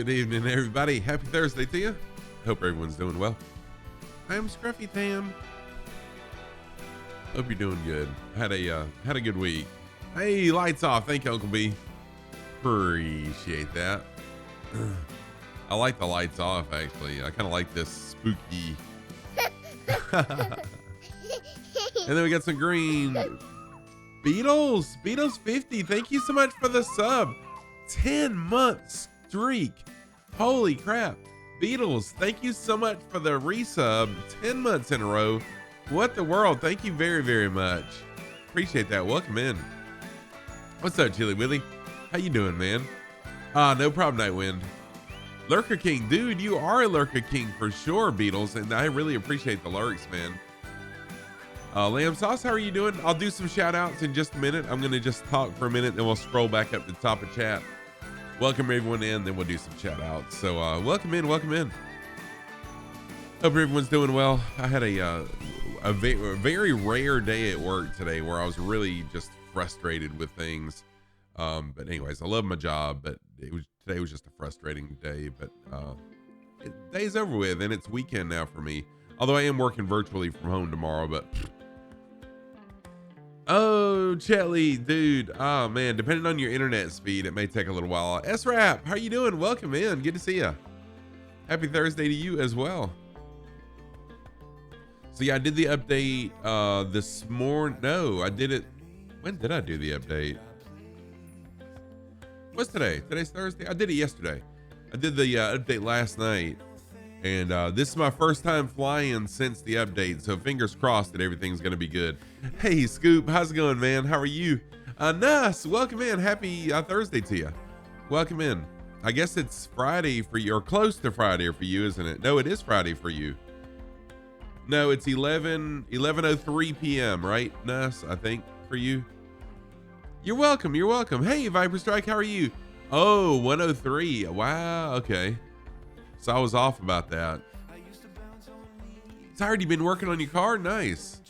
Good evening, everybody. Happy Thursday to you. Hope everyone's doing well. I am Scruffy Tam. Hope you're doing good. Had a good week. Hey, lights off. Thank you, Uncle B. Appreciate that. I like the lights off, actually. I kind of like this spooky. And then we got some green. Beatles 50. Thank you so much for the sub. 10-month streak. Holy crap. Beatles, thank you so much for the resub. 10 months in a row. What the world? Thank you very, very much. Appreciate that. Welcome in. What's up, Chili Willy? How you doing, man? No problem, Nightwind. Lurker King, dude, you are a Lurker King for sure, Beatles, and I really appreciate the lurks, man. Lamb Sauce, how are you doing? I'll do some shout outs in just a minute. I'm going to just talk for a minute, then we'll scroll back up to the top of chat. Welcome everyone in, then we'll do some shout outs. So welcome in. Hope everyone's doing well. I had a very rare day at work today where I was really just frustrated with things. But anyways, I love my job, but today was just a frustrating day. But day's over with, and it's weekend now for me. Although I am working virtually from home tomorrow, but oh, Chetly, dude. Oh man, depending on your internet speed, it may take a little while. S-Rap, how you doing? Welcome in. Good to see you. Happy Thursday to you as well. So yeah, I did the update this morning. No, I did it. When did I do the update? What's today? Today's Thursday. I did it yesterday. I did the update last night. And this is my first time flying since the update, so fingers crossed that everything's going to be good. Hey, Scoop, how's it going, man? How are you? Nas, welcome in. Happy Thursday to you. Welcome in. I guess it's Friday for you, or close to Friday for you, isn't it? No, it is Friday for you. No, it's 11:03 p.m., right, Nas, I think, for you? You're welcome. Hey, Viper Strike, how are you? Oh, 103. Wow, okay. So I was off about that. Tired, you been working on your car? Nice.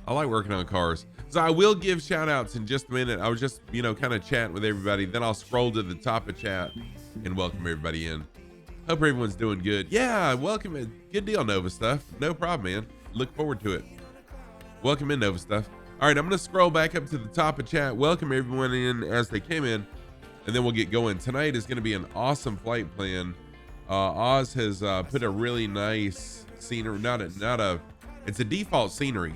I like working on cars. So I will give shout outs in just a minute. I was just, kind of chatting with everybody. Then I'll scroll to the top of chat and welcome everybody in. Hope everyone's doing good. Yeah, welcome in. Good deal, Nova Stuff. No problem, man. Look forward to it. Welcome in, Nova Stuff. All right, I'm going to scroll back up to the top of chat. Welcome everyone in as they came in. And then we'll get going. Tonight is going to be an awesome flight plan. Oz has put a really nice scenery, it's a default scenery.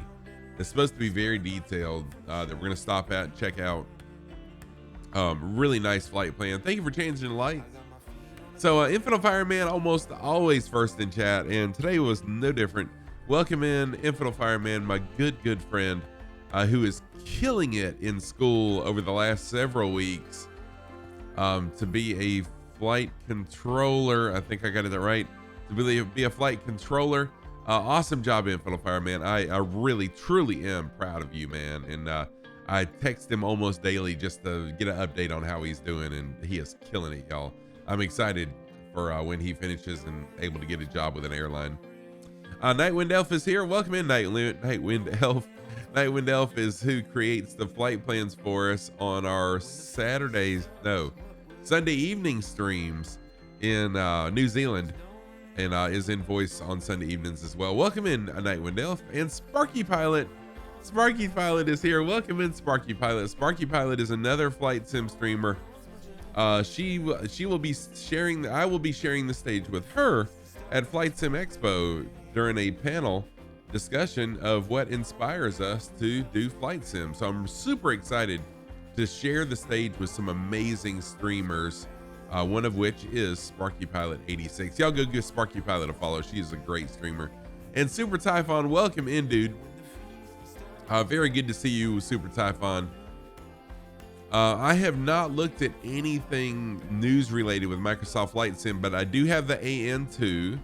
It's supposed to be very detailed that we're going to stop at and check out. Really nice flight plan. Thank you for changing the light. So Infinite Fireman almost always first in chat, and today was no different. Welcome in, Infinite Fireman, my good friend who is killing it in school over the last several weeks. To be a flight controller. I think I got it right. To be a flight controller. Awesome job, Infinite Fireman. I really, truly am proud of you, man. And I text him almost daily just to get an update on how he's doing, and he is killing it, y'all. I'm excited for when he finishes and able to get a job with an airline. Nightwind Elf is here. Welcome in, Nightwind Elf. Nightwind Elf is who creates the flight plans for us on our Sunday evening streams in New Zealand, and is in voice on Sunday evenings as well. Welcome in, Nightwind Elf. And Sparky Pilot. Sparky Pilot is here. Welcome in, Sparky Pilot. Sparky Pilot is another flight sim streamer. She will be sharing. I will be sharing the stage with her at Flight Sim Expo during a panel discussion of what inspires us to do flight sim. So I'm super excited to share the stage with some amazing streamers, one of which is Sparky Pilot 86. Y'all go give Sparky Pilot a follow. She is a great streamer. And Super Typhon, welcome in, dude. Very good to see you, Super Typhon. I have not looked at anything news related with Microsoft Flight Sim, but I do have the AN2,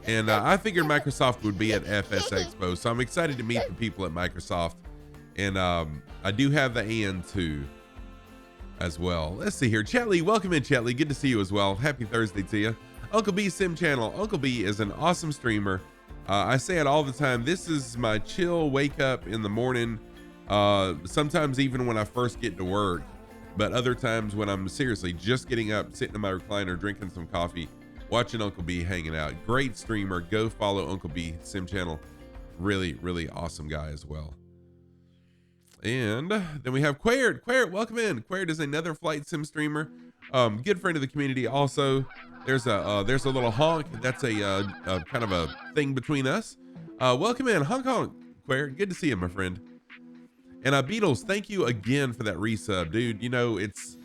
and I figured Microsoft would be at FS Expo, so I'm excited to meet the people at Microsoft. And I do have the AN2 as well. Let's see here. Chatley, welcome in, Chatley. Good to see you as well. Happy Thursday to you. Uncle B Sim Channel. Uncle B is an awesome streamer. I say it all the time. This is my chill wake up in the morning. Sometimes even when I first get to work, But other times when I'm seriously just getting up, sitting in my recliner, drinking some coffee, watching Uncle B, hanging out. Great streamer. Go follow Uncle B Sim Channel. Really, really awesome guy as well. And then we have Quared. Quared, welcome in. Quared is another flight sim streamer. Good friend of the community. Also, there's a little honk. That's a kind of a thing between us. Welcome in, honk honk. Quared, good to see you, my friend. And Beatles, thank you again for that resub, dude. You know, it's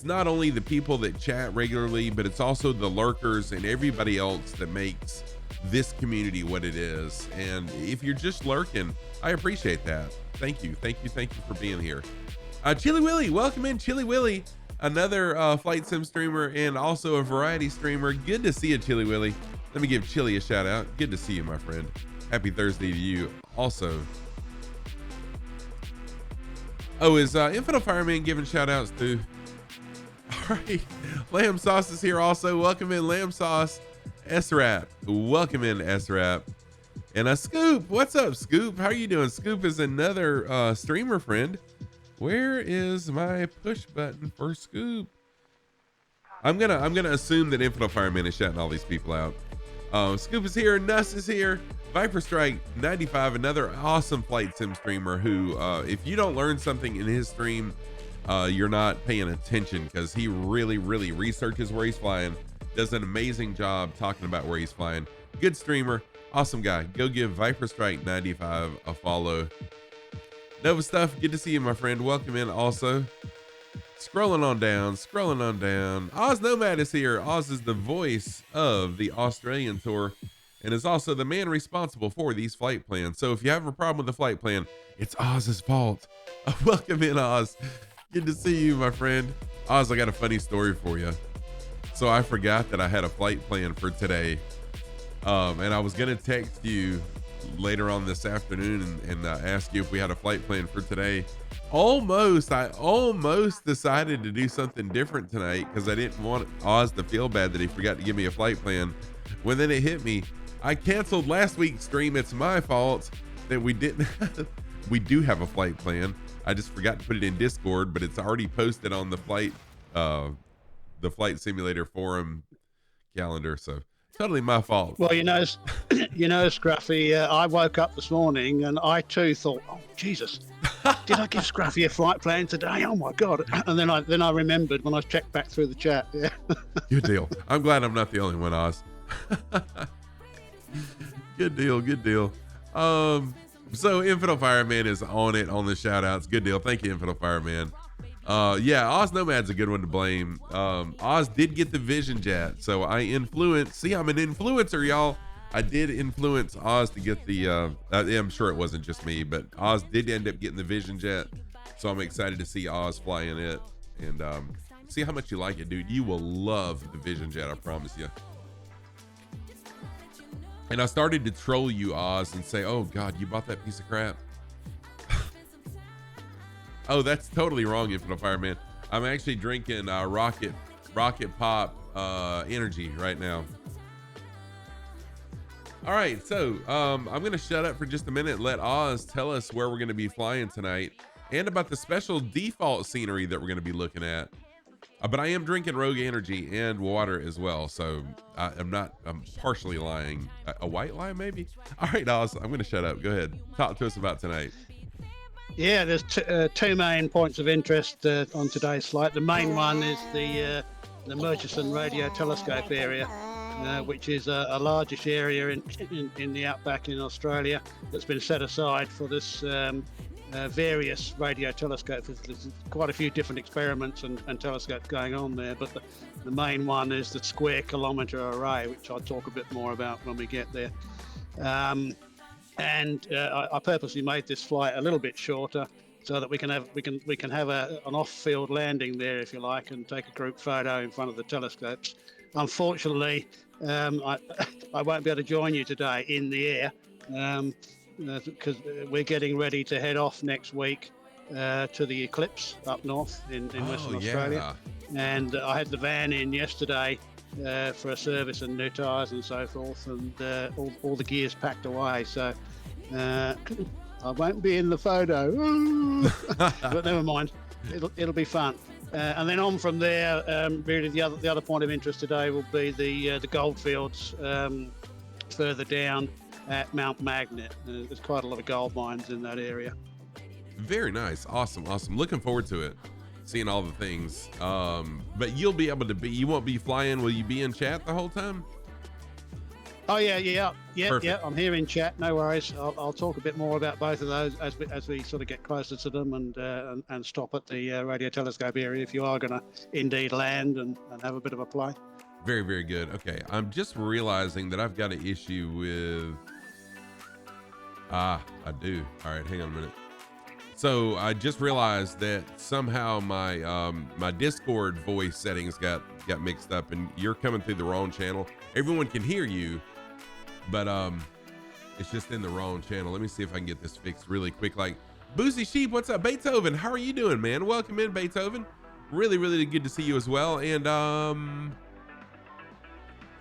not only the people that chat regularly, but it's also the lurkers and everybody else that makes this community what it is. And if you're just lurking, I appreciate that. Thank you for being here. Chili Willy, welcome in, Chili Willy, another flight sim streamer and also a variety streamer. Good to see you, Chili Willy. Let me give Chili a shout out. Good to see you, my friend. Happy Thursday to you also. Oh, is Infinite Fireman giving shout outs to? All right, Lamb Sauce is here also. Welcome in, Lamb Sauce. S-Rap, welcome in, S-Rap. And Scoop, what's up, Scoop? How are you doing? Scoop is another streamer friend. Where is my push button for Scoop? I'm gonna assume that Infinite Fireman is shouting all these people out. Scoop is here, Nuss is here, Viper Strike 95, another awesome flight sim streamer who, if you don't learn something in his stream, you're not paying attention, because he really researches where he's flying, does an amazing job talking about where he's flying. Good streamer, awesome guy. Go give Viper Strike 95 a follow. Nova Stuff, good to see you, my friend. Welcome in also. Scrolling on down. Oz Nomad is here. Oz is the voice of the Australian tour and is also the man responsible for these flight plans. So if you have a problem with the flight plan, it's Oz's fault. Welcome in, Oz. Good to see you, my friend. Oz, I got a funny story for you. So I forgot that I had a flight plan for today. And I was going to text you later on this afternoon and ask you if we had a flight plan for today. I almost decided to do something different tonight because I didn't want Oz to feel bad that he forgot to give me a flight plan. When then it hit me, I canceled last week's stream. It's my fault that we didn't. We do have a flight plan. I just forgot to put it in Discord, but it's already posted on the flight simulator forum calendar. So totally my fault. Well, Scruffy, I woke up this morning and I too thought, oh Jesus, did I give Scruffy a flight plan today? Oh my God. And then I remembered when I checked back through the chat. Yeah. Good deal. I'm glad I'm not the only one, Oz. Good deal. So Infinite Fireman is on it on the shout outs. Good deal. Thank you, Infinite Fireman. Yeah, Oz Nomad's a good one to blame. Oz did get the Vision Jet, so I influenced. See, I'm an influencer, y'all. I did influence Oz to get the. I'm sure it wasn't just me, but Oz did end up getting the Vision Jet, so I'm excited to see Oz fly in it and see how much you like it, dude. You will love the Vision Jet, I promise you. And I started to troll you, Oz, and say, "Oh God, you bought that piece of crap." Oh, that's totally wrong, Infinite Fireman. I'm actually drinking Rocket Pop energy right now. All right, so I'm gonna shut up for just a minute and let Oz tell us where we're gonna be flying tonight and about the special default scenery that we're gonna be looking at. But I am drinking Rogue Energy and water as well, so I'm partially lying. A white lie, maybe? All right, Oz, I'm gonna shut up. Go ahead. Talk to us about tonight. Yeah, there's two main points of interest on today's flight. The main one is the Murchison Radio Telescope area, which is a largish area in the outback in Australia that's been set aside for this various radio telescopes. There's quite a few different experiments and telescopes going on there, but the main one is the square kilometre array, which I'll talk a bit more about when we get there. I purposely made this flight a little bit shorter so that we can have an off-field landing there, if you like, and take a group photo in front of the telescopes. Unfortunately, I won't be able to join you today in the air because we're getting ready to head off next week to the eclipse up north in Western Australia. And I had the van in yesterday for a service and new tyres and so forth, and all the gear's packed away. So I won't be in the photo. But never mind. It'll be fun. And then on from there, really the other point of interest today will be the goldfields further down at Mount Magnet. There's quite a lot of gold mines in that area. Very nice. Awesome. Looking forward to it. Seeing all the things. But you'll be able to you won't be flying. Will you be in chat the whole time? Oh yeah. I'm here in chat. No worries. I'll talk a bit more about both of those as we sort of get closer to them and stop at the radio telescope area if you are going to indeed land and have a bit of a play. Very, very good. Okay, I'm just realizing that I've got an issue with. I do. All right, hang on a minute. So I just realized that somehow my my Discord voice settings got mixed up, and you're coming through the wrong channel. Everyone can hear you, but it's just in the wrong channel. Let me see if I can get this fixed really quick. Like, Boozy Sheep, what's up? Beethoven, how are you doing, man? Welcome in, Beethoven. Really, really good to see you as well. And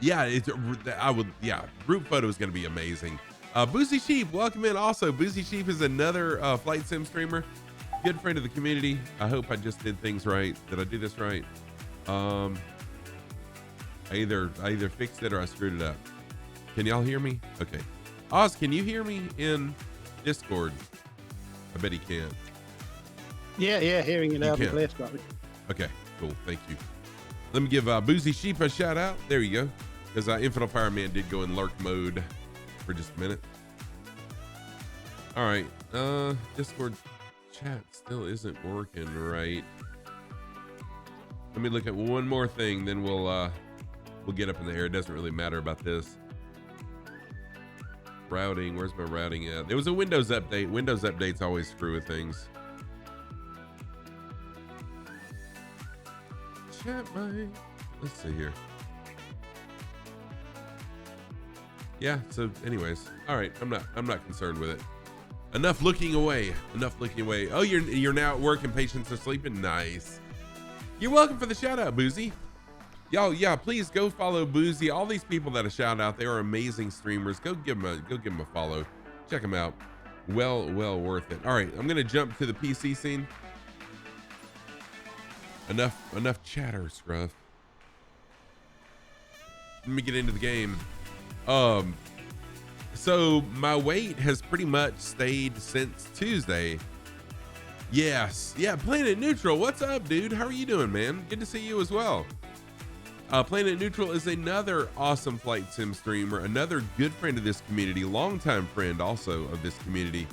yeah, group photo is going to be amazing. Boozy Sheep, welcome in. Also, Boozy Sheep is another flight sim streamer, good friend of the community. I hope I just did things right. Did I do this right? I either fixed it or I screwed it up. Can y'all hear me? Okay. Oz, can you hear me in Discord? I bet he can. Yeah, hearing you loud and clear, Scotty. Okay, cool. Thank you. Let me give Boozy Sheep a shout out. There you go. Because Infinite Fireman did go in lurk mode for just a minute. All right. Discord chat still isn't working right. Let me look at one more thing, then we'll get up in the air. It doesn't really matter about this. Routing, where's my routing at? There was a Windows update. Windows updates always screw with things. Chat mic. Let's see here. Yeah, so anyways, all right, I'm not concerned with it. Enough looking away. Oh, you're now at work and patients are sleeping. Nice. You're welcome for the shout out, Boozy. Y'all, yeah, please go follow Boozy. All these people that I shout out, they are amazing streamers. Go give them a follow. Check them out. Well worth it. All right, I'm gonna jump to the PC scene. Enough chatter, Scruff. Let me get into the game. So my weight has pretty much stayed since Tuesday. Yes, yeah, Planet Neutral, what's up, dude? How are you doing, man? Good to see you as well. Planet Neutral is another awesome flight sim streamer, another good friend of this community, longtime friend also of this community,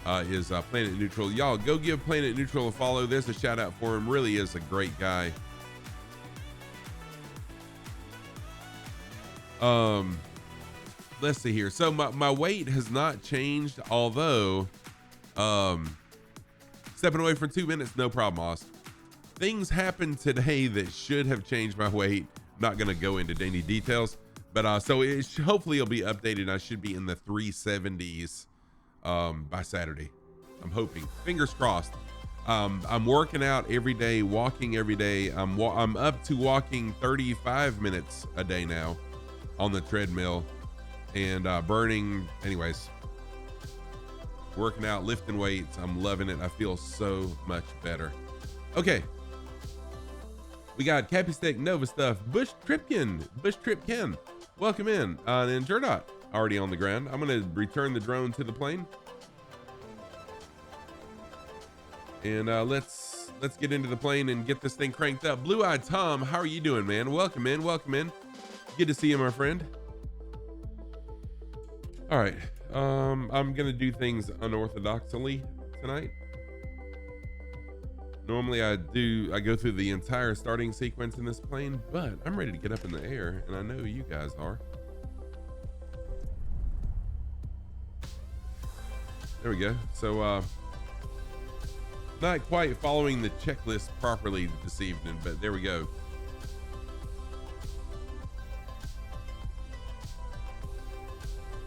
is Planet Neutral. Y'all go give Planet Neutral a follow. There's a shout out for him. Really is a great guy. Let's see here. So my weight has not changed, although stepping away for 2 minutes, no problem, Oz. Things happened today that should have changed my weight. Not going to go into any details, but so hopefully it'll be updated. I should be in the 370s by Saturday. I'm hoping. Fingers crossed. I'm working out every day, walking every day. I'm up to walking 35 minutes a day now on the treadmill and burning. Anyways, working out, lifting weights. I'm loving it. I feel so much better. Okay. We got Cappy Stick, Nova Stuff, Bush Tripkin, welcome in. And Jerdot already on the ground. I'm gonna return the drone to the plane. And let's get into the plane and get this thing cranked up. Blue Eyed Tom, how are you doing, man? Welcome in. Good to see you, my friend. All right, I'm gonna do things unorthodoxly tonight. Normally I go through the entire starting sequence in this plane, but I'm ready to get up in the air, and I know you guys are. There we go. So not quite following the checklist properly this evening, but there we go.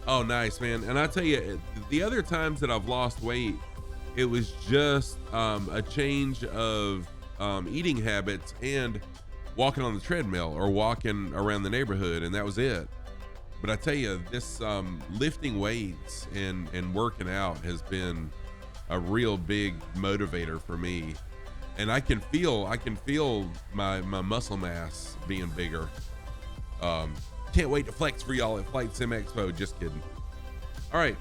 Oh, nice, man. And I tell you, the other times that I've lost weight, it was just a change of eating habits and walking on the treadmill or walking around the neighborhood, and that was it. But I tell you, this lifting weights and working out has been a real big motivator for me. And I can feel my muscle mass being bigger. Can't wait to flex for y'all at Flight Sim Expo. Just kidding. All right.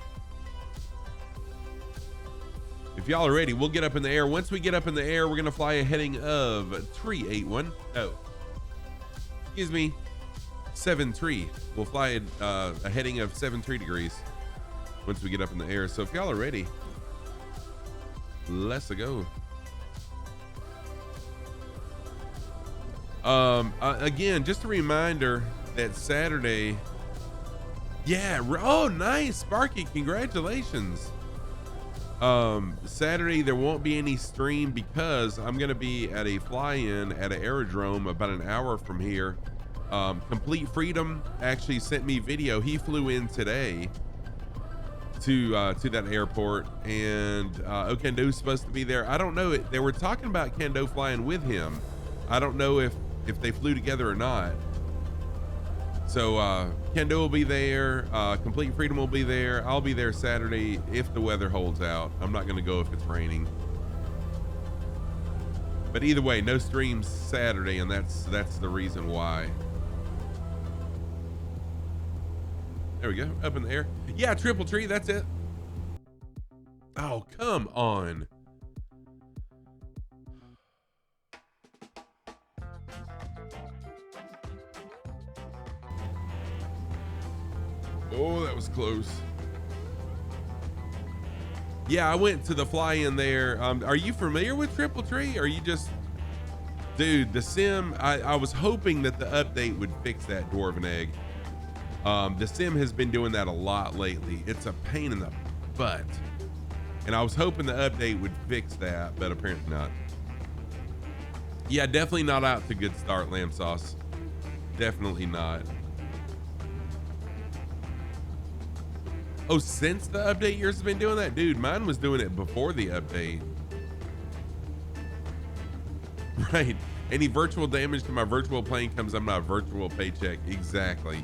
If y'all are ready, we'll get up in the air. Once we get up in the air, we're going to fly a heading of 381. Oh, excuse me. 73. We'll fly a heading of 73 degrees once we get up in the air. So if y'all are ready, let's go. Again, just a reminder that Saturday. Yeah. Oh, nice. Sparky. Congratulations. Saturday, there won't be any stream because I'm going to be at a fly-in at an aerodrome about an hour from here. Complete Freedom actually sent me video. He flew in today to that airport, and Oquendo's supposed to be there. I don't know. They were talking about Kendo flying with him. I don't know if they flew together or not. So Kendo will be there. Complete Freedom will be there. I'll be there Saturday if the weather holds out. I'm not going to go if it's raining. But either way, no streams Saturday, and that's the reason why. There we go. Up in the air. Yeah, triple tree. That's it. Oh, come on. Oh, that was close. Yeah, I went to the fly-in there. Are you familiar with Triple Tree? Or are you just... Dude, the sim, I was hoping that the update would fix that Dwarven Egg. The sim has been doing that a lot lately. It's a pain in the butt. And I was hoping the update would fix that, but apparently not. Yeah, definitely not out to good start, Lamb Sauce. Definitely not. Oh, since the update, yours has been doing that? Dude, mine was doing it before the update. Right. Any virtual damage to my virtual plane comes on my virtual paycheck. Exactly.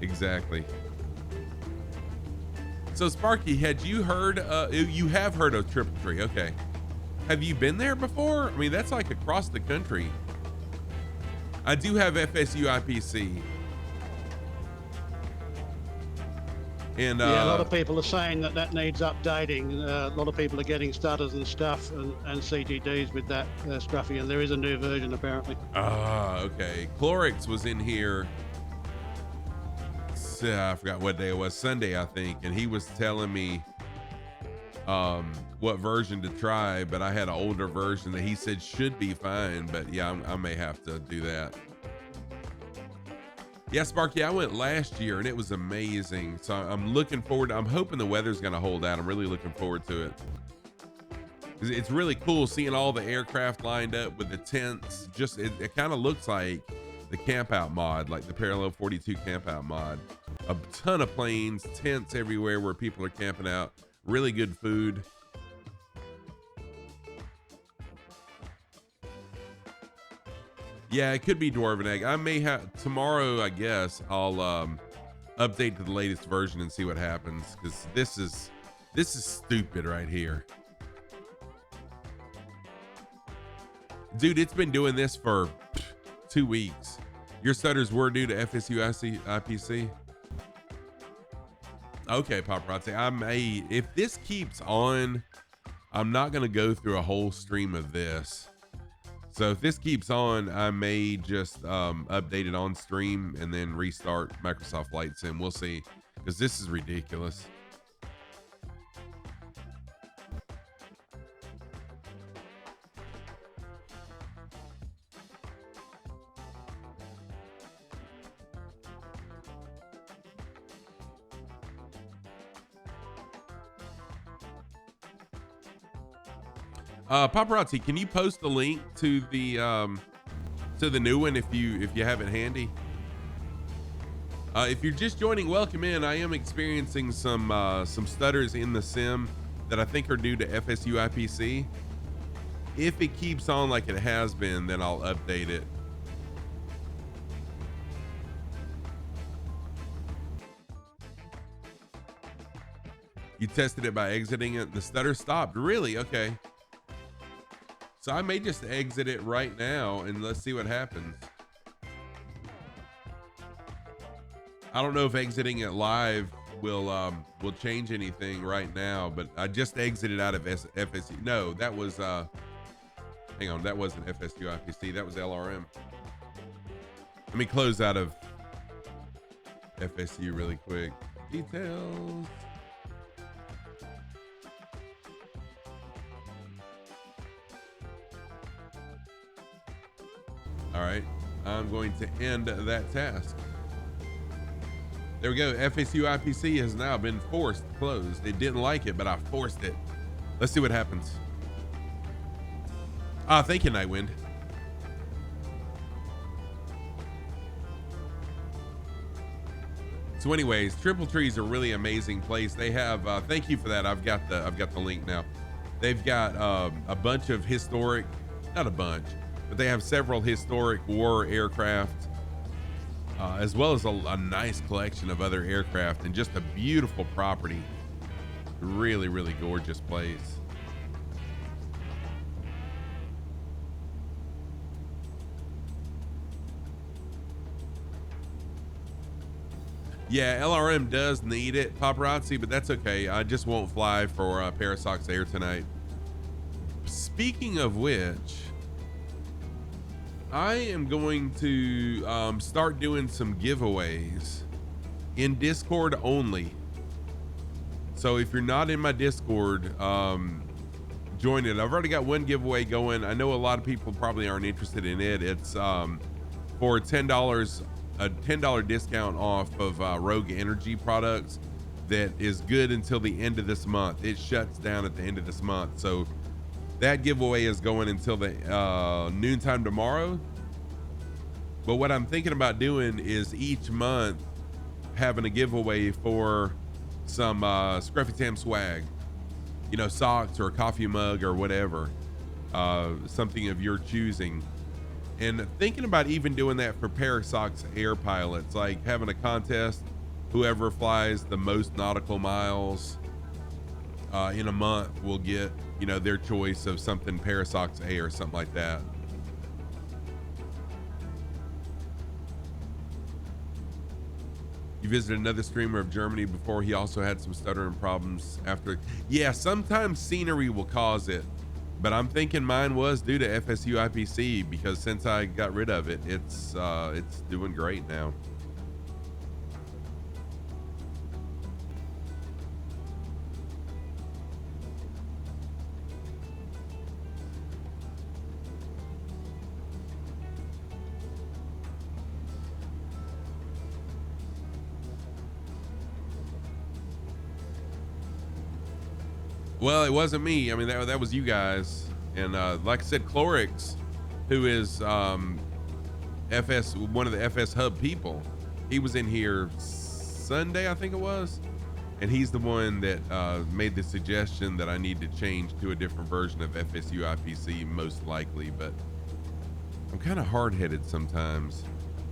Exactly. So Sparky, had you heard, you have heard of Triple Tree. Okay. Have you been there before? I mean, that's like across the country. I do have FSU IPC. And yeah, a lot of people are saying that needs updating. A lot of people are getting stutters and stuff and CGDs with that Scruffy, and there is a new version apparently. Okay. Clorix was in here. I forgot what day it was. Sunday, I think, and he was telling me what version to try, but I had an older version that he said should be fine. But yeah, I may have to do that. Yeah, Sparky, I went last year and it was amazing. So I'm looking forward. I'm hoping the weather's going to hold out. I'm really looking forward to it. It's really cool seeing all the aircraft lined up with the tents. Just it kind of looks like the camp out mod, like the Parallel 42 camp out mod. A ton of planes, tents everywhere where people are camping out. Really good food. Yeah, it could be Dwarven Egg. I may have tomorrow, I guess I'll update to the latest version and see what happens, because this is stupid right here. Dude, it's been doing this for 2 weeks. Your stutters were due to FSU IPC. Okay, Paparazzi, if this keeps on, I'm not gonna go through a whole stream of this. So if this keeps on, I may just update it on stream and then restart Microsoft Flight Sim. We'll see, because this is ridiculous. Paparazzi, can you post the link to the new one if you have it handy? If you're just joining, welcome in. I am experiencing some stutters in the sim that I think are due to FSU IPC. If it keeps on like it has been, then I'll update it. You tested it by exiting it. The stutter stopped. Really? Okay. So I may just exit it right now and let's see what happens. I don't know if exiting it live will change anything right now, but I just exited out of FSU. No, that was hang on, that wasn't FSU IPC, that was LRM. Let me close out of FSU really quick. Details. All right, I'm going to end that task. There we go. FSU IPC has now been forced closed. It didn't like it, but I forced it. Let's see what happens. Thank you, Nightwind. So anyways, Triple Tree is a really amazing place. They have, thank you for that. I've got the link now. They've got a bunch of historic, not a bunch, but they have several historic war aircraft, as well as a nice collection of other aircraft and just a beautiful property. Really, really gorgeous place. Yeah, LRM does need it, paparazzi, but that's okay. I just won't fly for Parasox Air tonight. Speaking of which, I am going to start doing some giveaways in Discord only. So if you're not in my Discord, join it. I've already got one giveaway going. I know a lot of people probably aren't interested in it. It's for $10, a $10 discount off of Rogue Energy products that is good until the end of this month. It shuts down at the end of this month. So that giveaway is going until the noontime tomorrow. But what I'm thinking about doing is each month having a giveaway for some Scruffy Tam swag, you know, socks or a coffee mug or whatever, something of your choosing. And thinking about even doing that for Parasox Air pilots, like having a contest, whoever flies the most nautical miles in a month will get, you know, their choice of something Parasox Air or something like that. You visited another streamer of Germany before. He also had some stuttering problems after. Yeah, sometimes scenery will cause it, but I'm thinking mine was due to FSU IPC, because since I got rid of it, it's doing great now. Well, it wasn't me. I mean, that was you guys. And like I said, Clorix, who is one of the FS Hub people, he was in here Sunday, I think it was. And he's the one that made the suggestion that I need to change to a different version of FSU IPC, most likely. But I'm kind of hard-headed sometimes.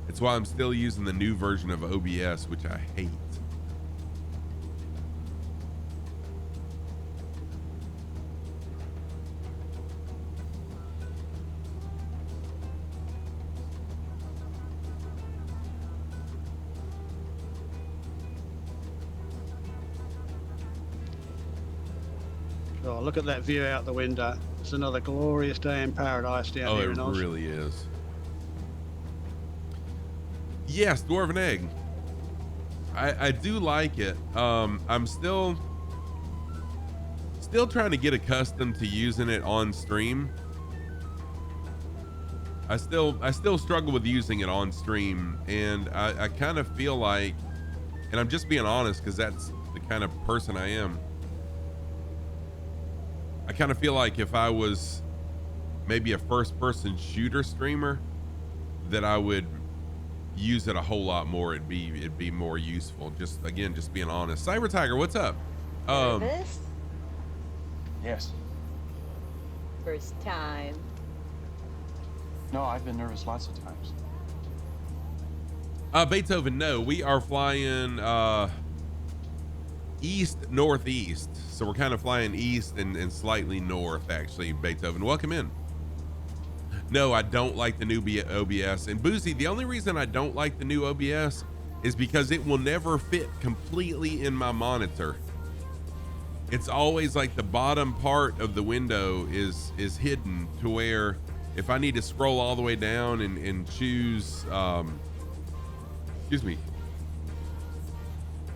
It's why I'm still using the new version of OBS, which I hate. Oh, look at that view out the window. It's another glorious day in paradise down here in Oz. Oh, it really is. Yes, Dwarven Egg. I do like it. I'm still trying to get accustomed to using it on stream. I still struggle with using it on stream, and I kind of feel like, and I'm just being honest because that's the kind of person I am. I kind of feel like if I was maybe a first-person shooter streamer, that I would use it a whole lot more. It'd be more useful. Just being honest. Cyber Tiger, what's up? Nervous? Yes. First time. No, I've been nervous lots of times. Beethoven, no, we are flying east northeast. So we're kind of flying east and slightly north, actually. Beethoven, welcome in. No, I don't like the new OBS. And Boozy, the only reason I don't like the new OBS is because it will never fit completely in my monitor. It's always like the bottom part of the window is hidden to where if I need to scroll all the way down and choose,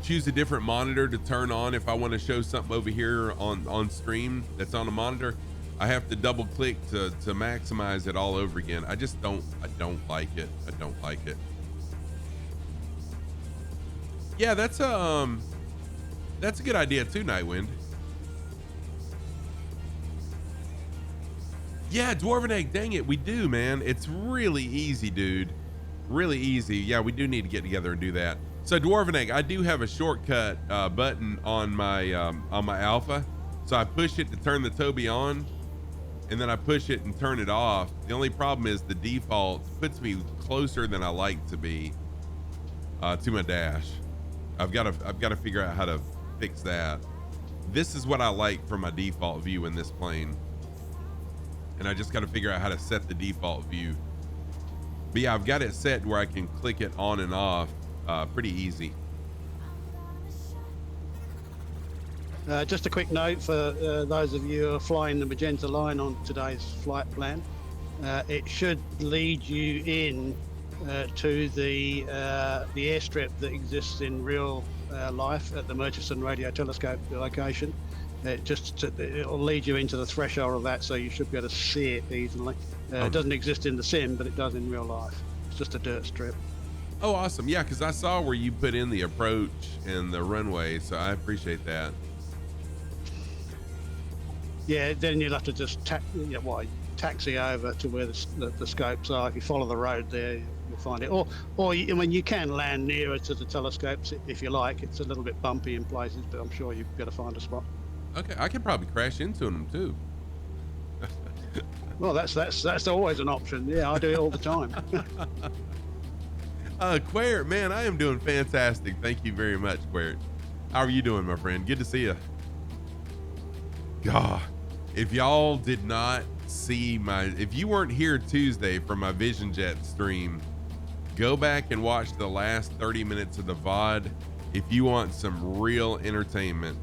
choose a different monitor to turn on if I want to show something over here on stream that's on a monitor, I have to double click to maximize it all over again. I don't like it. I don't like it. Yeah, that's a good idea too, Nightwind. Yeah, Dwarven Egg, dang it, we do, man. It's really easy, dude. Really easy. Yeah, we do need to get together and do that. So Dwarven Egg, I do have a shortcut button on my Alpha. So I push it to turn the Toby on, and then I push it and turn it off. The only problem is the default puts me closer than I like to be to my dash. I've got to figure out how to fix that. This is what I like for my default view in this plane. And I just got to figure out how to set the default view. But yeah, I've got it set where I can click it on and off pretty easy. Just a quick note for those of you who are flying the Magenta line on today's flight plan. It should lead you in to the airstrip that exists in real life at the Murchison Radio Telescope location. It'll lead you into the threshold of that, so you should be able to see it easily. It doesn't exist in the sim, but it does in real life. It's just a dirt strip. Oh, awesome. Yeah, because I saw where you put in the approach and the runway, so I appreciate that. Yeah, then you'll have to just taxi over to where the scopes are. If you follow the road there, you'll find it. Or you can land nearer to the telescopes if you like. It's a little bit bumpy in places, but I'm sure you've got to find a spot. Okay, I could probably crash into them too. Well, that's always an option. Yeah, I do it all the time. Quert, man, I am doing fantastic. Thank you very much, Quert. How are you doing, my friend? Good to see you. God, if y'all did not see if you weren't here Tuesday for my Vision Jet stream, go back and watch the last 30 minutes of the VOD if you want some real entertainment.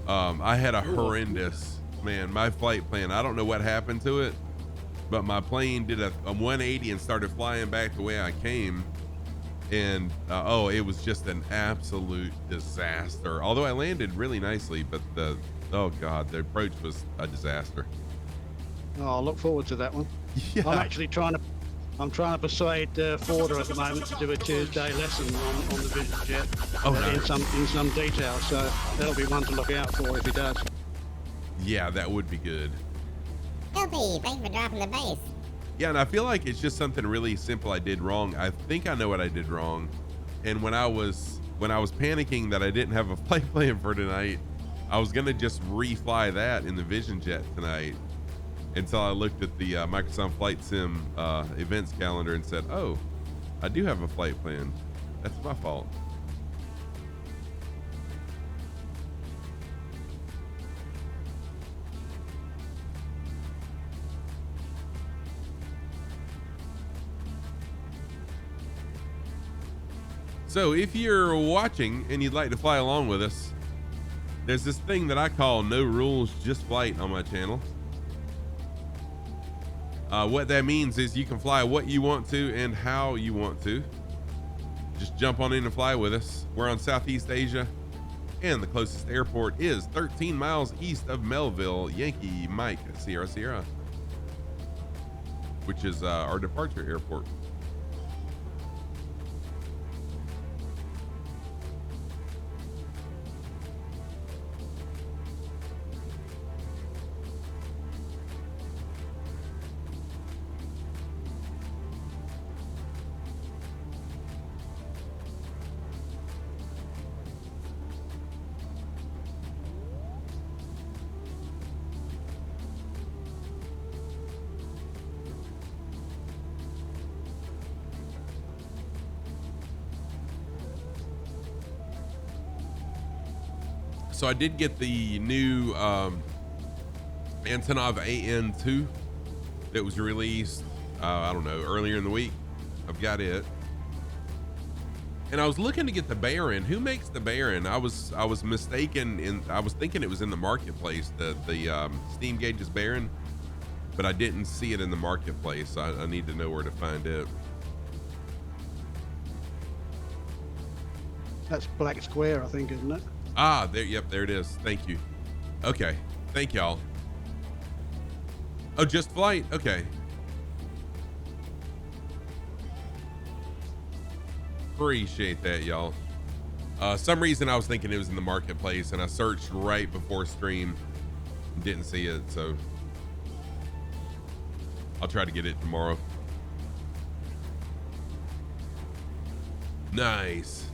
I had a horrendous, man, my flight plan. I don't know what happened to it, but my plane did a 180 and started flying back the way I came. And, it was just an absolute disaster. Although I landed really nicely, but the approach was a disaster. Oh, I look forward to that one. Yeah. I'm actually trying to persuade Forder at the moment to do a Tuesday lesson on the Vision Jet nice. in some detail. So that'll be one to look out for if he does. Yeah, that would be good. Filthy, thanks for dropping the base. Yeah, and I feel like it's just something really simple I did wrong. I think I know what I did wrong. And when I was panicking that I didn't have a flight plan for tonight, I was gonna just refly that in the Vision Jet tonight until I looked at the Microsoft Flight Sim events calendar and said, oh, I do have a flight plan. That's my fault. So if you're watching and you'd like to fly along with us, there's this thing that I call No Rules, Just Flight on my channel. What that means is you can fly what you want to and how you want to. Just jump on in and fly with us. We're on Southeast Asia, and the closest airport is 13 miles east of Melville, Yankee Mike Sierra Sierra, which is our departure airport. So I did get the new Antonov AN2 that was released, I don't know, earlier in the week. I've got it. And I was looking to get the Baron. Who makes the Baron? I was mistaken, I was thinking it was in the marketplace, the Steam Gauges Baron, but I didn't see it in the marketplace. I need to know where to find it. That's Black Square, I think, isn't it? Ah, there, yep, there it is. Thank you. Okay, thank y'all. Oh, Just Flight, okay. Appreciate that, y'all. Some reason I was thinking it was in the marketplace, and I searched right before stream, didn't see it, so I'll try to get it tomorrow. Nice.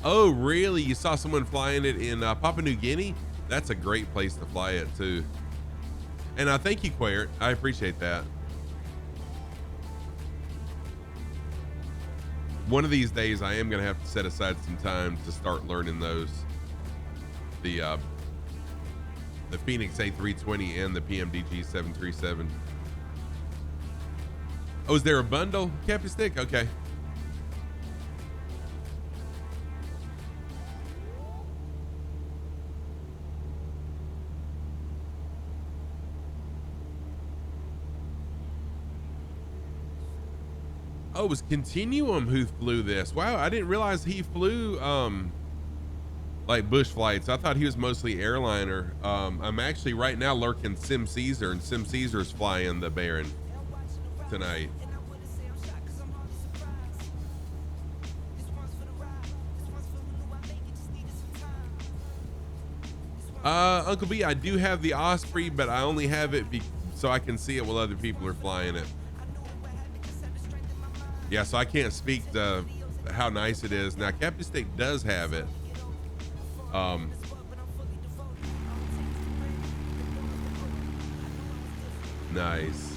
Oh, really? You saw someone flying it in Papua New Guinea? That's a great place to fly it too. And thank you, Quaert. I appreciate that. One of these days, I am going to have to set aside some time to start learning those. The Phoenix A320 and the PMDG 737. Oh, is there a bundle? Captain Stick? Okay. Oh, it was Continuum who flew this. Wow, I didn't realize he flew like bush flights. I thought he was mostly airliner. I'm actually right now lurking Sim Caesar, and Sim Caesar's flying the Baron tonight. Uncle B, I do have the Osprey, but I only have it so I can see it while other people are flying it. Yeah, so I can't speak to how nice it is. Now, Captain Stick does have it. Nice.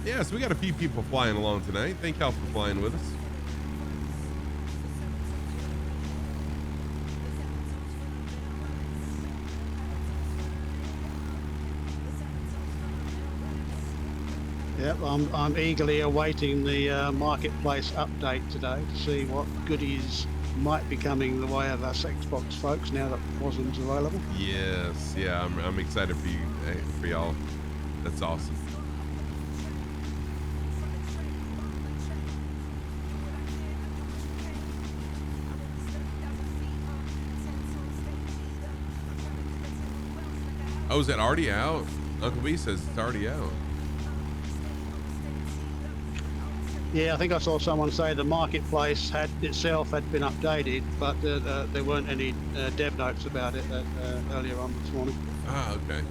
Yeah, so we got a few people flying along tonight. Thank y'all for flying with us. Yep, I'm eagerly awaiting the marketplace update today to see what goodies might be coming the way of us Xbox folks now that WASM's available. Yes, yeah, I'm excited for you, for y'all. That's awesome. Oh, is it already out? Uncle B says it's already out. Yeah, I think I saw someone say the marketplace itself had been updated, but there weren't any dev notes about it earlier on this morning. Ah, okay.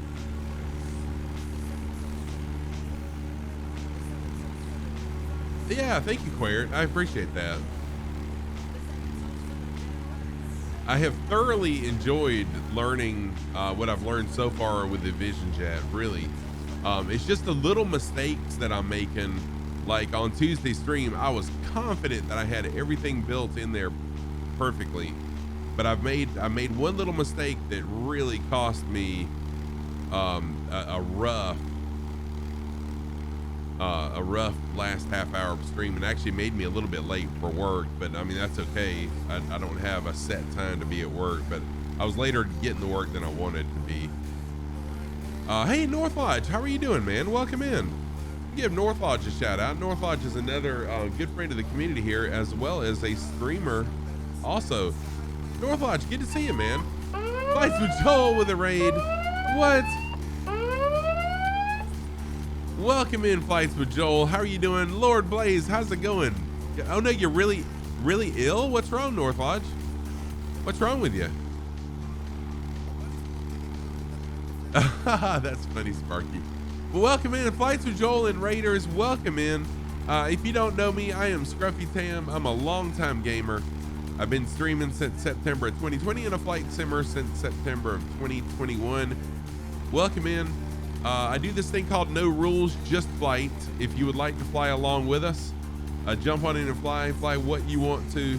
Yeah, thank you, Quaert. I appreciate that. I have thoroughly enjoyed learning what I've learned so far with the Vision Jet, really. It's just the little mistakes that I'm making. Like on Tuesday stream, I was confident that I had everything built in there perfectly, but I made one little mistake that really cost me a rough last half hour of stream, and actually made me a little bit late for work. But I mean, that's okay. I don't have a set time to be at work, but I was later getting to work than I wanted to be. Hey, North Lodge, how are you doing, man? Welcome in. Give North Lodge a shout out. North Lodge is another good friend of the community here, as well as a streamer. Also, North Lodge, good to see you, man. Flights with Joel with a raid. What? Welcome in, Flights with Joel. How are you doing? Lord Blaze, how's it going? Oh no, you're really ill? What's wrong, North Lodge? What's wrong with you? That's funny, Sparky. Well, welcome in, Flights with Joel and Raiders. Welcome in. If you don't know me, I am Scruffy Tam. I'm a longtime gamer. I've been streaming since September of 2020 and a flight simmer since September of 2021. Welcome in. I do this thing called No Rules, Just Flight. If you would like to fly along with us, jump on in and fly what you want to,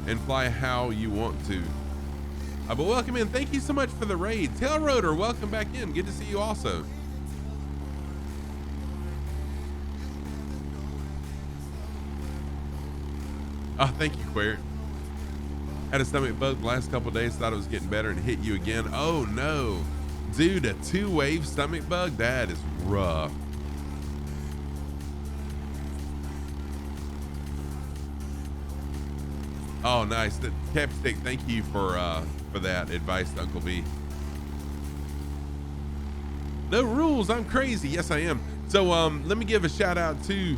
and fly how you want to. But welcome in. Thank you so much for the raid. Tail Rotor, welcome back in. Good to see you also. Oh, thank you, Queer. Had a stomach bug the last couple days, thought it was getting better and hit you again. Oh no. Dude, a 2-wave stomach bug? That is rough. Oh, nice. The Capstick, thank you for that advice, Uncle B. No rules, I'm crazy. Yes, I am. So let me give a shout out to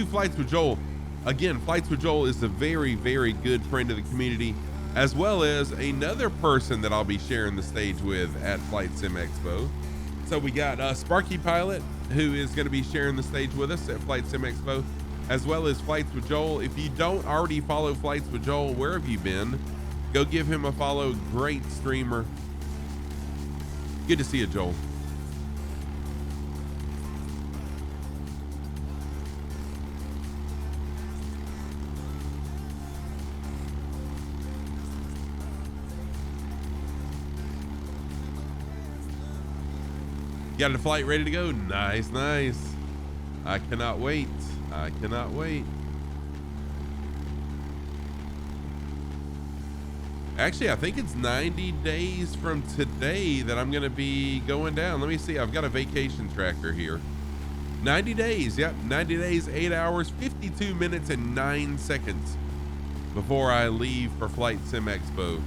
Flights with Joel. Again, Flights with Joel is a very, very good friend of the community, as well as another person that I'll be sharing the stage with at Flight Sim Expo. So we got Sparky Pilot, who is going to be sharing the stage with us at Flight Sim Expo, as well as Flights with Joel. If you don't already follow Flights with Joel, where have you been? Go give him a follow. Great streamer. Good to see you, Joel. Got a flight ready to go. Nice, nice. I cannot wait. I cannot wait. Actually, I think it's 90 days from today that I'm going to be going down. Let me see. I've got a vacation tracker here. 90 days. Yep. 90 days, 8 hours, 52 minutes, and 9 seconds before I leave for Flight Sim Expo.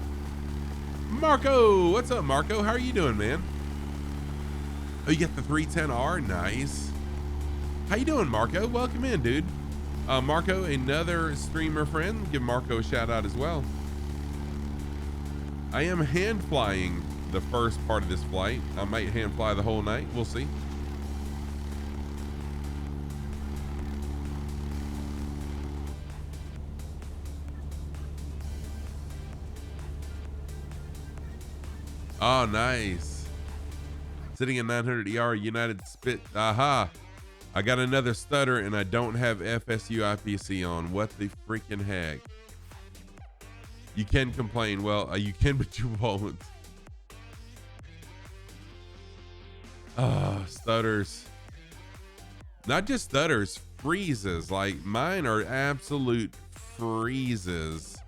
Marco, what's up, Marco? How are you doing, man? Oh, you get the 310R. Nice. How you doing, Marco? Welcome in, dude. Marco, another streamer friend. Give Marco a shout out as well. I am hand flying the first part of this flight. I might hand fly the whole night. We'll see. Oh, nice. Sitting in 900 ER United Spit. Aha. I got another stutter and I don't have FSU IPC on. What the freaking heck? You can complain. Well, you can, but you won't. Stutters. Not just stutters, freezes. Like mine are absolute freezes.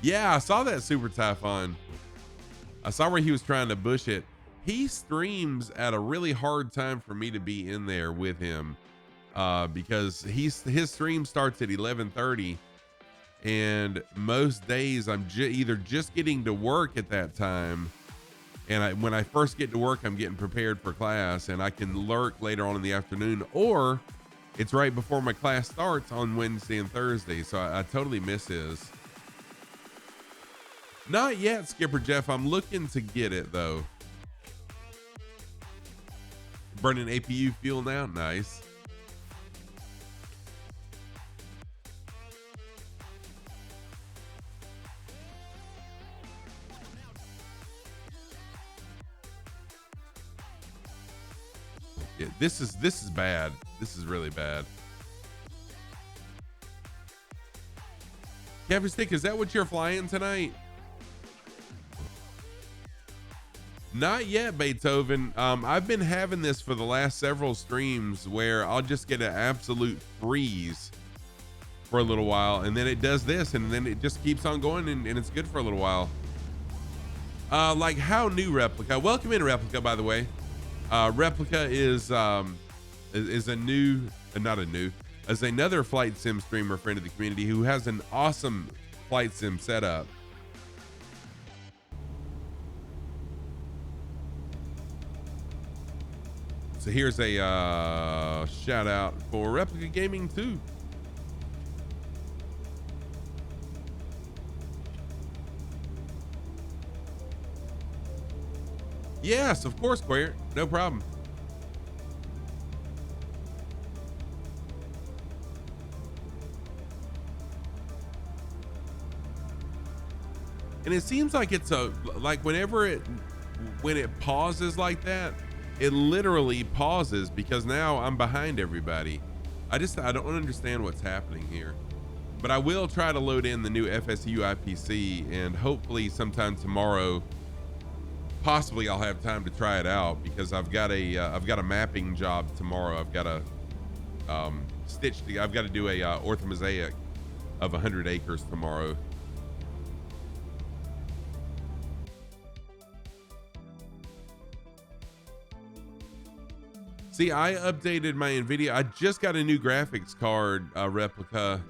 Yeah, I saw that Super Typhon. I saw where he was trying to bush it. He streams at a really hard time for me to be in there with him because his stream starts at 11:30, and most days I'm either just getting to work at that time, and when I first get to work, I'm getting prepared for class, and I can lurk later on in the afternoon, or it's right before my class starts on Wednesday and Thursday, so I totally miss his. Not yet, Skipper Jeff. I'm looking to get it though. Burning APU fuel now. Nice. Yeah, this is bad. This is really bad. Captain Stick, is that what you're flying tonight? Not yet, Beethoven. I've been having this for the last several streams where I'll just get an absolute freeze for a little while, and then it does this, and then it just keeps on going, and it's good for a little while. Like how new Replica? Welcome in, Replica, by the way. Replica is a new, as another flight sim streamer friend of the community who has an awesome flight sim setup. So here's a shout out for Replica Gaming too. Yes, of course, Queer. No problem. And it seems like it's like when it pauses like that, it literally pauses because now I'm behind everybody. I don't understand what's happening here. But I will try to load in the new FSU IPC, and hopefully sometime tomorrow, possibly I'll have time to try it out, because I've got a mapping job tomorrow. I've got to I've got to do a orthomosaic of 100 acres tomorrow. See, I updated my NVIDIA. I just got a new graphics card replica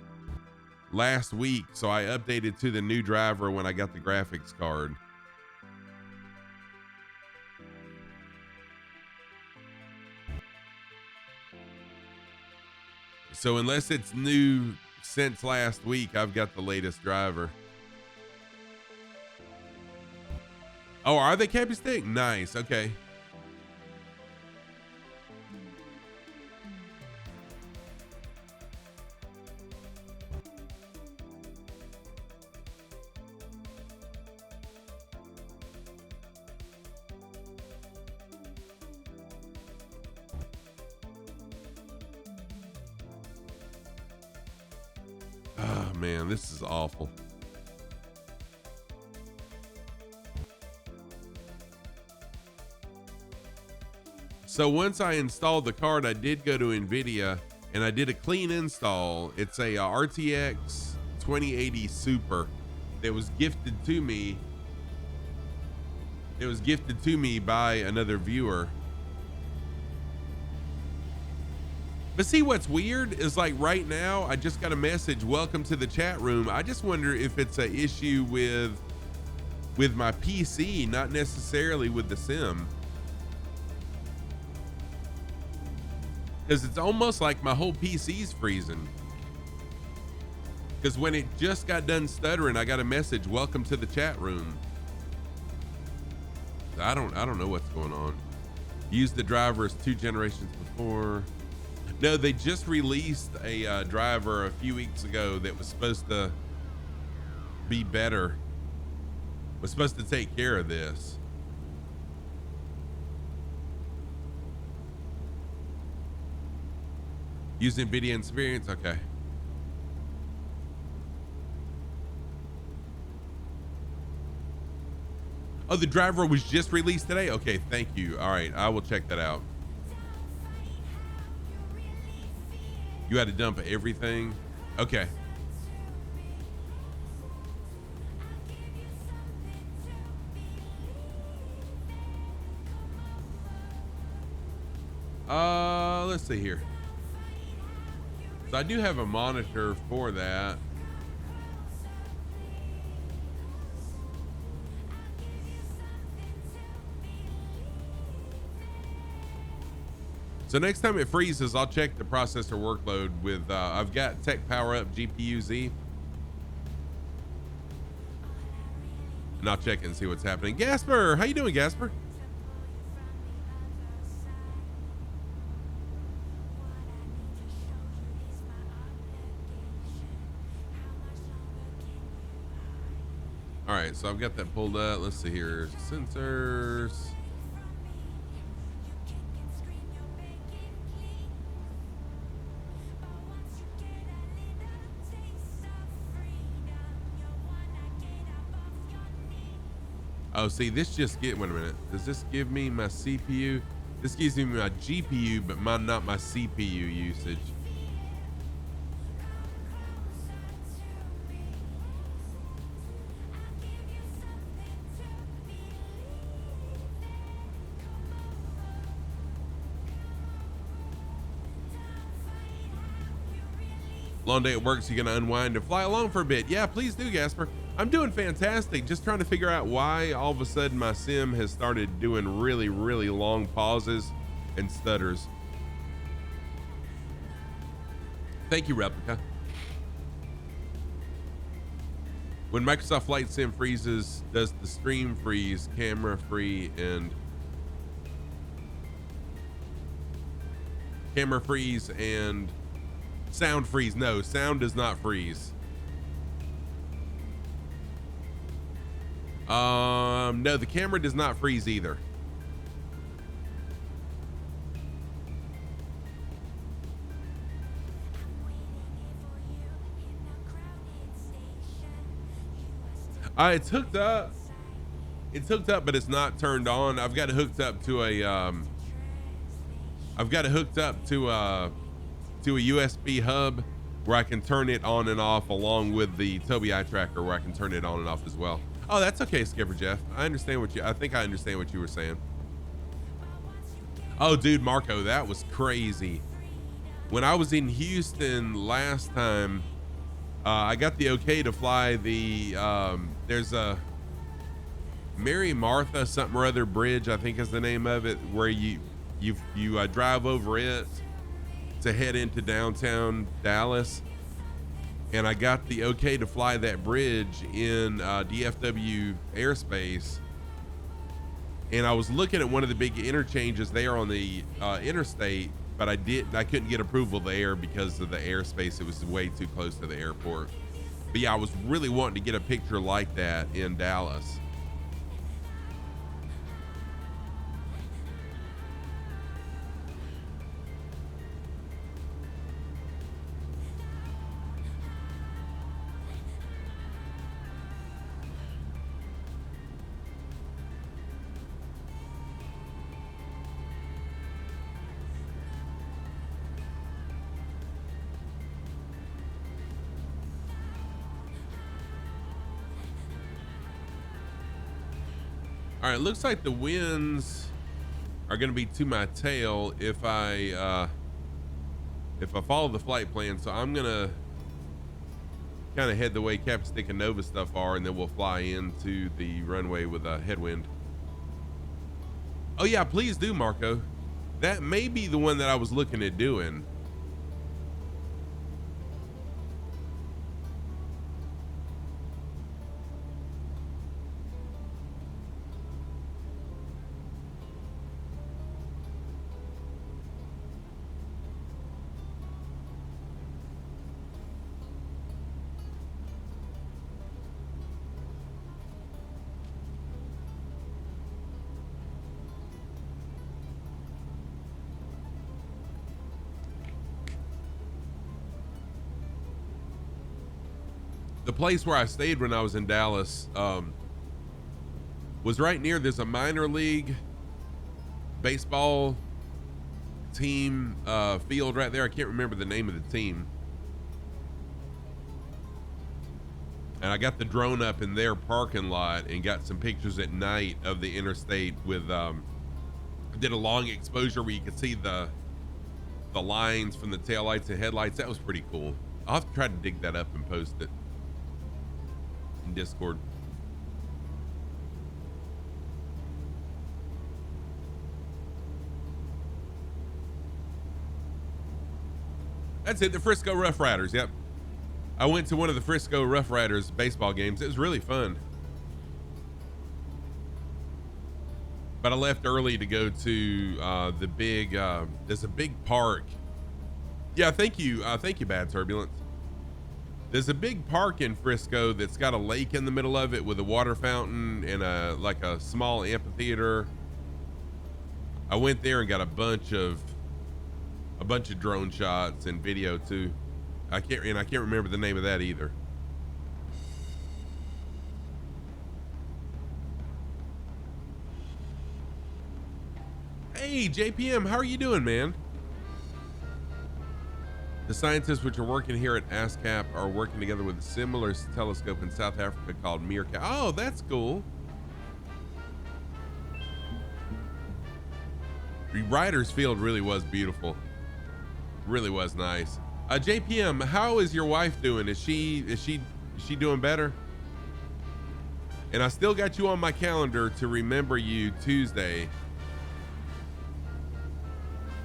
last week, so I updated to the new driver when I got the graphics card. So unless it's new since last week, I've got the latest driver. Oh, are they Cappy Stick? Nice. Okay. Oh man, this is awful. So once I installed the card, I did go to NVIDIA and I did a clean install. It's a RTX 2080 Super that was gifted to me. It was gifted to me by another viewer. But see, what's weird is, like, right now, I just got a message, welcome to the chat room. I just wonder if it's an issue with my PC, not necessarily with the sim. Because it's almost like my whole PC's freezing. Because when it just got done stuttering, I got a message, welcome to the chat room. I don't know what's going on. Used the drivers 2 generations before. No, they just released a driver a few weeks ago that was supposed to be better. Was supposed to take care of this. Use NVIDIA Experience? Okay. Oh, the driver was just released today? Okay, thank you. All right, I will check that out. You had to dump everything? Okay. Let's see here. So I do have a monitor for that. So next time it freezes, I'll check the processor workload with, I've got Tech Power Up GPU Z. And I'll check it and see what's happening. Gasper, how you doing, Gasper? All right, so I've got that pulled up. Let's see here, sensors. Oh, see, this just wait a minute. Does this give me my CPU? This gives me my GPU, but not my CPU usage. Long day at work, so you're gonna unwind and fly along for a bit. Yeah, please do, Gasper. I'm doing fantastic. Just trying to figure out why all of a sudden my sim has started doing really, really long pauses and stutters. Thank you, Replica. When Microsoft Flight Sim freezes, does the stream freeze, camera freeze, and sound freeze? No, sound does not freeze. No, the camera does not freeze either. It's hooked up. It's hooked up, but it's not turned on. I've got it hooked up to a USB hub where I can turn it on and off, along with the Tobii eye tracker where I can turn it on and off as well. Oh, that's okay, Skipper Jeff. I understand I think I understand what you were saying. Oh, dude, Marco, that was crazy. When I was in Houston last time, I got the okay to fly the, there's a Mary Martha something or other bridge, I think is the name of it, where you drive over it to head into downtown Dallas. And I got the okay to fly that bridge in DFW airspace. And I was looking at one of the big interchanges there on the interstate, but I couldn't get approval there because of the airspace. It was way too close to the airport. But yeah, I was really wanting to get a picture like that in Dallas. All right, looks like the winds are going to be to my tail if I follow the flight plan. So I'm going to kind of head the way Captain Stick and Nova stuff are, and then we'll fly into the runway with a headwind. Oh yeah, please do, Marco. That may be the one that I was looking at doing. The place where I stayed when I was in Dallas was right near, there's a minor league baseball team field right there. I can't remember the name of the team. And I got the drone up in their parking lot and got some pictures at night of the interstate with, I did a long exposure where you could see the lines from the taillights and headlights. That was pretty cool. I'll have to try to dig that up and post it in Discord. That's it, the Frisco Rough Riders. Yep. I went to one of the Frisco Rough Riders baseball games. It was really fun. But I left early to go to the big, there's a big park. Yeah, thank you, Bad Turbulence. There's a big park in Frisco that's got a lake in the middle of it with a water fountain and like a small amphitheater. I went there and got a bunch of drone shots and video too. I can't remember the name of that either. Hey JPM, how are you doing, man? The scientists which are working here at ASCAP are working together with a similar telescope in South Africa called Meerkat. Oh, that's cool. The Riders Field really was beautiful. Really was nice. JPM, how is your wife doing? Is she doing better? And I still got you on my calendar to remember you Tuesday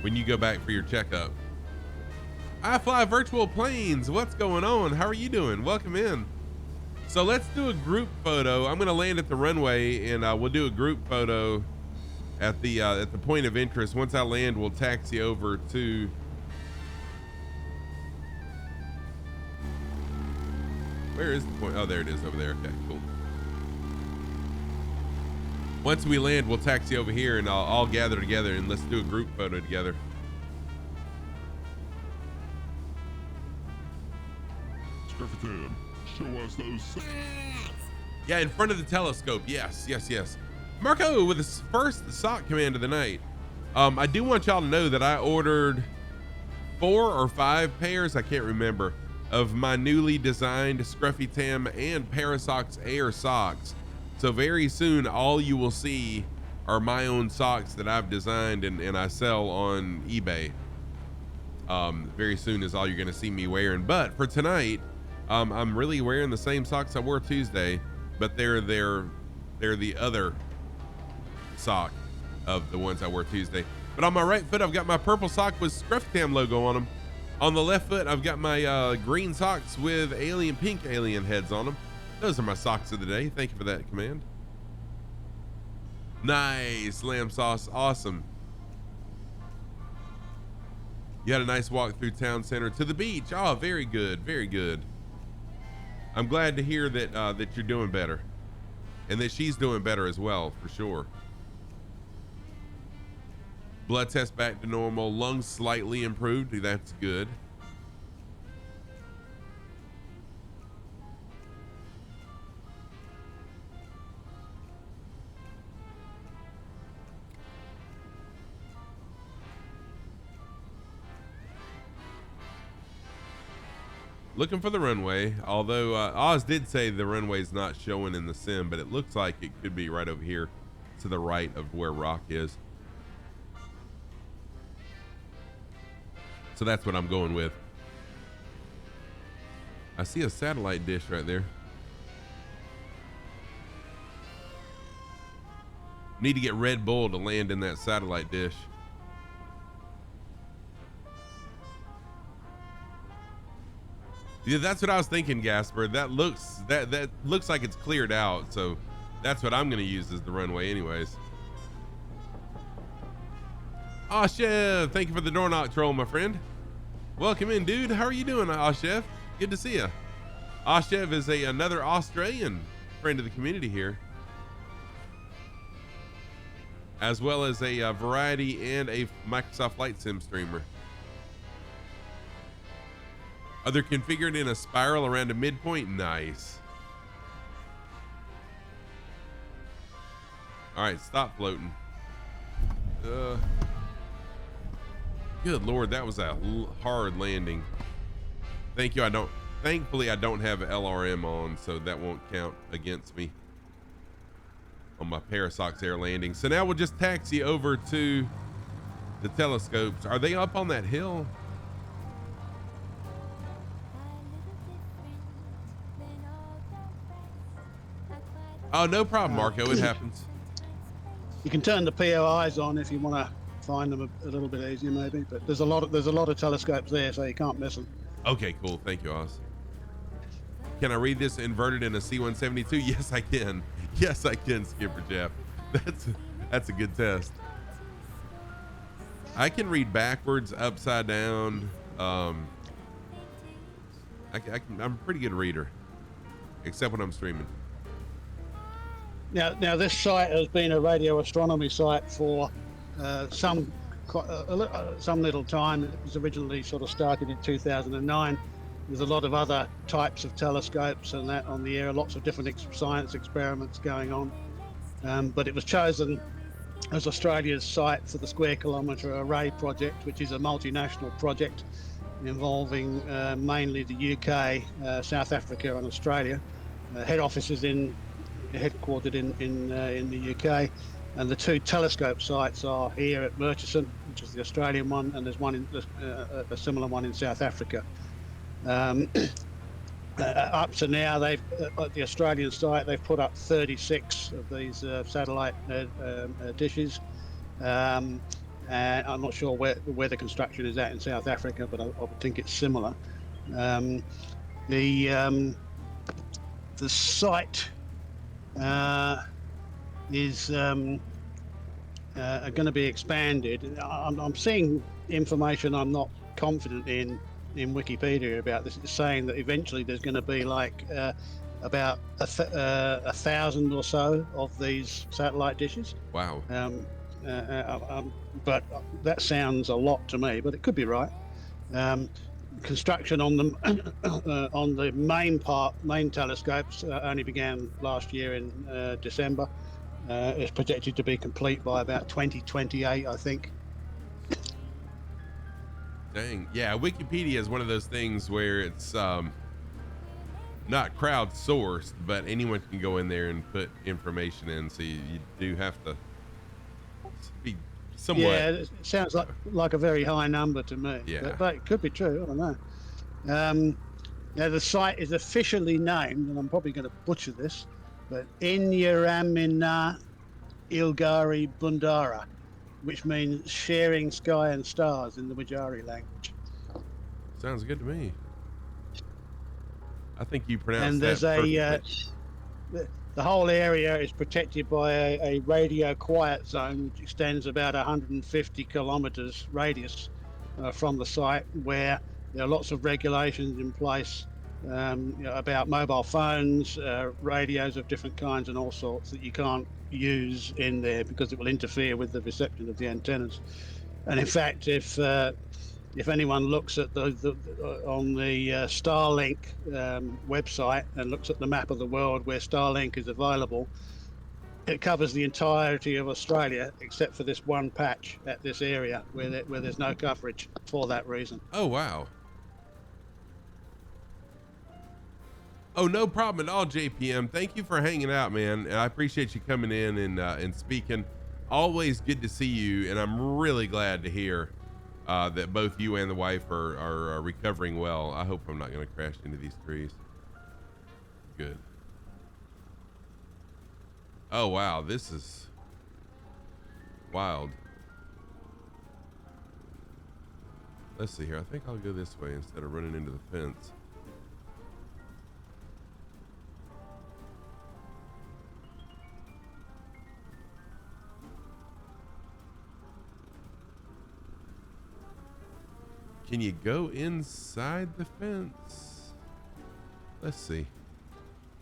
when you go back for your checkup. I fly virtual planes. What's going on? How are you doing? Welcome in. So let's do a group photo. I'm going to land at the runway and we'll do a group photo at the point of interest. Once I land, we'll taxi over to where is the point? Oh, there it is over there. Okay, cool. Once we land, we'll taxi over here and I'll all gather together and let's do a group photo together. Scruffy, show us those. Yeah, in front of the telescope. Yes, yes, yes. Marco with his first sock command of the night. I do want y'all to know that I ordered 4 or 5 pairs, I can't remember, of my newly designed Scruffy Tam and Parasox Air socks. So very soon, all you will see are my own socks that I've designed and I sell on eBay. Very soon is all you're gonna see me wearing. But for tonight, I'm really wearing the same socks I wore Tuesday, but they're the other sock of the ones I wore Tuesday. But on my right foot, I've got my purple sock with Scruffy Tam logo on them. On the left foot, I've got my green socks with pink alien heads on them. Those are my socks of the day. Thank you for that command. Nice, lamb sauce, awesome. You had a nice walk through town center to the beach. Oh, very good, very good. I'm glad to hear that that you're doing better, and that she's doing better as well, for sure. Blood test back to normal, lungs slightly improved. That's good. Looking for the runway, although Oz did say the runway's not showing in the sim, but it looks like it could be right over here to the right of where Rock is. So that's what I'm going with. I see a satellite dish right there. Need to get Red Bull to land in that satellite dish. Yeah, that's what I was thinking, Gasper. That looks like it's cleared out, so that's what I'm gonna use as the runway anyways. Ashev, thank you for the door knock troll, my friend. Welcome in, dude. How are you doing, Ashev? Good to see you. Ashev is another Australian friend of the community here, as well as a variety and a Microsoft Flight Sim streamer. Are they configured in a spiral around a midpoint? Nice. All right, stop floating. Good Lord, that was a hard landing. Thank you. Thankfully, I don't have an LRM on, so that won't count against me on my Parasox Air landing. So now we'll just taxi over to the telescopes. Are they up on that hill? Oh, no problem, Marco. It happens. You can turn the POIs on if you want to find them a little bit easier, maybe. But there's a lot of telescopes there, so you can't miss them. Okay, cool. Thank you, Oz. Can I read this inverted in a C-172? Yes, I can. Yes, I can, Skipper Jeff. That's a good test. I can read backwards, upside down. I'm a pretty good reader, except when I'm streaming. Now this site has been a radio astronomy site for some little time. It was originally sort of started in 2009. There's a lot of other types of telescopes and that on the air, lots of different science experiments going on. But it was chosen as Australia's site for the Square Kilometre Array project, which is a multinational project involving mainly the UK, South Africa and Australia. Head office is headquartered in the UK, and the two telescope sites are here at Murchison, which is the Australian one, and there's one a similar one in South Africa. Up to now, they've at the Australian site they've put up 36 of these satellite dishes, and I'm not sure where the construction is at in South Africa, but I would think it's similar. The site is going to be expanded. I'm seeing information I'm not confident in Wikipedia about this. It's saying that eventually there's going to be like about 1,000 or so of these satellite dishes. Wow. But that sounds a lot to me, but it could be right. Construction on them on the main telescopes only began last year in December. It's projected to be complete by about 2028, I think. Dang. Yeah, Wikipedia is one of those things where it's not crowdsourced, but anyone can go in there and put information in. So you do have to be somewhat. Yeah, it sounds like a very high number to me. Yeah. But it could be true. I don't know. Now the site is officially named, and I'm probably going to butcher this, but Inyaramina Ilgari Bundara, which means sharing sky and stars in the Wajari language. Sounds good to me. I think you pronounced And there's that a perfectly. the whole area is protected by a radio quiet zone which extends about 150 kilometers radius from the site, where there are lots of regulations in place about mobile phones, radios of different kinds and all sorts that you can't use in there because it will interfere with the reception of the antennas. And in fact, if anyone looks at on the Starlink website and looks at the map of the world where Starlink is available, it covers the entirety of Australia except for this one patch at this area where there's no coverage for that reason. Oh, wow. Oh, no problem at all, JPM. Thank you for hanging out, man. And I appreciate you coming in and speaking. Always good to see you. And I'm really glad to hear that both you and the wife are recovering well. I hope I'm not going to crash into these trees. Good. Oh, wow. This is wild. Let's see here. I think I'll go this way instead of running into the fence. Can you go inside the fence? Let's see.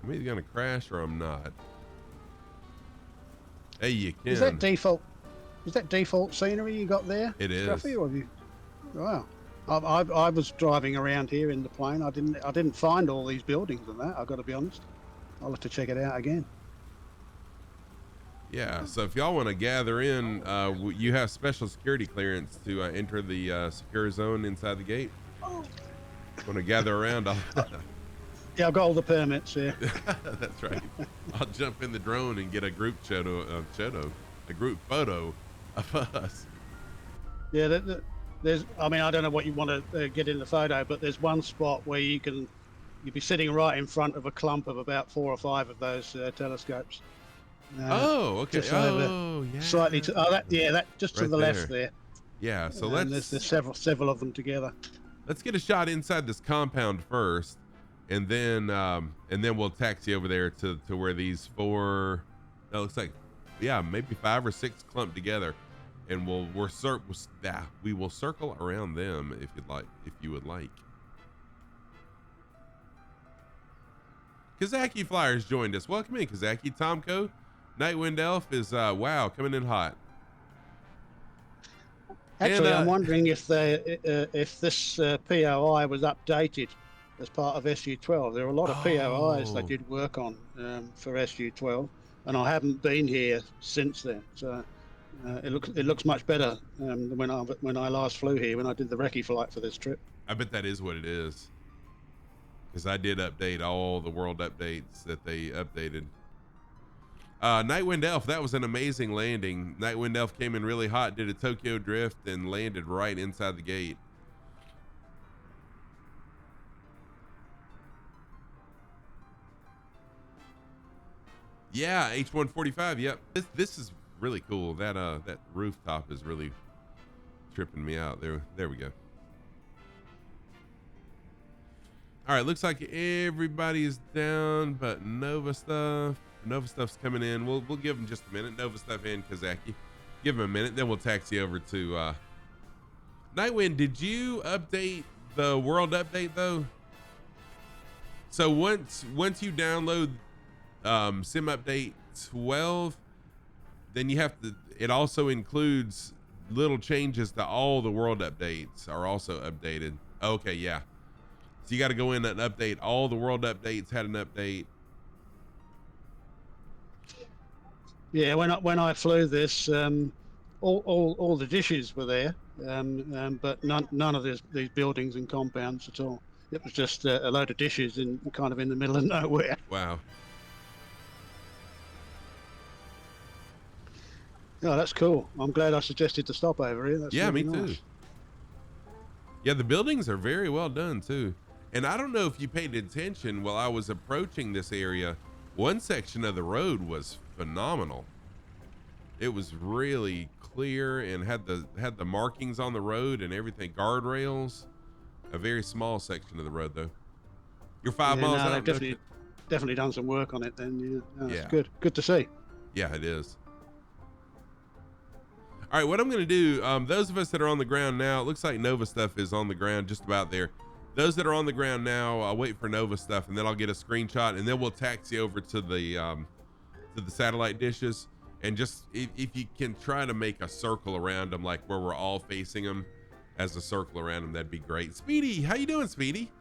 I'm either gonna crash or I'm not. Hey, you can. Is that default scenery you got there? It is. Scruffy, or have you? Wow. I was driving around here in the plane. I didn't find all these buildings and that. I've got to be honest. I'll have to check it out again. Yeah, so if y'all want to gather in, you have special security clearance to enter the secure zone inside the gate. Want to gather around? Yeah, I've got all the permits here. That's right. I'll jump in the drone and get a group a group photo of us. Yeah, there's. I mean, I don't know what you want to get in the photo, but there's one spot where you'd be sitting right in front of a clump of about 4 or 5 of those telescopes. Oh, okay. Just Oh, yeah. slightly to that just to Right the there. left there. Yeah, so And let's there's several of them together. let's get a shot inside this compound first, and then we'll taxi over there to where these 4. That looks like, yeah, maybe 5 or 6 clumped together, and we will circle around them if you would like. Kazaki Flyers joined us. Welcome in, Kazaki. Tomko, Nightwind Elf is wow, coming in hot. Actually, And, I'm wondering if this POI was updated as part of SU12. There are a lot of POIs they did work on for SU12, and I haven't been here since then. So it looks much better than when I last flew here, when I did the recce flight for this trip. I bet that is what it is, because I did update all the world updates that they updated. Nightwind Elf, that was an amazing landing. Nightwind Elf came in really hot, did a Tokyo drift, and landed right inside the gate. Yeah, H145. Yep, this is really cool. That rooftop is really tripping me out. There we go. All right, looks like everybody's down but Nova Stuff. Nova Stuff's coming in. We'll give them just a minute. Nova Stuff and Kazaki. Give them a minute, then we'll taxi over to Nightwind. Did you update the world update though? So once you download Sim Update 12, then you have to. It also includes little changes to all the world updates are also updated. Okay, yeah. So you got to go in and update all the world updates. Had an update. Yeah, when I flew this, all the dishes were there, but none of these buildings and compounds at all. It was just a load of dishes in kind of in the middle of nowhere. Wow. Oh, that's cool. I'm glad I suggested to stop over here. That's Yeah, really me too. nice. Yeah, the buildings are very well done too. And I don't know if you paid attention while I was approaching this area. One section of the road was phenomenal. It was really clear and had the markings on the road and everything, guardrails. A very small section of the road though. You're 5 miles out. They've definitely done some work on it then. Yeah, no, Yeah. It's good to see. Yeah, it is. All right, what I'm going to do, those of us that are on the ground now, it looks like Nova stuff is on the ground just about there. Those that are on the ground now, I'll wait for Nova stuff and then I'll get a screenshot and then we'll taxi over to the satellite dishes. And just if you can try to make a circle around them, like where we're all facing them as a circle around them, that'd be great. Speedy, how you doing, Speedy?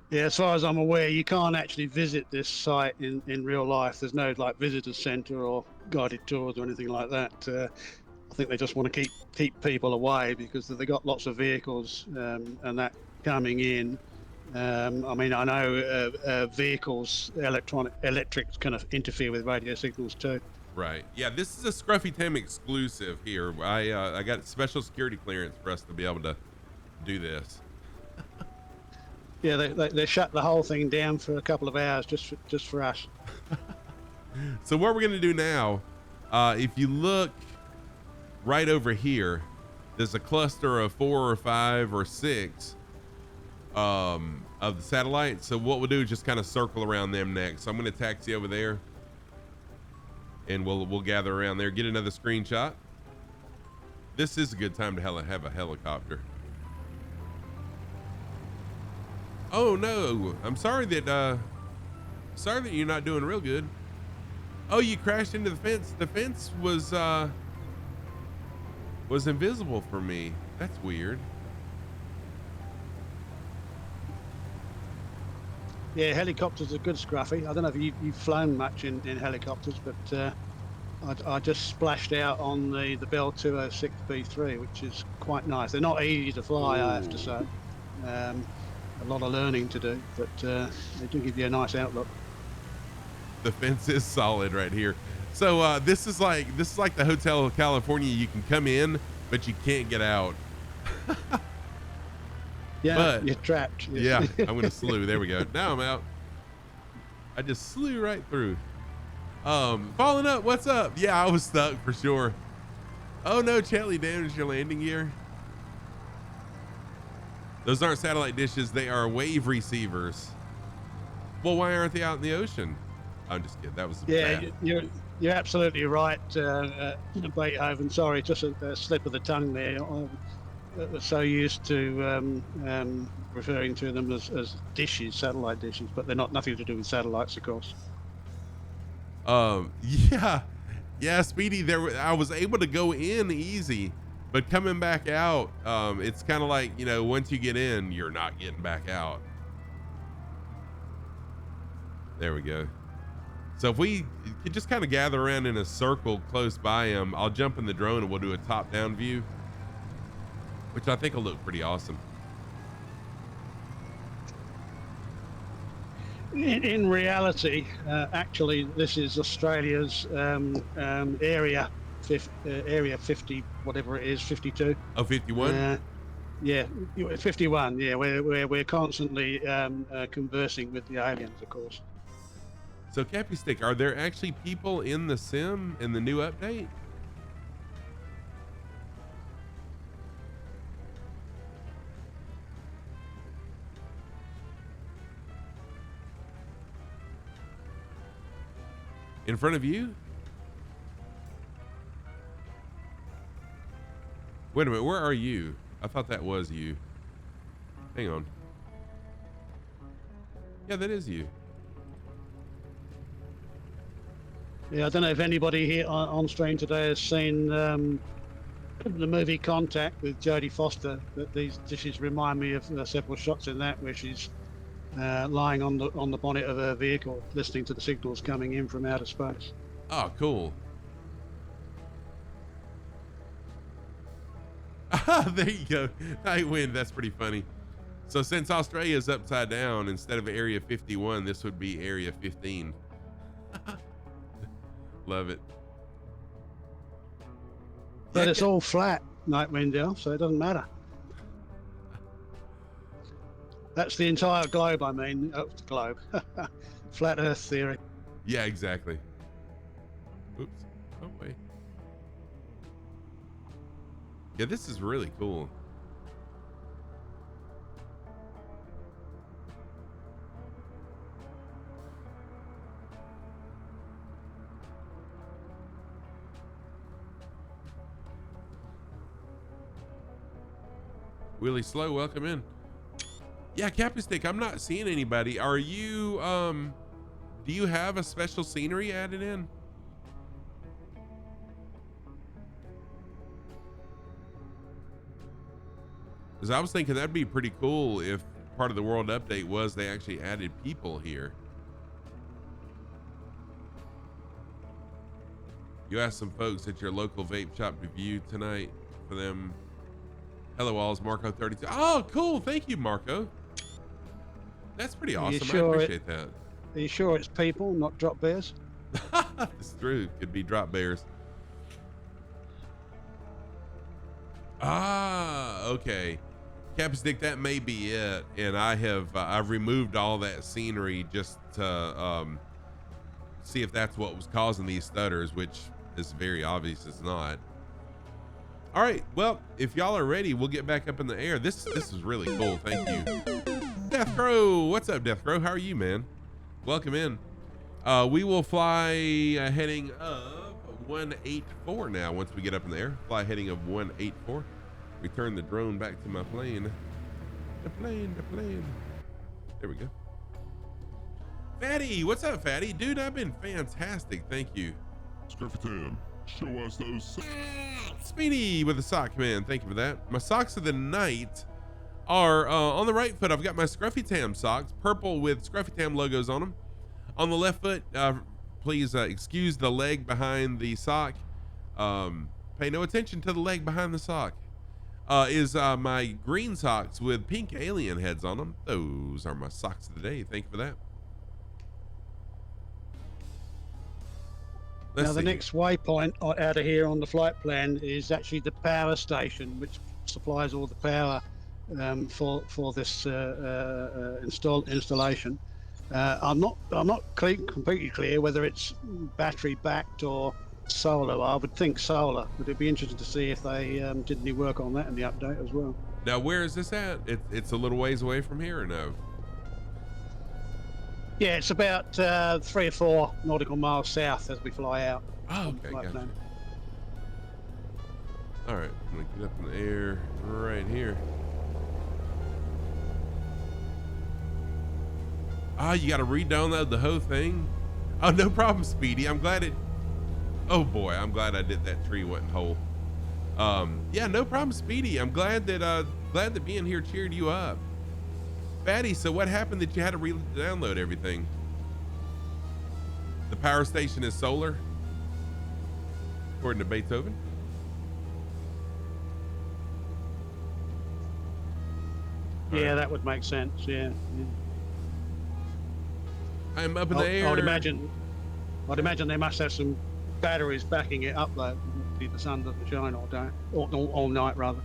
Yeah, as far as I'm aware, you can't actually visit this site in real life. There's no like visitor center or guided tours or anything like that. I think they just want to keep people away because they've got lots of vehicles and that coming in. I mean, I know vehicles, electrics kind of interfere with radio signals too. Right. Yeah, this is a Scruffy Tim exclusive here. I got special security clearance for us to be able to do this. Yeah, they shut the whole thing down for a couple of hours just for us. So what we're gonna do now, if you look right over here, there's a cluster of 4 or 5 or 6 of the satellites. So what we'll do is just kind of circle around them next. So I'm gonna taxi over there, and we'll gather around there, get another screenshot. This is a good time to have a helicopter. Oh no, I'm sorry that you're not doing real good. Oh, you crashed into the fence. The fence was invisible for me. That's weird. Yeah, helicopters are good, Scruffy. I don't know if you've flown much in helicopters, but I just splashed out on the Bell 206 B3, which is quite nice. They're not easy to fly, I have to say. A lot of learning to do, but they do give you a nice outlook. The fence is solid right here. So this is like the Hotel California. You can come in, but you can't get out. Yeah, but, you're trapped. Yeah, I'm gonna slew. There we go. Now I'm out. I just slew right through. Falling up. What's up? Yeah, I was stuck for sure. Oh no, Chatley damaged your landing gear. Those aren't satellite dishes. They are wave receivers. Well, why aren't they out in the ocean? I'm just kidding. That was bad. You're absolutely right, Beethoven. Sorry, just a slip of the tongue there. I'm so used to referring to them as dishes, satellite dishes, but they're nothing to do with satellites, of course. Yeah, Speedy. I was able to go in easy, but coming back out, it's kind of like, once you get in, you're not getting back out. There we go. So if we could just kind of gather around in a circle close by him, I'll jump in the drone and we'll do a top-down view, which I think will look pretty awesome. In reality, actually, this is Australia's area 50, whatever it is, 52. Oh, 51? Yeah, 51. Yeah, where we're constantly conversing with the aliens, of course. So, Cappy Stick, are there actually people in the sim in the new update? In front of you? Wait a minute, where are you? I thought that was you. Hang on. Yeah, that is you. Yeah, I don't know if anybody here on stream today has seen the movie Contact with Jodie Foster. But these dishes remind me of several shots in that where she's lying on the bonnet of her vehicle, listening to the signals coming in from outer space. Oh, cool. There you go. I win. That's pretty funny. So since Australia is upside down, instead of Area 51, this would be Area 15. Love it. But it's all flat, Nightwind Dell, so it doesn't matter. That's the entire globe, I mean. Oh, the globe. Flat Earth theory. Yeah, exactly. Oops. Oh, wait. Yeah, this is really cool. Willie Slow, welcome in. Yeah, Cappy Stick, I'm not seeing anybody. Are you, do you have a special scenery added in? Because I was thinking that'd be pretty cool if part of the world update was they actually added people here. You asked some folks at your local vape shop review tonight for them. Hello, alls, Marco 32. Oh, cool. Thank you, Marco. That's pretty awesome. I appreciate that. Are you sure it's people, not drop bears? It's true. Could be drop bears. Ah, okay. Capstick, that may be it. And I have I've removed all that scenery just to see if that's what was causing these stutters, which is very obvious it's not. All right, well, if y'all are ready, we'll get back up in the air. This is really cool. Thank you. Death Crow, what's up, Death Crow? How are you, man? Welcome in. We will fly heading of 184 now. Once we get up in the air, fly heading of 184. Return the drone back to my plane. The plane. There we go. Fatty, what's up, Fatty? Dude, I've been fantastic. Thank you. Scruffy, show us those socks. Speedy with the sock, man. Thank you for that. My socks of the night are on the right foot. I've got my Scruffy Tam socks, purple with Scruffy Tam logos on them. On the left foot, please excuse the leg behind the sock. Pay no attention to the leg behind the sock. Is my green socks with pink alien heads on them. Those are my socks of the day. Thank you for that. Now, the next waypoint out of here on the flight plan is actually the power station, which supplies all the power for this installation. I'm not completely clear whether it's battery backed or solar. I would think solar, but it'd be interesting to see if they did any work on that in the update as well. Now, where is this at? It's a little ways away from here, or no? Yeah, it's about 3 or 4 nautical miles south as we fly out. Oh, okay, gotcha. All right, I'm gonna get up in the air right here. Ah, you got to re-download the whole thing. Oh, no problem, Speedy. I'm glad it. Oh boy, I'm glad I did that. Tree wasn't whole. Yeah, no problem, Speedy. I'm glad that being here cheered you up. Fatty, so what happened that you had to re-download everything? The power station is solar, according to Beethoven. Yeah, that would make sense. Yeah. I'm up in the air. I'd imagine they must have some batteries backing it up though. Keep the sun doesn't shine all day, all night rather.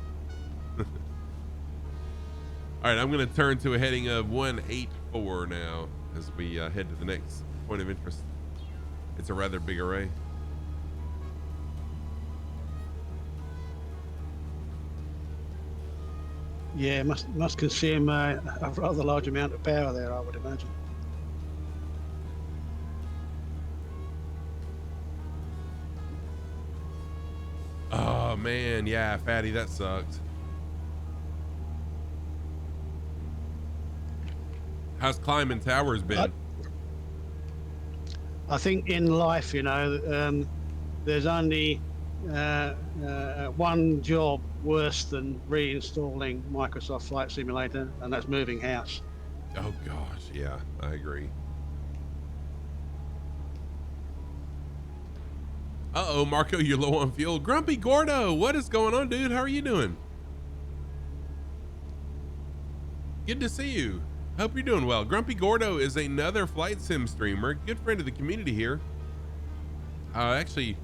All right, I'm going to turn to a heading of 184 now as we head to the next point of interest. It's a rather big array. Yeah, must consume a rather large amount of power there, I would imagine. Oh man, yeah, Fatty, that sucks. How's climbing towers been? I think in life, there's only one job worse than reinstalling Microsoft Flight Simulator, and that's moving house. Oh gosh, yeah, I agree. Uh-oh, Marco, you're low on fuel. Grumpy Gordo, what is going on, dude? How are you doing? Good to see you. Hope you're doing well. Grumpy Gordo is another flight sim streamer, good friend of the community here. Actually,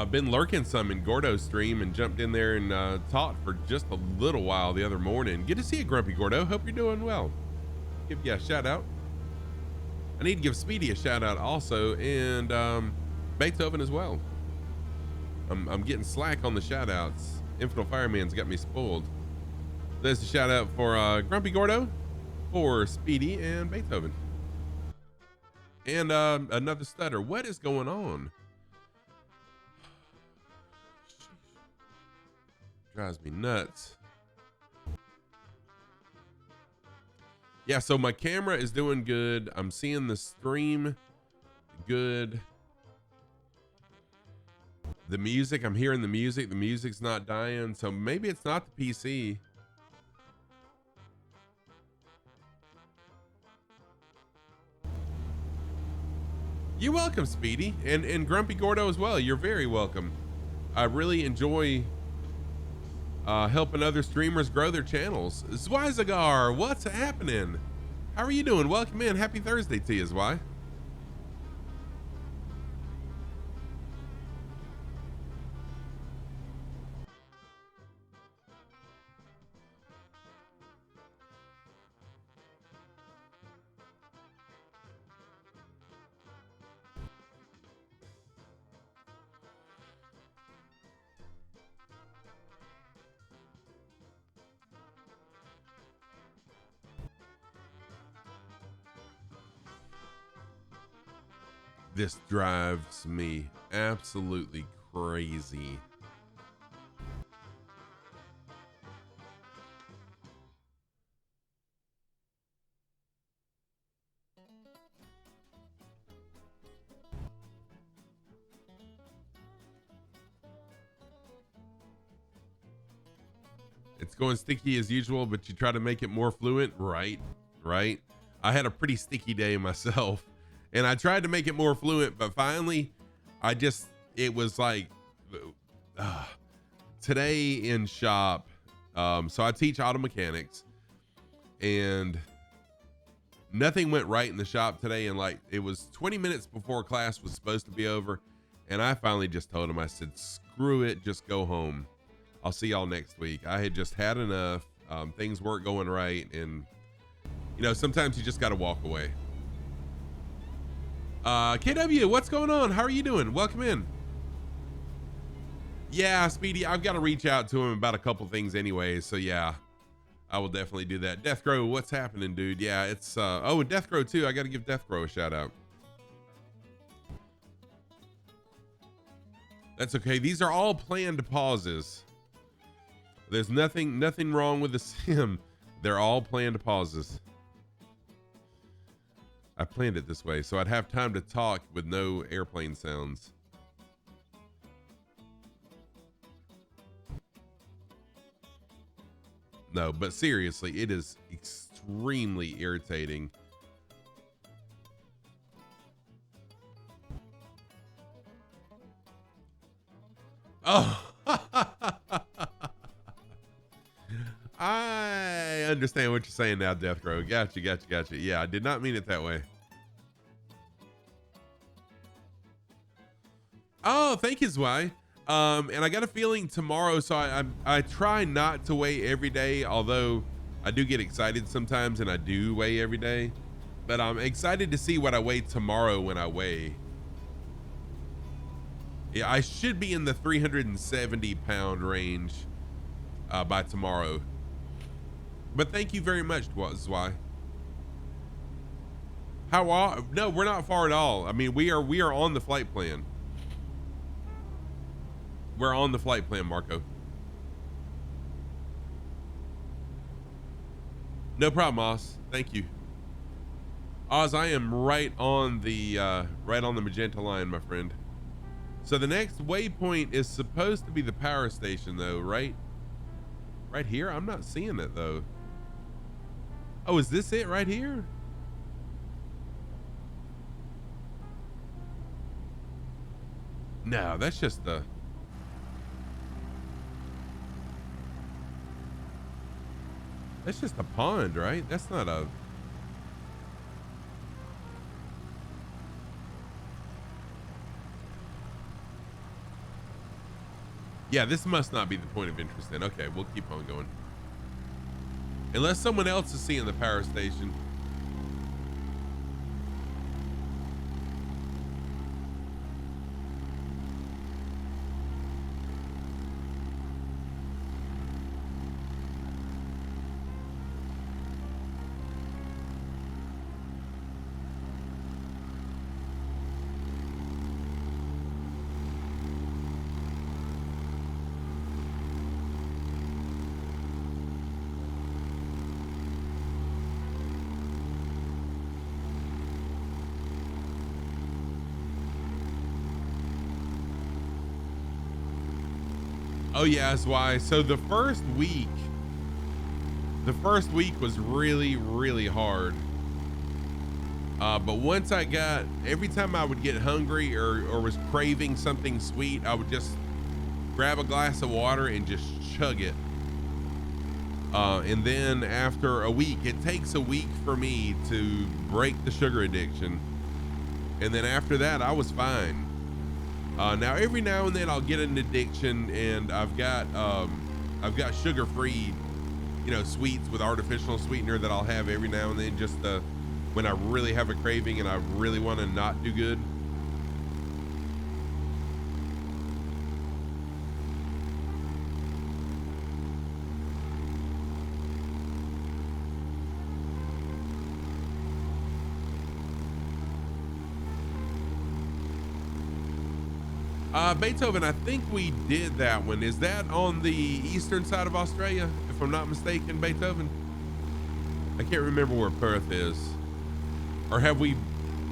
been lurking some in Gordo's stream and jumped in there and taught for just a little while the other morning. Good to see you, Grumpy Gordo. Hope you're doing well. Give you a shout out. I need to give Speedy a shout out also, and Beethoven as well. I'm getting slack on the shout outs. Infidel Fireman's got me spoiled. There's a shout out for Grumpy Gordo, for Speedy, and Beethoven. And another stutter. What is going on? Drives me nuts. Yeah, so my camera is doing good. I'm seeing the stream good. The music, I'm hearing the music. The music's not dying, so maybe it's not the PC. You're welcome, Speedy, and Grumpy Gordo as well. You're very welcome. I really enjoy helping other streamers grow their channels. Zwyzagar, what's happening? How are you doing? Welcome in. Happy Thursday to you, Zwy. This drives me absolutely crazy. It's going sticky as usual, but you try to make it more fluent, right? Right. I had a pretty sticky day myself. And I tried to make it more fluent, but finally, it was like, today in shop. So I teach auto mechanics, and nothing went right in the shop today. And like, it was 20 minutes before class was supposed to be over. And I finally just told him, I said, screw it, just go home. I'll see y'all next week. I had just had enough. Things weren't going right. And, sometimes you just got to walk away. KW, what's going on? How are you doing? Welcome in. Yeah, Speedy, I've got to reach out to him about a couple things anyway. So yeah, I will definitely do that. Deathcrow, what's happening, dude? Yeah, it's, oh, and Deathcrow too. I got to give Deathcrow a shout out. That's okay. These are all planned pauses. There's nothing wrong with the sim. They're all planned pauses. I planned it this way so I'd have time to talk with no airplane sounds. No, but seriously, it is extremely irritating. Oh, I understand what you're saying now, Deathcrow. Gotcha. Yeah, I did not mean it that way. Oh, thank you, Zwei. And I got a feeling tomorrow, so I try not to weigh every day, although I do get excited sometimes and I do weigh every day. But I'm excited to see what I weigh tomorrow when I weigh. Yeah, I should be in the 370 pound range by tomorrow. But thank you very much, Zwei. No, we're not far at all. I mean, we are on the flight plan. We're on the flight plan, Marco. No problem, Moss. Thank you. Oz, I am right on the magenta line, my friend. So the next waypoint is supposed to be the power station, though, right? Right here? I'm not seeing it, though. Oh, is this it right here? No, that's just the... That's just a pond, right? That's not a... Yeah, this must not be the point of interest then. Okay, we'll keep on going. Unless someone else is seeing the power station. Oh yeah, that's why. So the first week was really hard. But once I got, every time I would get hungry or was craving something sweet, I would just grab a glass of water and just chug it. And then after a week, it takes a week for me to break the sugar addiction. And then after that, I was fine. Now every now and then I'll get an addiction, and I've got sugar-free, sweets with artificial sweetener that I'll have every now and then, just when I really have a craving and I really want to not do good. Beethoven, I think we did that one. Is that on the eastern side of Australia, if I'm not mistaken, Beethoven? I can't remember where Perth is. Or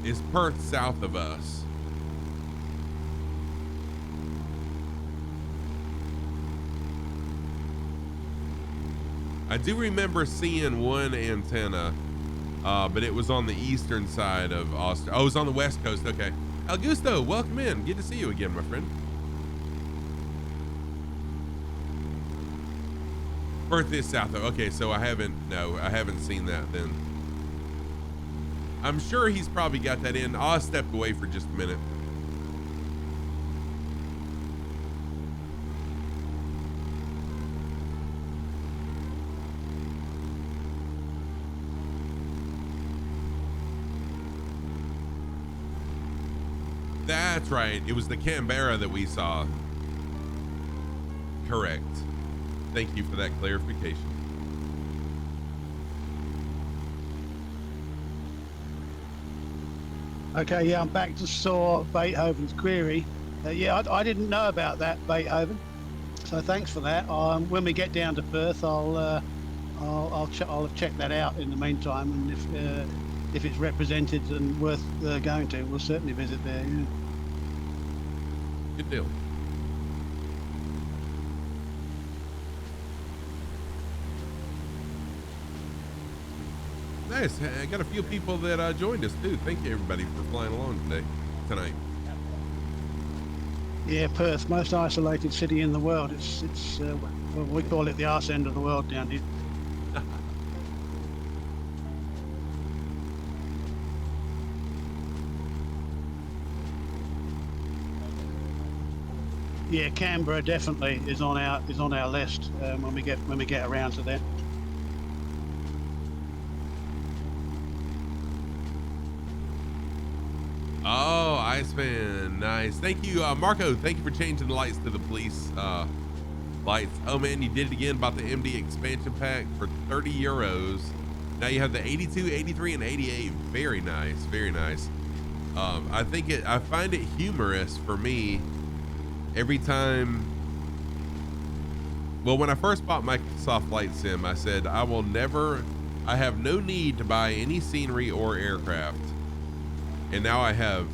is Perth south of us? I do remember seeing one antenna, but it was on the eastern side of Australia. Oh, it was on the west coast. Okay. Augusto, welcome in. Good to see you again, my friend. Perth is south though. Okay, so I haven't seen that then. I'm sure he's probably got that in. I'll step away for just a minute. That's right. It was the Canberra that we saw. Correct. Thank you for that clarification. Okay, yeah, I'm back to saw Beethoven's query. Yeah, I didn't know about that, Beethoven. So thanks for that. When we get down to Perth, I'll check that out in the meantime, and if it's represented and worth going to, we'll certainly visit there. Yeah. Good deal. Nice. I got a few people that joined us too. Thank you everybody for flying along tonight. Yeah, Perth, most isolated city in the world. It's well, we call it the arse end of the world down here. Yeah, Canberra definitely is on our list when we get around to that. Oh, Iceman, nice. Thank you, Marco. Thank you for changing the lights to the police lights. Oh man, you did it again. Bought the MD expansion pack for 30 euros. Now you have the 82, 83, and 88. Very nice, very nice. I find it humorous for me every time. Well, when I first bought Microsoft Flight Sim, I said I will never I have no need to buy any scenery or aircraft. And now I have,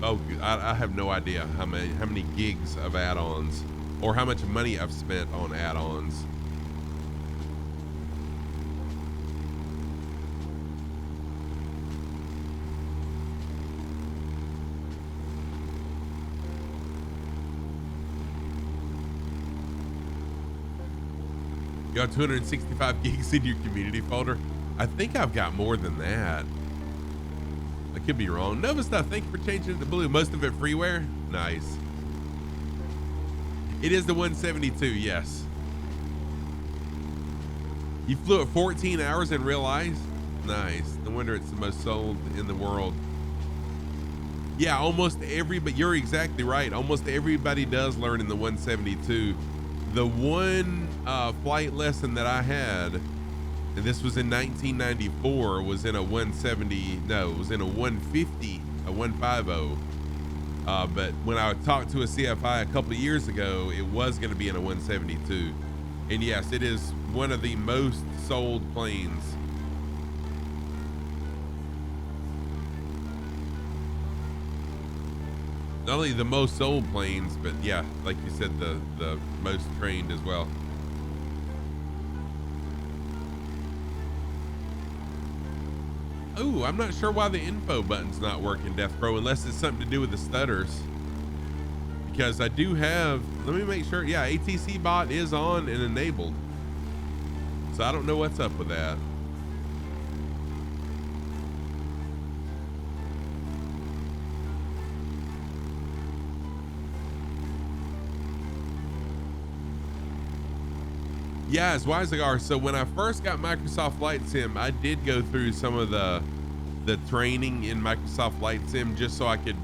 I have no idea how many gigs of add-ons or how much money I've spent on add-ons. You got 265 gigs in your community folder? I think I've got more than that. I could be wrong. Nova Stuff, thank you for changing it to blue. Most of it freeware? Nice. It is the 172, yes. You flew it 14 hours in real life? Nice. No wonder it's the most sold in the world. Yeah, almost everybody, you're exactly right. Almost everybody does learn in the 172. The one flight lesson that I had, and this was in 1994, was in a 170, no, it was in a 150, a 150. But when I talked to a CFI a couple of years ago, it was going to be in a 172. And yes, it is one of the most sold planes. Not only the most sold planes, but yeah, like you said, the most trained as well. Oh, I'm not sure why the info button's not working, Death Pro, unless it's something to do with the stutters. Because I do have, let me make sure. Yeah, ATC bot is on and enabled. So I don't know what's up with that. Yeah, as wise as are. So when I first got Microsoft Flight Sim, I did go through some of the training in Microsoft Flight Sim just so I could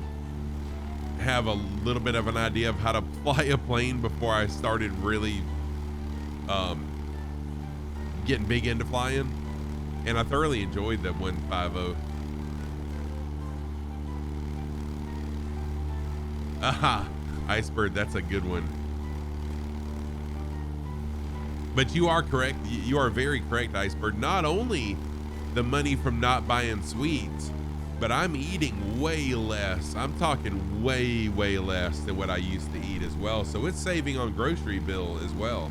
have a little bit of an idea of how to fly a plane before I started really getting big into flying. And I thoroughly enjoyed the 150. Aha, Icebird, that's a good one. But you are correct. You are very correct, Icebird. Not only the money from not buying sweets, but I'm eating way less. I'm talking way, way less than what I used to eat as well. So it's saving on grocery bill as well.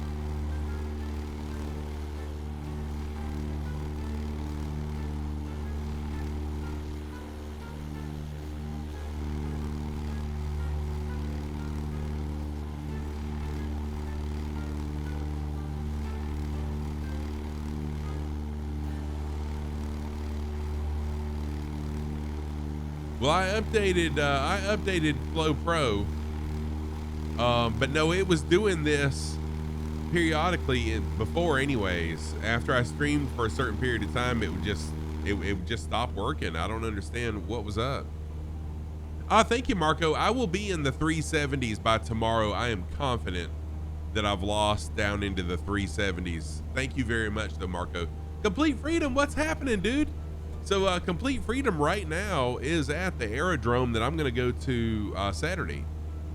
Well, I updated Flow Pro, but no, it was doing this periodically before anyways. After I streamed for a certain period of time, it would just stop working. I don't understand what was up. Thank you, Marco. I will be in the 370s by tomorrow. I am confident that I've lost down into the 370s. Thank you very much though, Marco. Complete Freedom, what's happening, dude? So Complete Freedom right now is at the aerodrome that I'm going to go to Saturday.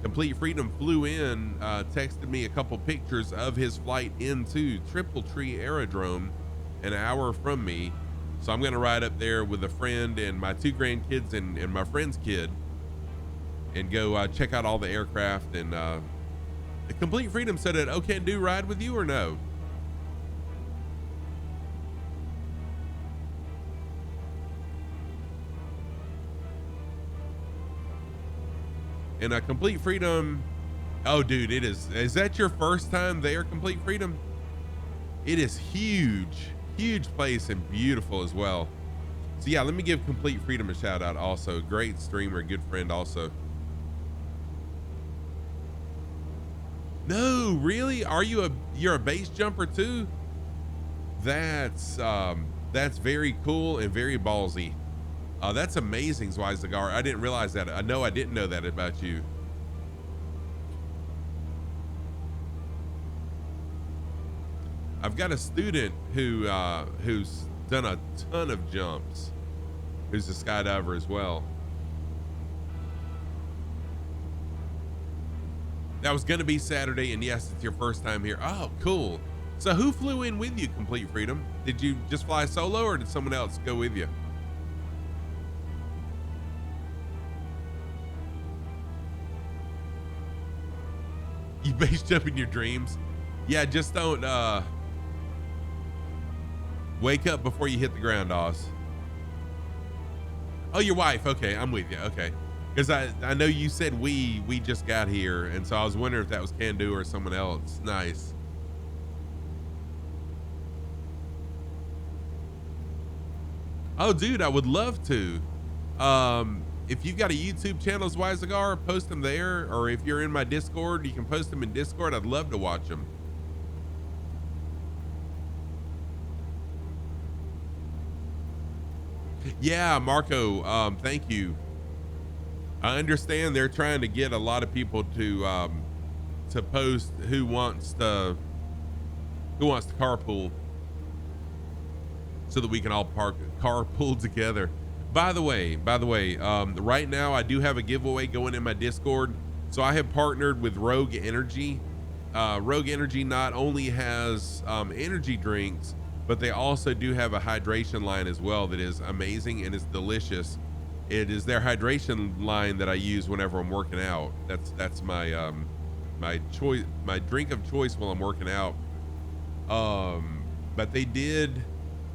Complete Freedom flew in, texted me a couple pictures of his flight into Triple Tree Aerodrome, an hour from me. So I'm going to ride up there with a friend and my 2 grandkids and my friend's kid and go check out all the aircraft. And Complete Freedom said, "Okay, do ride with you or no?" And a Complete Freedom, oh dude, it is that your first time there, Complete Freedom? It is huge place and beautiful as well. So yeah, let me give Complete Freedom a shout out also. Great streamer, good friend also. No, really? Are you you're a base jumper too? That's very cool and very ballsy. That's amazing, Zwizagar. I didn't realize that. I didn't know that about you. I've got a student who's done a ton of jumps, who's a skydiver as well. That was going to be Saturday, and yes, it's your first time here. Oh, cool. So who flew in with you, Complete Freedom? Did you just fly solo or did someone else go with you? You base jump in your dreams? Yeah, just don't wake up before you hit the ground, Oz. Oh, your wife. Okay, I'm with you. Okay. Because I know you said we just got here, and so I was wondering if that was Candu or someone else. Nice. Oh, dude, I would love to. If you've got a YouTube channel as Wisegar, post them there. Or if you're in my Discord, you can post them in Discord. I'd love to watch them. Yeah, Marco, thank you. I understand they're trying to get a lot of people to post who wants to carpool so that we can all carpool together. By the way, right now I do have a giveaway going in my Discord. So I have partnered with Rogue Energy. Rogue Energy not only has energy drinks, but they also do have a hydration line as well that is amazing and is delicious. It is their hydration line that I use whenever I'm working out. That's my my choice, my drink of choice while I'm working out. But they did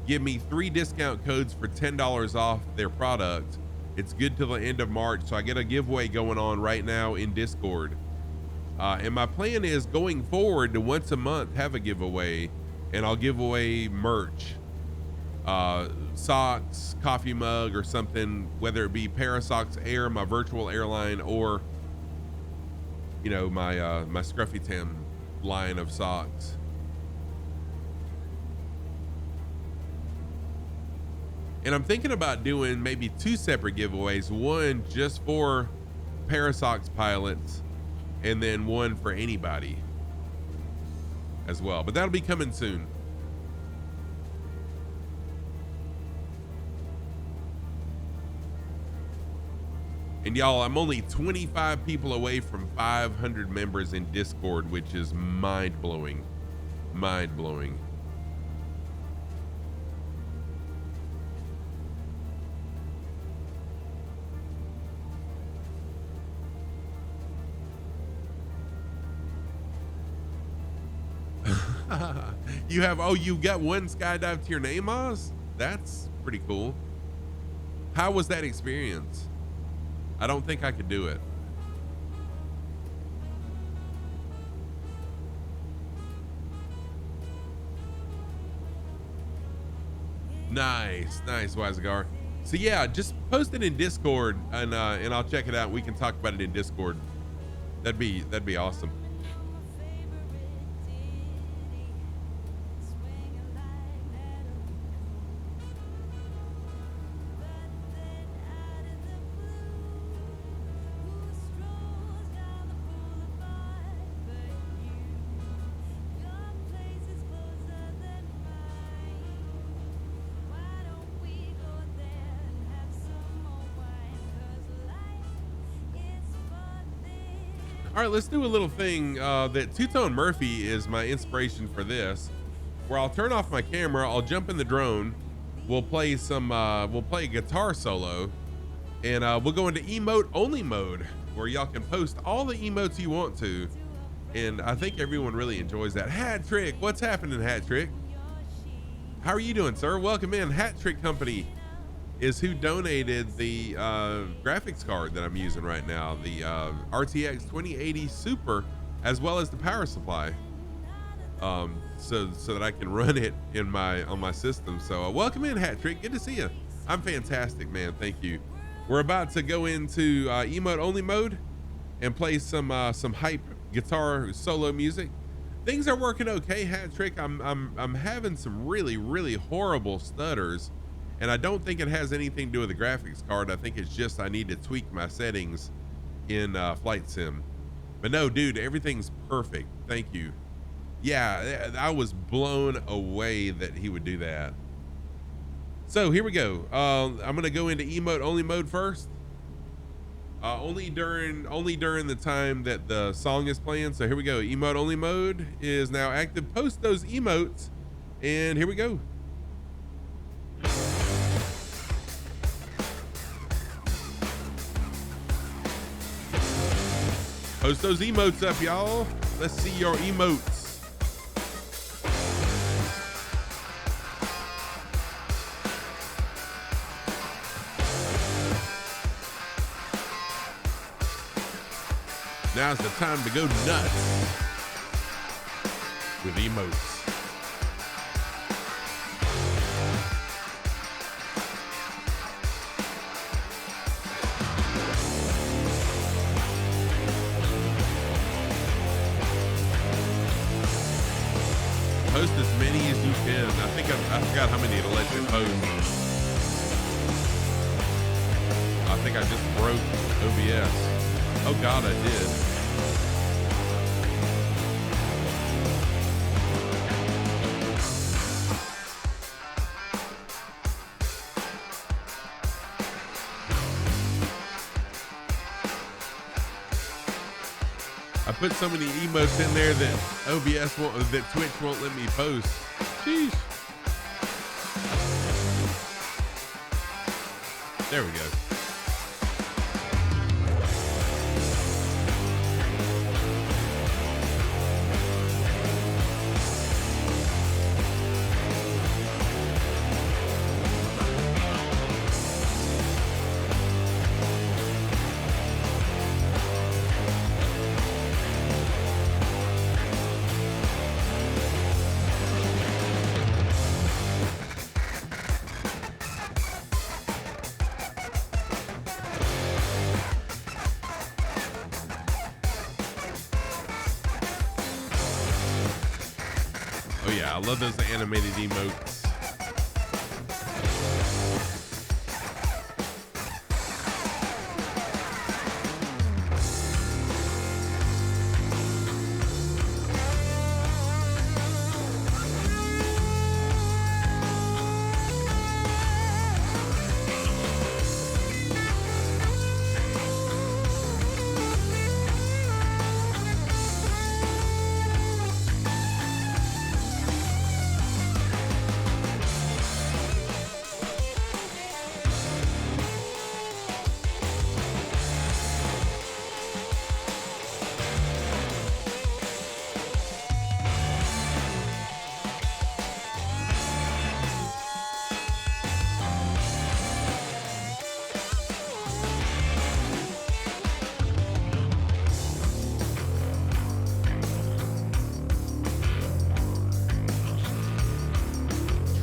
give me 3 discount codes for $10 off their product. It's good till the end of March, so I get a giveaway going on right now in Discord. And my plan is going forward to once a month have a giveaway, and I'll give away merch, socks, coffee mug, or something, whether it be Parasocks Air, my virtual airline, or you know, my my Scruffy Tim line of socks. And I'm thinking about doing maybe 2 separate giveaways, one just for Parasocks pilots and then one for anybody as well, but that'll be coming soon. And y'all, I'm only 25 people away from 500 members in Discord, which is mind-blowing. Mind-blowing. You have, oh, you got one skydive to your name, Oz? That's pretty cool. How was that experience? I don't think I could do it. Nice, Wisegar. So yeah, just post it in Discord and I'll check it out. We can talk about it in Discord. That'd be awesome. All right, let's do a little thing that Two-Tone Murphy is my inspiration for this, where I'll turn off my camera, I'll jump in the drone, we'll play a guitar solo, and we'll go into emote only mode, where y'all can post all the emotes you want to, and I think everyone really enjoys that. Hat Trick, what's happening, Hat Trick? How are you doing, sir? Welcome in. Hat Trick Company is who donated the graphics card that I'm using right now, the RTX 2080 Super, as well as the power supply, so that I can run it in on my system. So welcome in, Hat Trick. Good to see you. I'm fantastic, man. Thank you. We're about to go into emote only mode and play some hype guitar solo music. Things are working okay, Hat Trick. I'm having some really horrible stutters. And I don't think it has anything to do with the graphics card. I think it's just I need to tweak my settings in Flight Sim. But no, dude, everything's perfect. Thank you. Yeah, I was blown away that he would do that. So here we go. I'm going to go into emote only mode first. Only during the time that the song is playing. So here we go. Emote only mode is now active. Post those emotes, and here we go. Post those emotes up, y'all. Let's see your emotes. Now's the time to go nuts with emotes. Post as many as you can. I forgot how many to let you post. I think I just broke OBS. Oh God, I did. I put so many emotes in there that that Twitch won't let me post. Sheesh. There we go. Oh yeah, I love those animated emotes.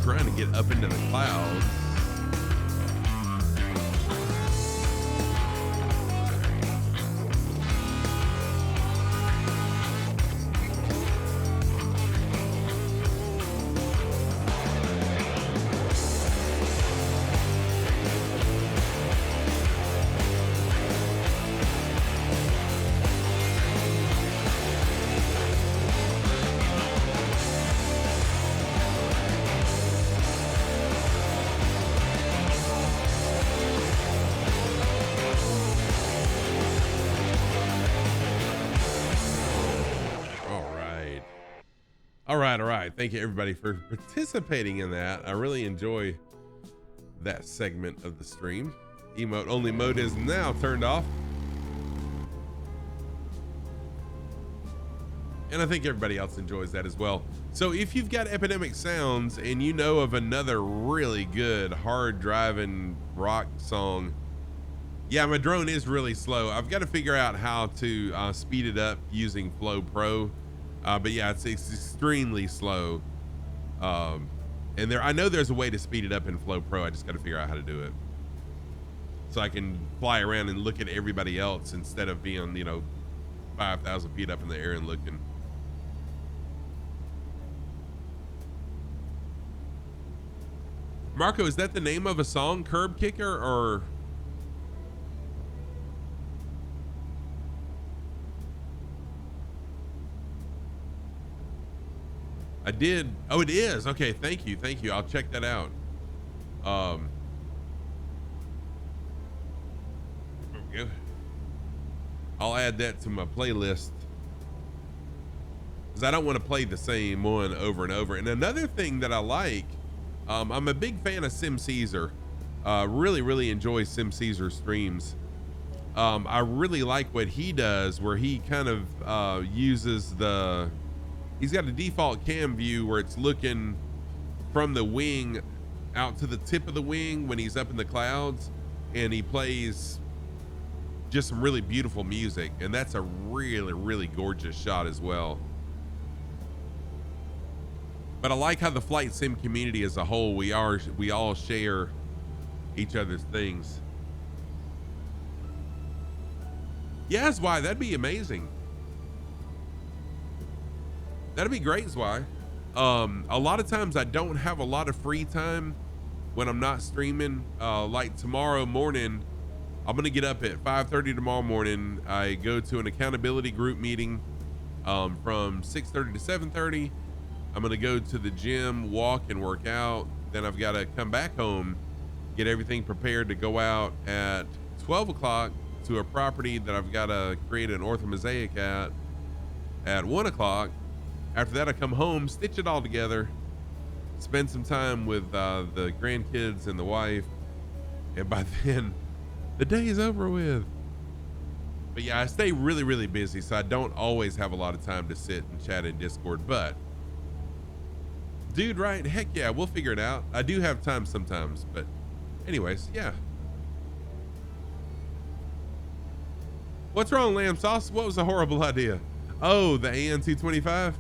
Trying to get up into the clouds. All right. Thank you everybody for participating in that. I really enjoy that segment of the stream. Emote only mode is now turned off. And I think everybody else enjoys that as well. So if you've got Epidemic Sounds and you know of another really good hard driving rock song, yeah, my drone is really slow. I've got to figure out how to speed it up using Flow Pro. But yeah, it's extremely slow. And I know there's a way to speed it up in Flow Pro. I just got to figure out how to do it. So I can fly around and look at everybody else instead of being, 5,000 feet up in the air and looking. Marco, is that the name of a song, Curb Kicker, or? I did. Oh, it is. Okay. Thank you. I'll check that out. There we go. I'll add that to my playlist because I don't want to play the same one over and over. And another thing that I like, I'm a big fan of Sim Caesar. Really enjoy Sim Caesar streams. I really like what he does, where he kind of uses he's got a default cam view where it's looking from the wing out to the tip of the wing when he's up in the clouds, and he plays just some really beautiful music, and that's a really gorgeous shot as well. But I like how the flight sim community as a whole, we all share each other's things. Yeah, Zwei, that'd be amazing. That'd be great, Zwei. A lot of times I don't have a lot of free time when I'm not streaming. Like tomorrow morning, I'm gonna get up at 5:30 tomorrow morning. I go to an accountability group meeting from 6:30 to 7:30. I'm gonna go to the gym, walk and work out. Then I've got to come back home, get everything prepared to go out at 12 o'clock to a property that I've got to create an orthomosaic at 1 o'clock. After that, I come home, stitch it all together, spend some time with the grandkids and the wife, and by then the day is over with. But yeah, I stay really busy, so I don't always have a lot of time to sit and chat in Discord. But dude, right? Heck yeah, we'll figure it out. I do have time sometimes, but anyways, yeah. What's wrong, Lamb Sauce? What was a horrible idea? Oh, the AN-225?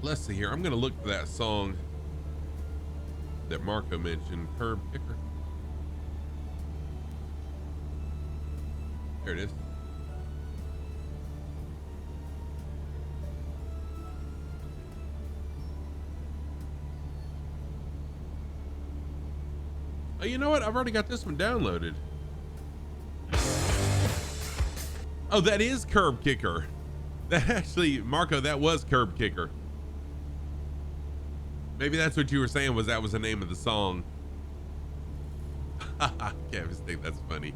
Let's see here. I'm going to look for that song that Marco mentioned, Curb Kicker. There it is. Oh, you know what? I've already got this one downloaded. Oh, that is Curb Kicker. That actually, Marco, that was Curb Kicker. Maybe that's what you were saying, was that was the name of the song. I can't mistake, that's funny.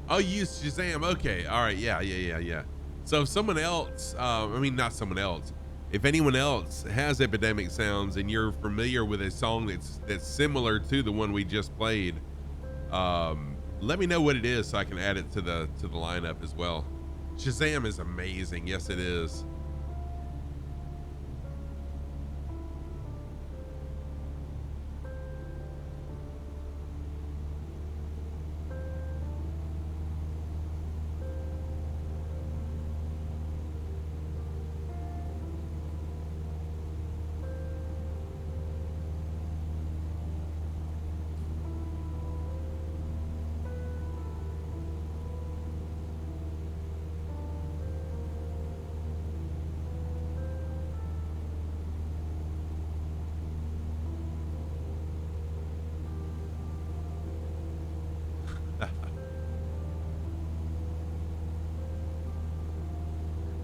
Oh, you use Shazam. Okay. All right. Yeah. So if someone else, not someone else, if anyone else has Epidemic Sounds and you're familiar with a song that's similar to the one we just played, let me know what it is so I can add it to the lineup as well. Shazam is amazing. Yes, it is.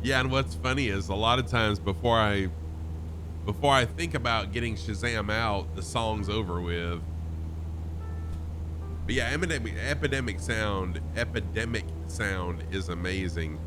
Yeah, and what's funny is a lot of times before I think about getting Shazam out, the song's over with. But yeah, Epidemic Sound is amazing.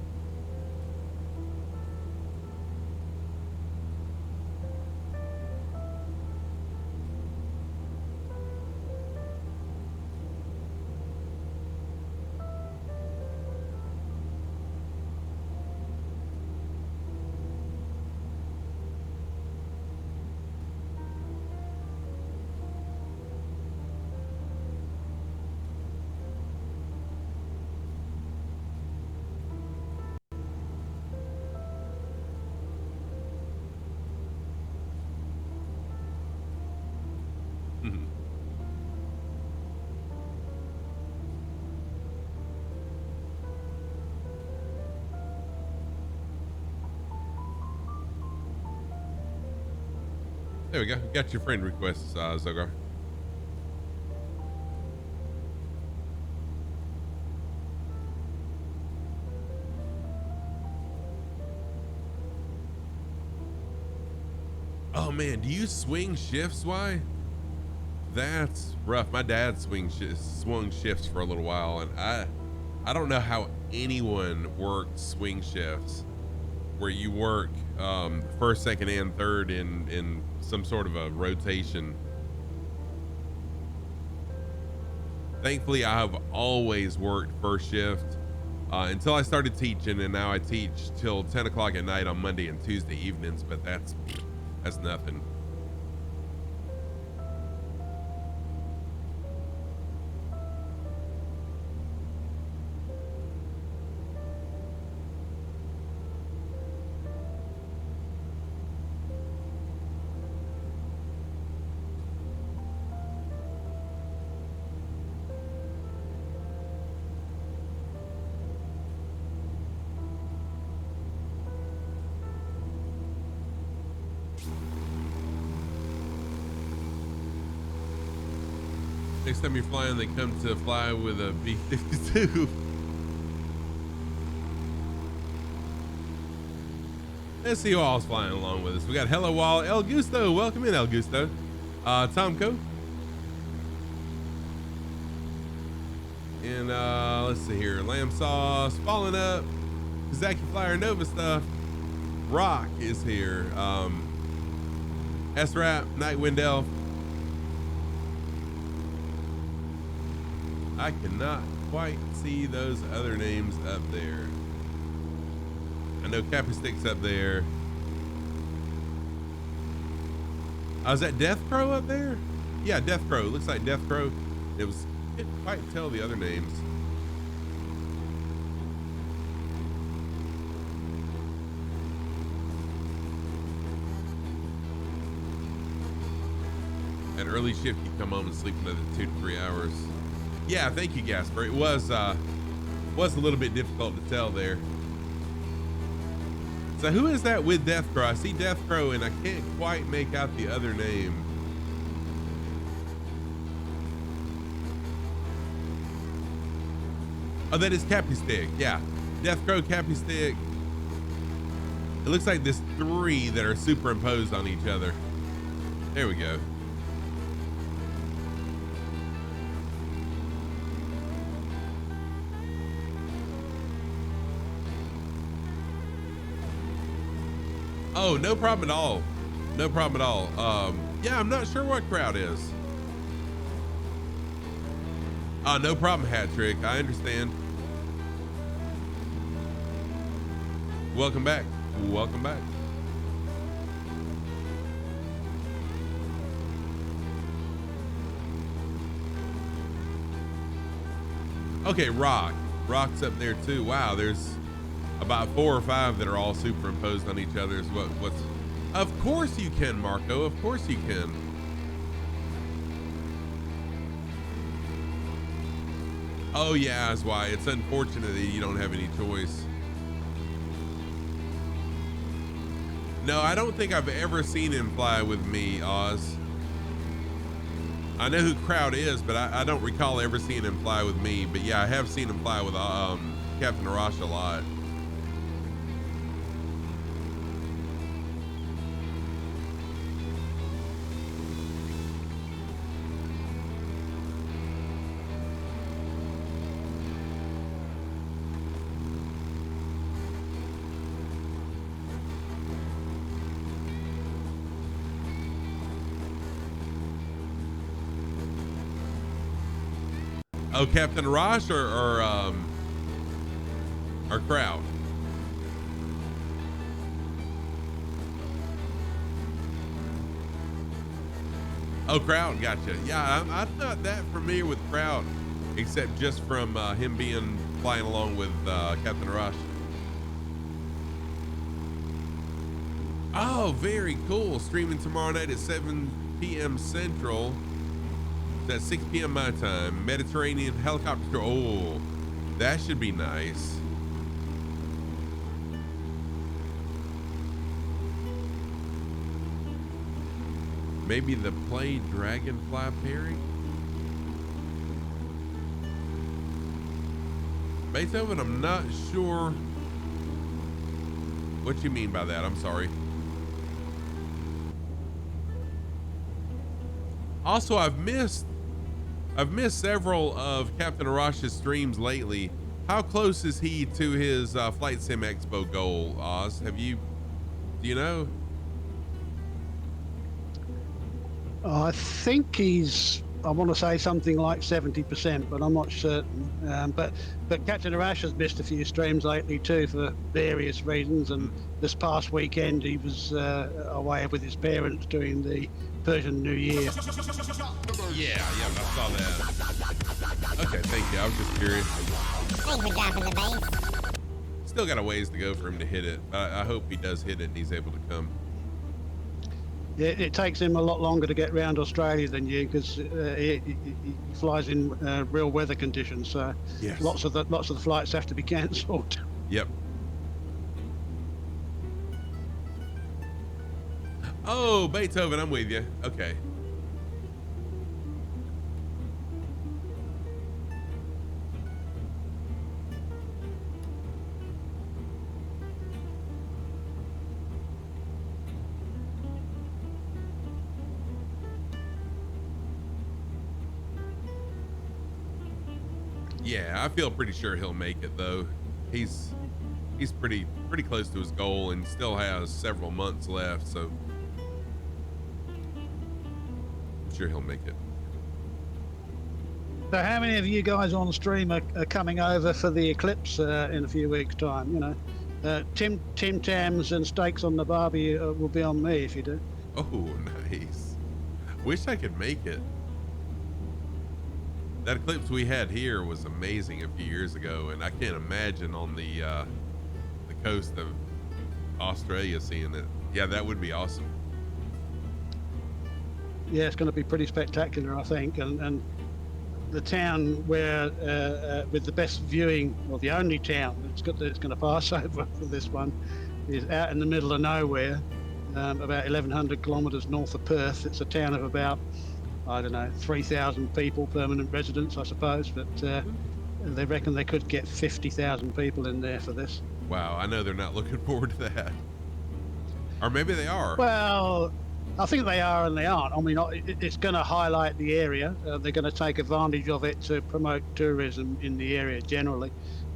There we go. Got your friend requests, Zogar. Oh man, do you swing shifts? Why? That's rough. My dad swung shifts for a little while, and I don't know how anyone worked swing shifts where you work first, second, and third in some sort of a rotation. Thankfully, I have always worked first shift until I started teaching, and now I teach till 10 o'clock at night on Monday and Tuesday evenings, but that's nothing. Next time you're flying, they come to fly with a B-52. Let's see who all's flying along with us. We got Hello Wall, El Gusto. Welcome in, El Gusto. Tomko. And let's see here. Lamb Sauce, Falling Up, Kazaki Flyer Nova Stuff. Rock is here. S-Rap, Nightwind Elf. I cannot quite see those other names up there. I know Cappy Stick's up there. Is that Death Crow up there? Yeah, Death Crow. Looks like Death Crow. Couldn't quite tell the other names. At early shift, you come home and sleep another 2 to 3 hours. Yeah, thank you, Gasper. It was a little bit difficult to tell there. So who is that with Death Crow? I see Death Crow and I can't quite make out the other name. Oh, that is Cappy Stick. Yeah, Death Crow, Cappy Stick. It looks like there's 3 that are superimposed on each other. There we go. Oh, no problem at all. No problem at all. Yeah, I'm not sure what crowd is. No problem, Hat Trick. I understand. Welcome back. Welcome back. Okay, Rock. Rock's up there too. Wow, there's about 4 or 5 that are all superimposed on each other. Is what's of course you can, Marco. Of course you can. Oh yeah, that's why. It's unfortunate that you don't have any choice. No, I don't think I've ever seen him fly with me, Oz. I know who Crowd is, but I don't recall ever seeing him fly with me. But yeah, I have seen him fly with Captain Arash a lot. Oh, Captain Arash or Crowd? Oh, Crowd, gotcha. Yeah, I'm not that familiar with Crowd, except just from him being flying along with Captain Arash. Oh, very cool. Streaming tomorrow night at 7 p.m. Central. That's 6 p.m. my time. Mediterranean helicopter. Oh, that should be nice. Maybe the play Dragonfly Perry? Beethoven, I'm not sure what you mean by that. I'm sorry. Also, I've missed several of Captain Arash's streams lately. How close is he to his Flight Sim Expo goal, Oz? Do you know? I think he's, I want to say something like 70%, but I'm not certain. But Captain Arash has missed a few streams lately too for various reasons. And this past weekend he was away with his parents during the Persian New Year. Yeah, I saw that. Okay, thank you. I was just curious. Thanks for dropping the base. Still got a ways to go for him to hit it. I hope he does hit it and he's able to come. Yeah, it takes him a lot longer to get around Australia than you because he flies in real weather conditions. So yes. lots of the flights have to be cancelled. Yep. Oh, Beethoven, I'm with you. Okay. Yeah, I feel pretty sure he'll make it though. He's pretty close to his goal and still has several months left, so I'm sure he'll make it. So how many of you guys on stream are coming over for the eclipse in a few weeks' time? You know, Tim Tams and steaks on the barbie will be on me if you do. Oh, nice. Wish I could make it. That eclipse we had here was amazing a few years ago, and I can't imagine on the coast of Australia seeing it. Yeah, that would be awesome. Yeah, it's going to be pretty spectacular, I think. And the town where with the best viewing, or the only town that's going to pass over for this one, is out in the middle of nowhere, about 1,100 kilometres north of Perth. It's a town of about, I don't know, 3,000 people, permanent residents, I suppose, but they reckon they could get 50,000 people in there for this. Wow, I know they're not looking forward to that. Or maybe they are. Well, I think they are and they aren't. I mean, it's going to highlight the area. They're going to take advantage of it to promote tourism in the area generally.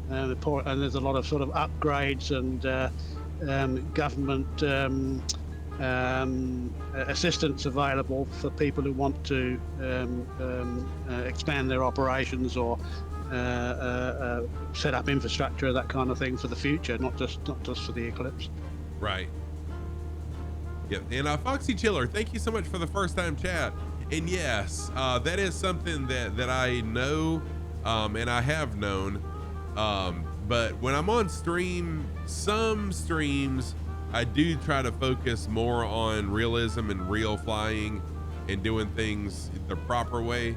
And there's a lot of sort of upgrades and government assistance available for people who want to expand their operations or set up infrastructure, that kind of thing for the future, not just for the eclipse. Right. Yep. And Foxy Chiller, thank you so much for the first time chat. And yes, that is something that I know and I have known. But when I'm on stream, some streams, I do try to focus more on realism and real flying and doing things the proper way.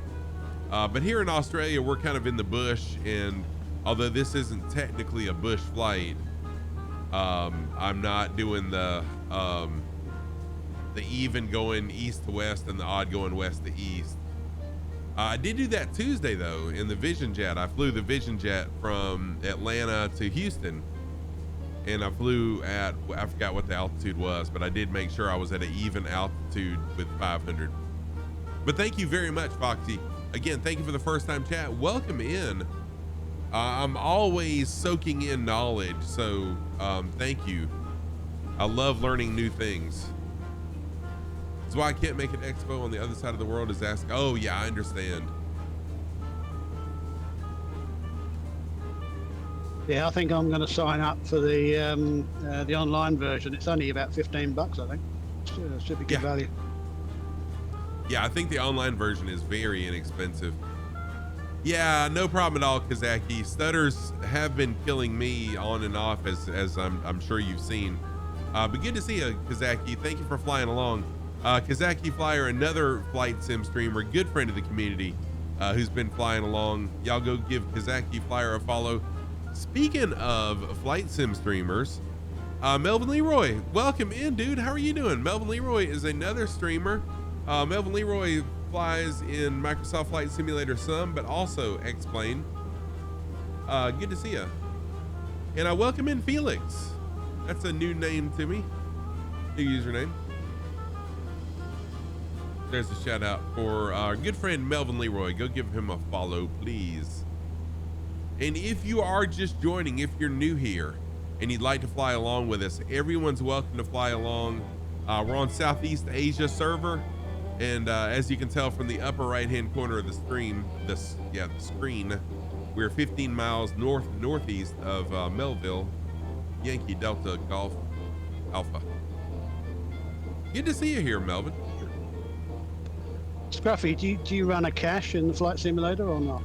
But here in Australia, we're kind of in the bush, and although this isn't technically a bush flight, I'm not doing the even going east to west and the odd going west to east. I did do that Tuesday though in the Vision Jet. I flew the Vision Jet from Atlanta to Houston, and I flew at, I forgot what the altitude was, but I did make sure I was at an even altitude with 500. But thank you very much, Foxy. Again, thank you for the first time chat. Welcome in. I'm always soaking in knowledge, so thank you. I love learning new things. That's why I can't make an expo on the other side of the world, is ask. Oh yeah, I understand. Yeah, I think I'm going to sign up for the online version. It's only about $15, I think. Should be good value. Yeah, I think the online version is very inexpensive. Yeah, no problem at all, Kazaki. Stutters have been killing me on and off, as I'm sure you've seen. But good to see you, Kazaki. Thank you for flying along. Kazaki Flyer, another flight sim streamer, good friend of the community, who's been flying along. Y'all go give Kazaki Flyer a follow. Speaking of flight sim streamers, Melvin Leroy, welcome in, dude. How are you doing? Melvin Leroy is another streamer Melvin Leroy flies in Microsoft Flight Simulator some, but also X-Plane. Good to see you. And I welcome in Felix. That's a new name to me. New username. There's a shout out for our good friend Melvin Leroy. Go give him a follow, please. And if you are just joining, if you're new here and you'd like to fly along with us, everyone's welcome to fly along. We're on Southeast Asia server. And as you can tell from the upper right-hand corner of the screen, the screen, we're 15 miles northeast of Melville, Yankee Delta Golf Alpha. Good to see you here, Melvin. Scruffy, do you run a cache in the flight simulator or not?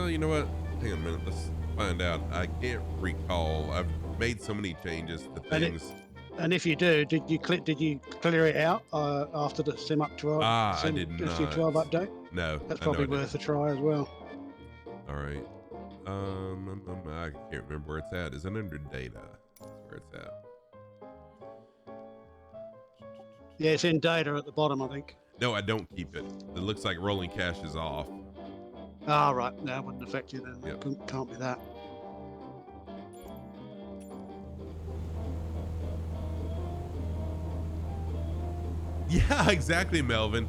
You know what? Hang on a minute. Let's find out. I can't recall. I've made so many changes to things. And if you do, did you clear it out after the Sim Up 12? I did not. SC12 update? No. That's probably worth a try as well. All right. I can't remember where it's at. Is it under data? That's where it's at. Yeah, it's in data at the bottom, I think. No, I don't keep it. It looks like rolling cache is off. Ah, right. No, it wouldn't affect you then. Yep. Can't be that. Yeah, exactly, Melvin.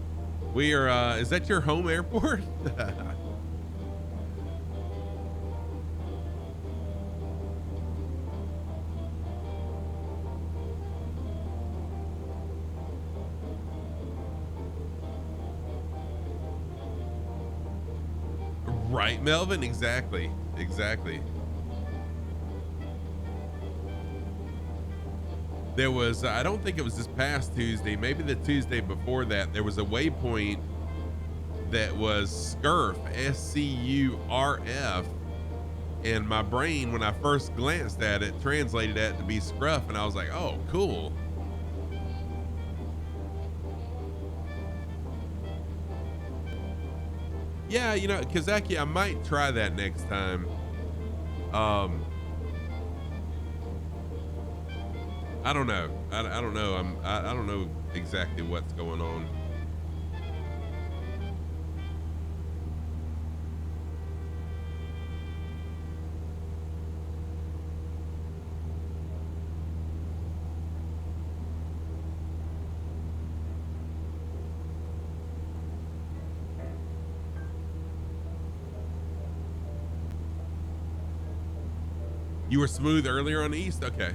We are, is that your home airport? Right, Melvin? Exactly. There was, I don't think it was this past Tuesday, maybe the Tuesday before that, there was a waypoint that was SCURF, SCURF. And my brain, when I first glanced at it, translated that to be scruff. And I was like, oh, cool. Yeah, you know, Kazaki, I might try that next time. I don't know. I don't know. I don't know exactly what's going on. You were smooth earlier on the east? Okay.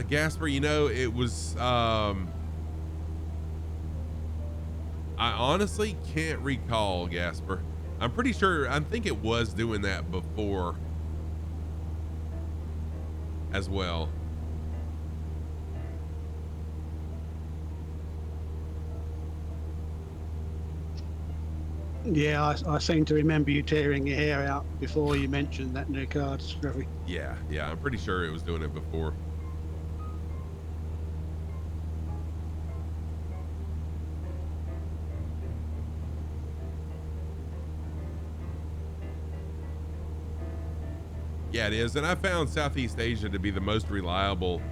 Gasper, you know, it was, I honestly can't recall, Gasper. I'm pretty sure, I think it was doing that before as well. Yeah, I seem to remember you tearing your hair out before you mentioned that new card, Scruffy. Yeah, I'm pretty sure it was doing it before. Yeah, it is, and I found Southeast Asia to be the most reliable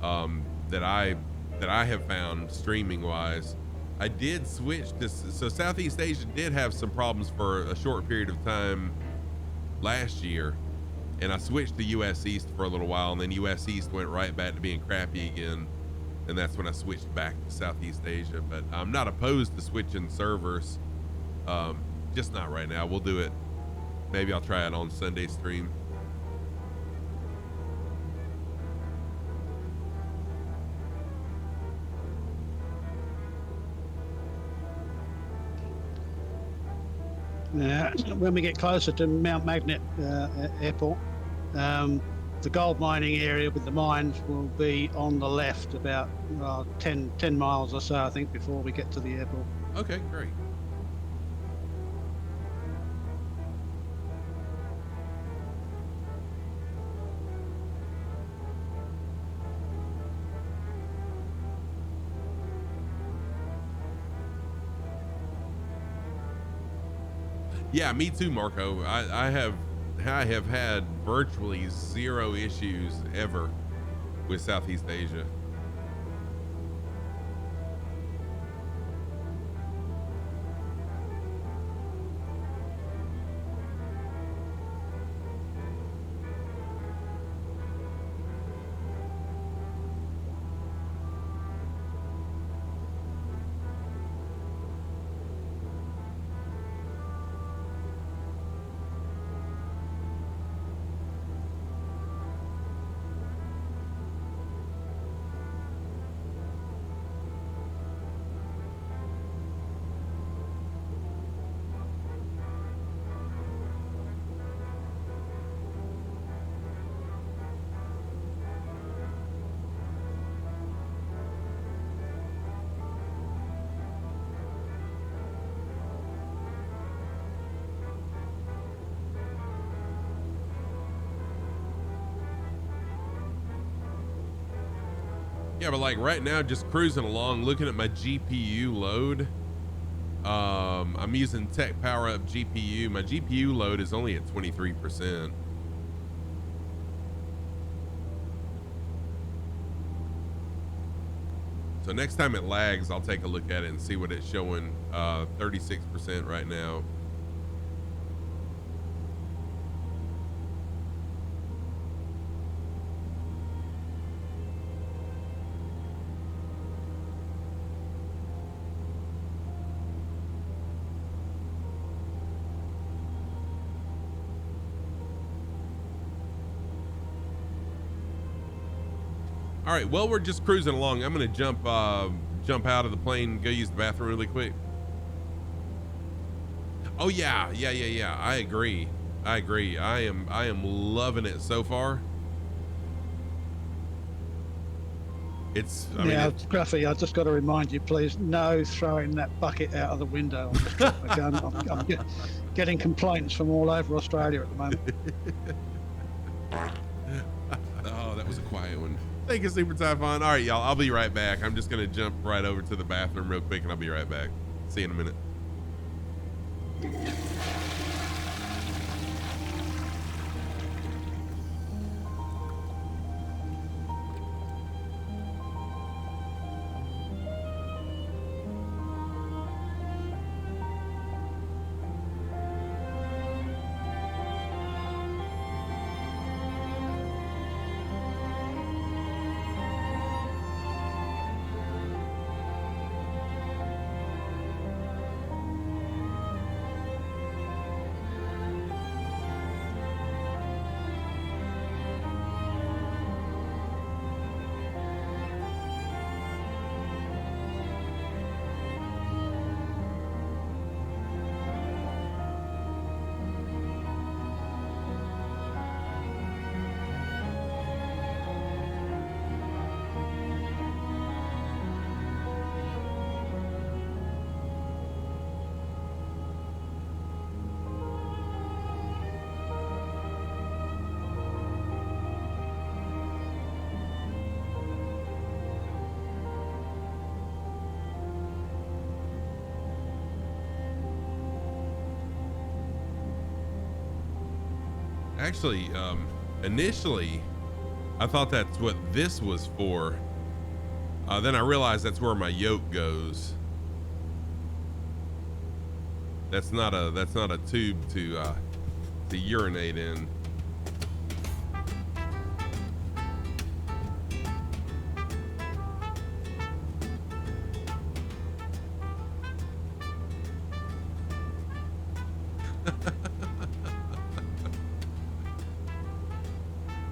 that I have found streaming wise. I did switch to, so Southeast Asia did have some problems for a short period of time last year, and I switched to US East for a little while, and then US East went right back to being crappy again, and that's when I switched back to Southeast Asia. But I'm not opposed to switching servers, just not right now. We'll do it, maybe I'll try it on Sunday stream. When we get closer to Mount Magnet Airport, the gold mining area with the mines will be on the left about 10 miles or so, I think, before we get to the airport. Okay, great. Yeah, me too, Marco. I have had virtually zero issues ever with Southeast Asia. Yeah, but like right now, just cruising along, looking at my GPU load. I'm using Tech Power Up GPU. My GPU load is only at 23%. So next time it lags, I'll take a look at it and see what it's showing. 36% right now. All right, well, we're just cruising along. I'm gonna jump out of the plane and go use the bathroom really quick. Oh yeah. I agree. I am loving it so far. It's Gruffy, I just got to remind you, please, no throwing that bucket out of the window. I'm just dropping my gun. I'm getting complaints from all over Australia at the moment. Oh, that was a quiet one. Thank you, Super Typhon. All right, y'all, I'll be right back. I'm just gonna jump right over to the bathroom real quick and I'll be right back. See you in a minute. Actually, initially, I thought that's what this was for. Then I realized that's where my yoke goes. That's not a tube to urinate in.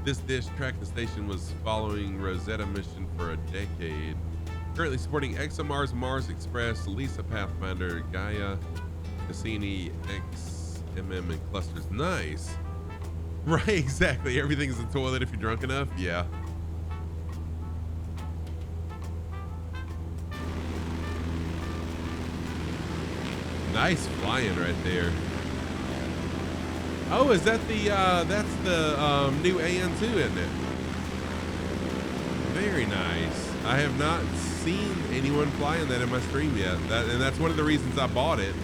This dish tracked the station was following Rosetta mission for a decade. Currently supporting ExoMars, Mars Express, Lisa Pathfinder, Gaia, Cassini, XMM, and clusters. Nice. Right, exactly. Everything's a toilet if you're drunk enough. Yeah. Nice flying right there. Oh, is that the that's the new AN2, isn't it? Very nice. I have not seen anyone flying that in my stream yet. And that's one of the reasons I bought it.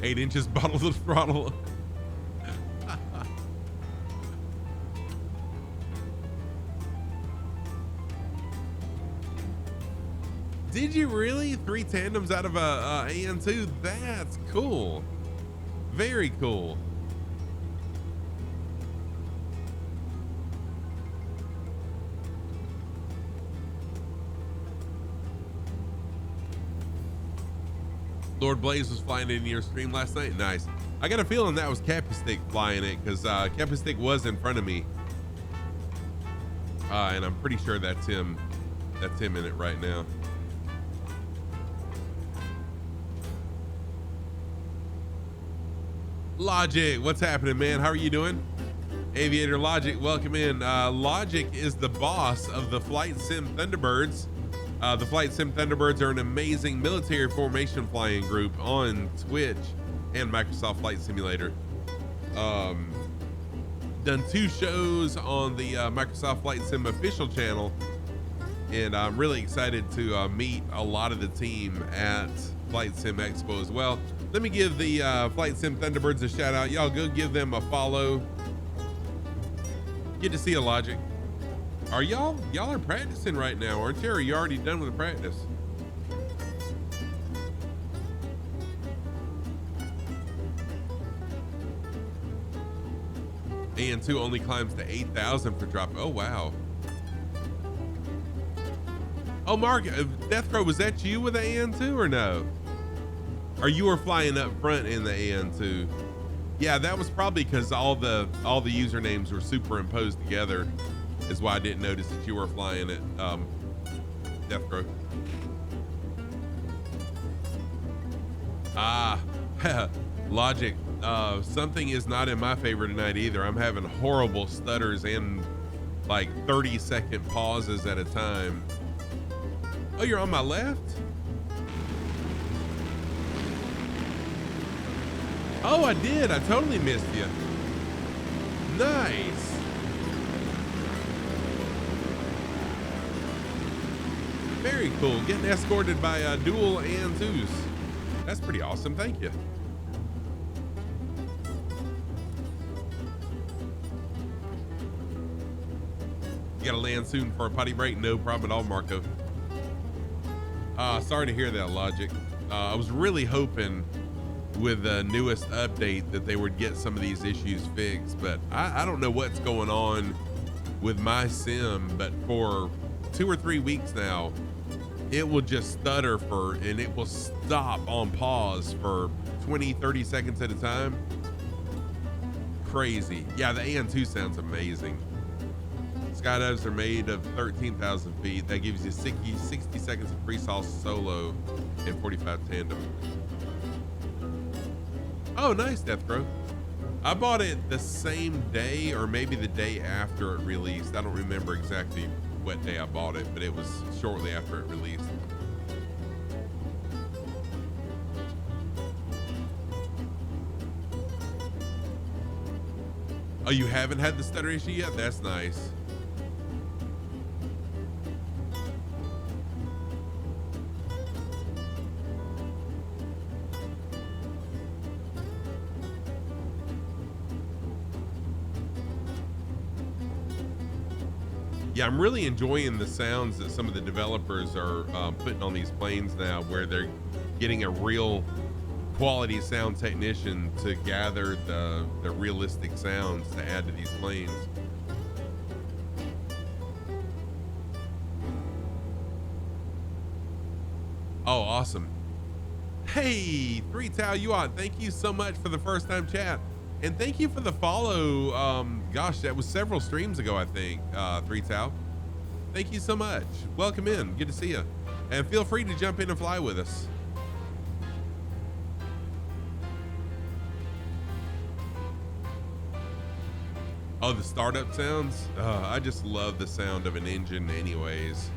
8 inches bottle of throttle. Did you really? 3 tandems out of a AN2? That's cool. Very cool. Lord Blaze was flying in your stream last night. Nice. I got a feeling that was Cappy flying it because Cappy was in front of me. And I'm pretty sure that's him. That's him in it right now. Logic, what's happening, man? How are you doing? Aviator Logic, welcome in. Logic is the boss of the Flight Sim Thunderbirds. The Flight Sim Thunderbirds are an amazing military formation flying group on Twitch and Microsoft Flight Simulator. Done 2 shows on the Microsoft Flight Sim official channel, and I'm really excited to meet a lot of the team at Flight Sim Expo as well. Let me give the Flight Sim Thunderbirds a shout out. Y'all go give them a follow. Good to see you, Logic. Are y'all are practicing right now, aren't you? Or are you already done with the practice? AN2 only climbs to 8,000 for drop. Oh, wow. Oh, Mark, Deathcrow, was that you with the AN2 or no? Or you were flying up front in the AN2? Yeah, that was probably because all the usernames were superimposed together. Is why I didn't notice that you were flying it, Deathcrow. Logic. Something is not in my favor tonight either. I'm having horrible stutters and like 30-second pauses at a time. Oh, you're on my left? Oh, I did. I totally missed you. Nice. Very cool. Getting escorted by dual AN2s. That's pretty awesome. Thank you. You gotta land soon for a potty break? No problem at all, Marco. Sorry to hear that, Logic. I was really hoping with the newest update that they would get some of these issues fixed, but I don't know what's going on with my sim, but for 2 or 3 weeks now, it will just stutter and it will stop on pause for 20, 30 seconds at a time. Crazy. Yeah, the AN2 sounds amazing. Skydives are made of 13,000 feet. That gives you 60 seconds of freestyle solo and 45 tandem. Oh, nice, Deathcrow. I bought it the same day or maybe the day after it released. I don't remember exactly what day I bought it, but it was shortly after it released. Oh, you haven't had the stutter issue yet? That's nice. Yeah, I'm really enjoying the sounds that some of the developers are putting on these planes now, where they're getting a real quality sound technician to gather the realistic sounds to add to these planes. Oh, awesome. Hey, 3Tao, you on. Thank you so much for the first time chat. And thank you for the follow. Gosh, that was several streams ago, I think, 3Tao. Thank you so much. Welcome in. Good to see you. And feel free to jump in and fly with us. Oh, the startup sounds? I just love the sound of an engine anyways.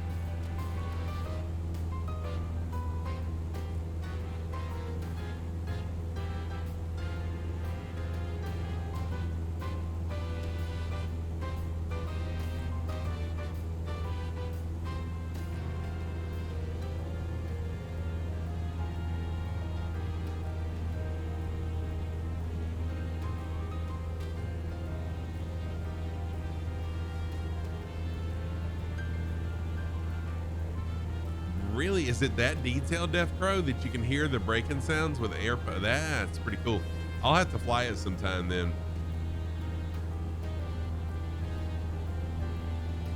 really? Is it that detailed, Death Crow, that you can hear the braking sounds with air? That's pretty cool. I'll have to fly it sometime then.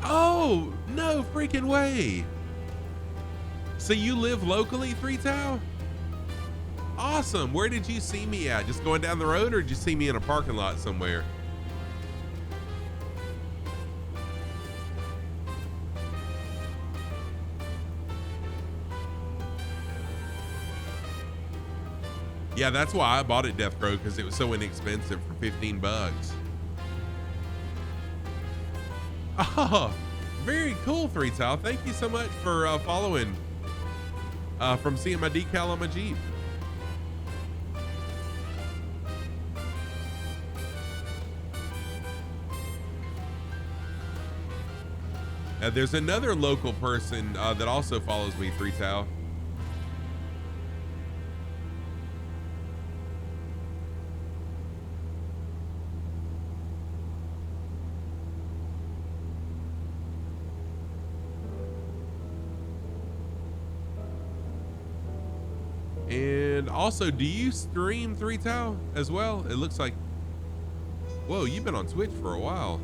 Oh, no freaking way. So you live locally, Three Tau? Awesome. Where did you see me at? Just going down the road, or did you see me in a parking lot somewhere? Yeah, that's why I bought it, Death Crow, because it was so inexpensive for 15 bucks. Oh, very cool, Three Tile. Thank you so much for following from seeing my decal on my Jeep. There's another local person that also follows me, Three Tile. And also, do you stream Three Tau as well? It looks like, whoa, you've been on Twitch for a while.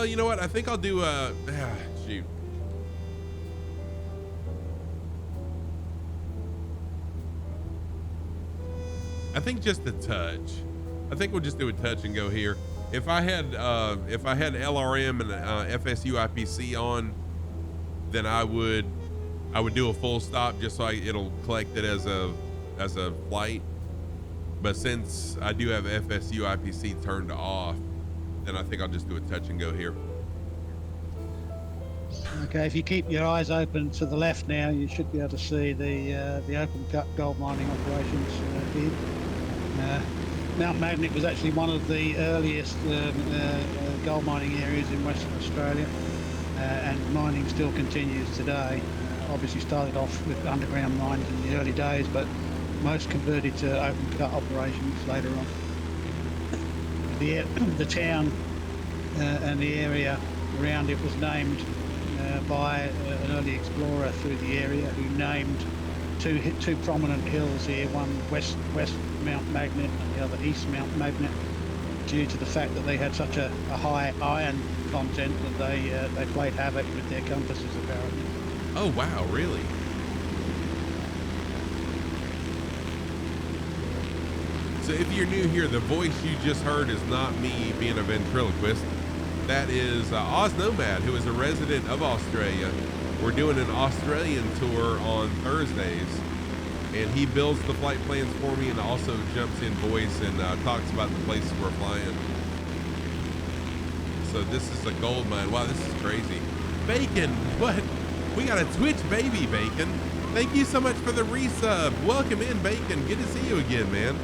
You know what? I think I'll do shoot. I think just a touch. I think we'll just do a touch and go here. If I had LRM and FSU IPC on, then I would do a full stop just so it'll collect it as a flight. But since I do have FSU IPC turned off, then I think I'll just do a touch and go here. Okay, if you keep your eyes open to the left now, you should be able to see the open cut gold mining operations here. Mount Magnet was actually one of the earliest gold mining areas in Western Australia, and mining still continues today. Obviously started off with underground mines in the early days, but most converted to open cut operations later on. The town and the area around it was named by an early explorer through the area, who named two prominent hills here, one west Mount Magnet and the other east Mount Magnet, due to the fact that they had such a high iron content that they played havoc with their compasses apparently. Oh wow, really? So if you're new here, the voice you just heard is not me being a ventriloquist. That is Oz Nomad, who is a resident of Australia. We're doing an Australian tour on Thursdays, and he builds the flight plans for me and also jumps in voice and talks about the places we're flying. So this is a gold mine. Wow, this is crazy. Bacon, what? We got a Twitch baby, Bacon. Thank you so much for the resub. Welcome in, Bacon. Good to see you again, man.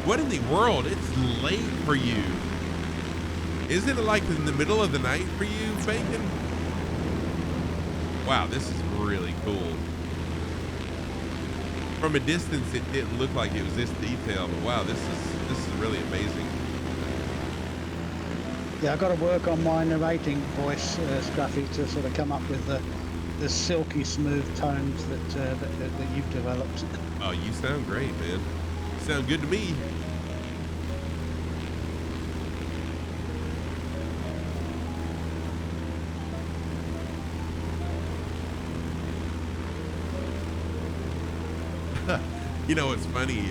What in the world? It's late for you. Isn't it like in the middle of the night for you, Bacon? Wow, this is really cool. From a distance, it didn't look like it was this detailed, but wow, this is really amazing. Yeah, I've got to work on my narrating voice, Scruffy, to sort of come up with the silky smooth tones that you've developed. Oh, you sound great, man. You sound good to me. You know, it's funny,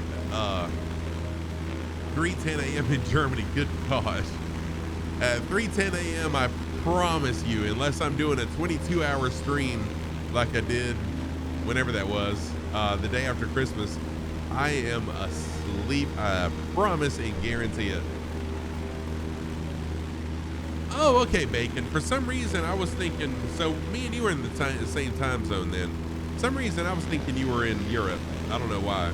3:10 a.m. in Germany, good gosh. At 3:10 a.m., I promise you, unless I'm doing a 22-hour stream like I did whenever that was, the day after Christmas, I am asleep, I promise and guarantee it. Oh, okay, Bacon. For some reason, I was thinking, so me and you were in the same time zone then. For some reason, I was thinking you were in Europe. I don't know why.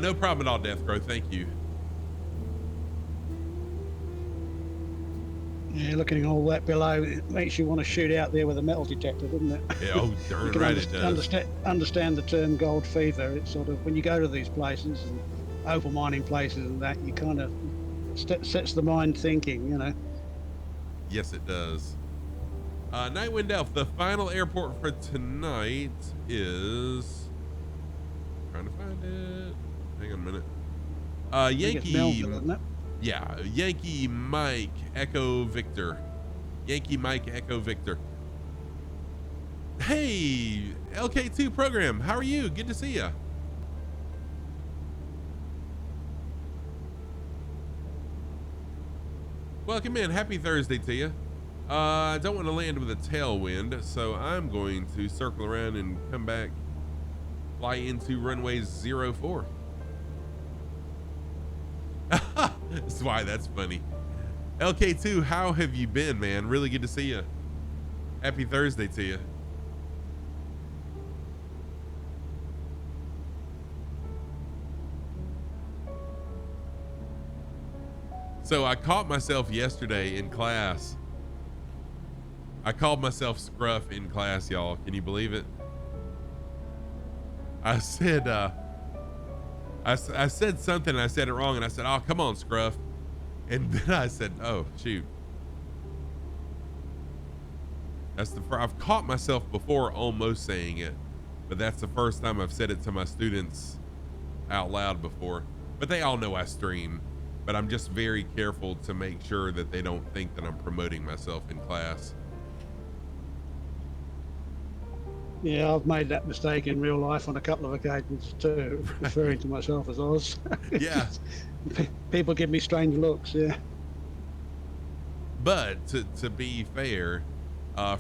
No problem at all, Death Crow. Thank you. Yeah, looking all wet below, it makes you want to shoot out there with a metal detector, doesn't it? Yeah, oh, darn You can right it does. understand the term gold fever. It's sort of when you go to these places and opal mining places and that, you kind of sets the mind thinking, you know. Yes, it does. Nightwind Elf, the final airport for tonight is... Trying to find it. Hang on a minute. I think it's Yankee... Melville, isn't it? Yeah, Yankee Mike Echo Victor. Yankee Mike Echo Victor. Hey, LK2 program, how are you? Good to see you. Welcome in. Happy Thursday to you. I don't want to land with a tailwind, so I'm going to circle around and come back, fly into runway 04. That's why that's funny. LK2, how have you been, man? Really good to see you. Happy Thursday to you. So I caught myself yesterday in class. I called myself Scruff in class, y'all. Can you believe it? I said, I said something and I said it wrong and I said, oh, come on, Scruff. And then I said, oh, shoot. I've caught myself before almost saying it, but that's the first time I've said it to my students out loud before. But they all know I stream, but I'm just very careful to make sure that they don't think that I'm promoting myself in class. Yeah, I've made that mistake in real life on a couple of occasions too, referring to myself as Oz. Yeah. People give me strange looks, yeah. But to be fair,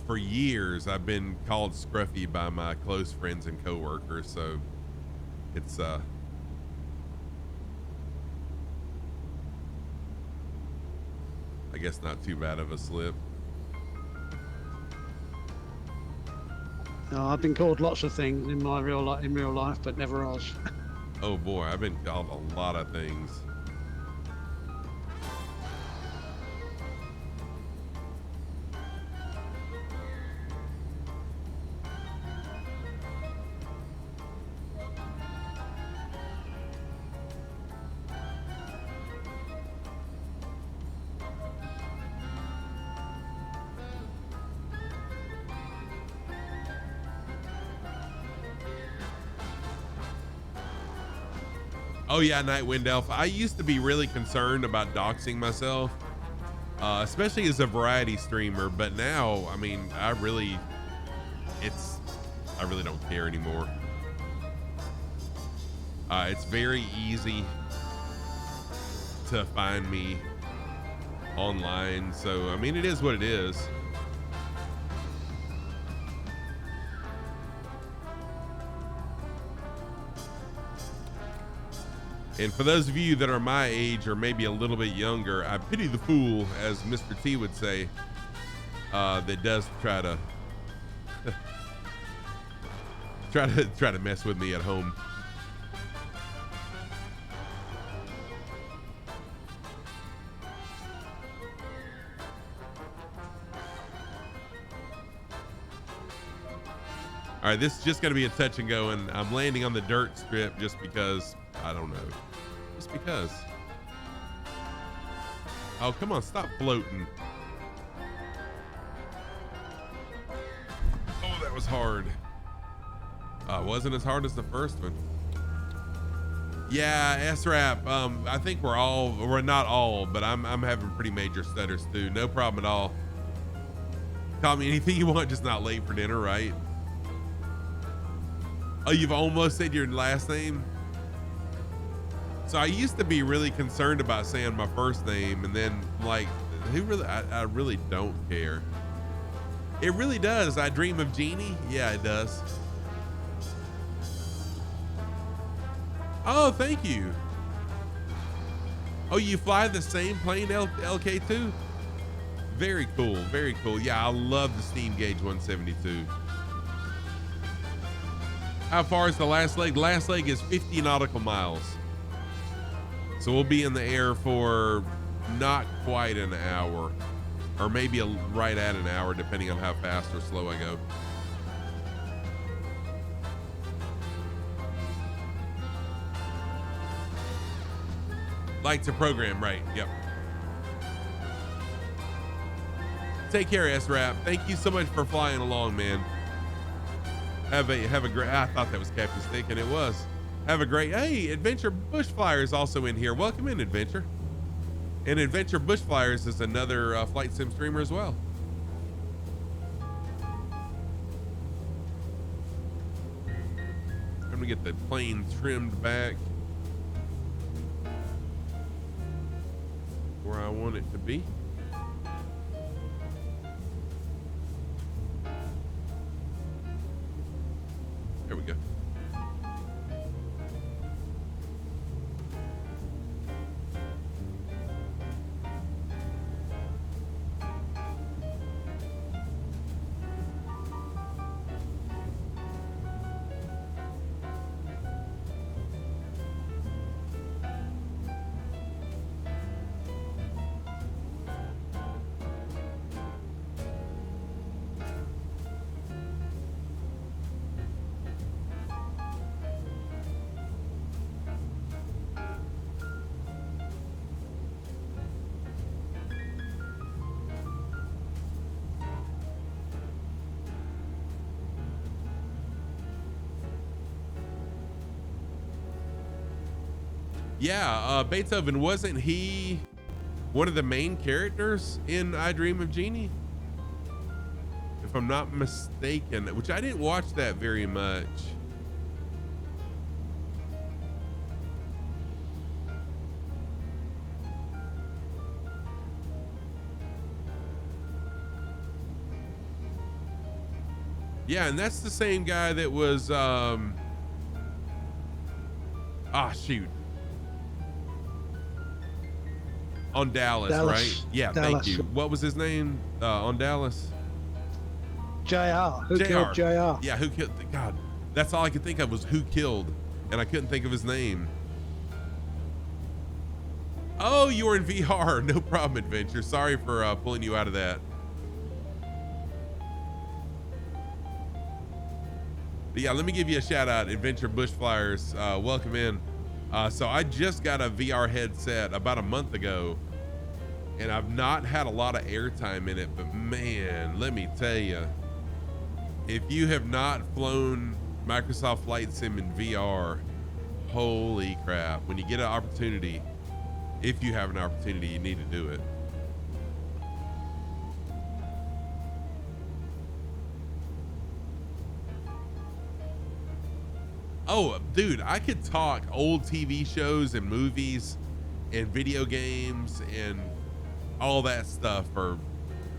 for years I've been called Scruffy by my close friends and coworkers, so it's I guess not too bad of a slip. No, I've been called lots of things in my real life, but never Oz. Oh boy, I've been called a lot of things. Oh yeah, Nightwind Elf. I used to be really concerned about doxing myself, especially as a variety streamer. But now, I mean, I really don't care anymore. It's very easy to find me online. So, I mean, it is what it is. And for those of you that are my age or maybe a little bit younger, I pity the fool, as Mr. T would say, that does try to try to mess with me at home. All right, this is just going to be a touch and go, and I'm landing on the dirt strip just because, I don't know. Just because. Oh, come on, stop floating. Oh, that was hard. Wasn't as hard as the first one. Yeah, S-Rap, I think we're not all, but I'm having pretty major stutters too. No problem at all. Call me anything you want, just not late for dinner, right? Oh, you've almost said your last name? So I used to be really concerned about saying my first name, and then like, I really don't care. It really does. I dream of Jeannie. Yeah, it does. Oh, thank you. Oh, you fly the same plane, LK2? Very cool, very cool. Yeah, I love the Steam Gauge 172. How far is the last leg? The last leg is 50 nautical miles. So we'll be in the air for not quite an hour. or maybe right at an hour, depending on how fast or slow I go. Like to program, right? Yep. Take care, S-Rap. Thank you so much for flying along, man. Have a great. I thought that was Captain Stick, and it was. Have a great. Hey, Adventure Bushflyer is also in here. Welcome in, Adventure. And Adventure Bushflyers is another flight sim streamer as well. I'm gonna get the plane trimmed back where I want it to be. There we go. Yeah, Beethoven, wasn't he one of the main characters in I Dream of Jeannie? If I'm not mistaken, which I didn't watch that very much. Yeah, and that's the same guy that was, shoot. On Dallas, right? Yeah, Dallas. Thank you. What was his name on Dallas? JR. Who killed JR? Yeah, who killed? God, that's all I could think of was who killed, and I couldn't think of his name. Oh, you were in VR. No problem, Adventure. Sorry for pulling you out of that. But yeah, let me give you a shout out, Adventure Bushflyers. Welcome in. So I just got a VR headset about a month ago, and I've not had a lot of airtime in it, but man, let me tell you, if you have not flown Microsoft Flight Sim in VR, holy crap. When you get an opportunity, if you have an opportunity, you need to do it. Oh, dude, I could talk old TV shows and movies and video games and all that stuff,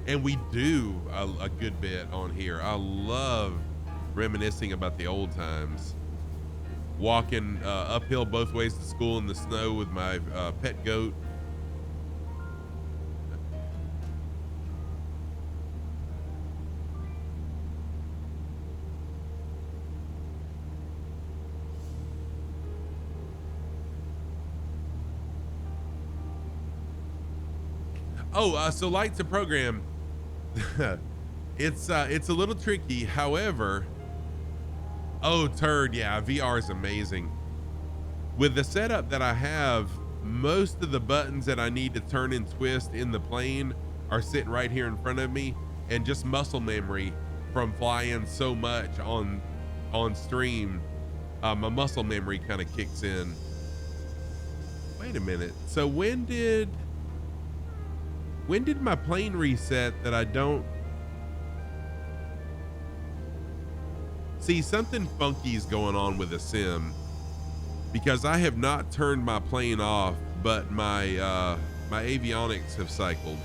and we do a good bit on here. I love reminiscing about the old times. Walking uphill both ways to school in the snow with my pet goat. Oh, so like to program, it's a little tricky. However, oh, turd, yeah, VR is amazing. With the setup that I have, most of the buttons that I need to turn and twist in the plane are sitting right here in front of me, and just muscle memory from flying so much on stream, my muscle memory kind of kicks in. Wait a minute. So when did my plane reset that I don't see? Something funky is going on with the sim, because I have not turned my plane off, but my my avionics have cycled.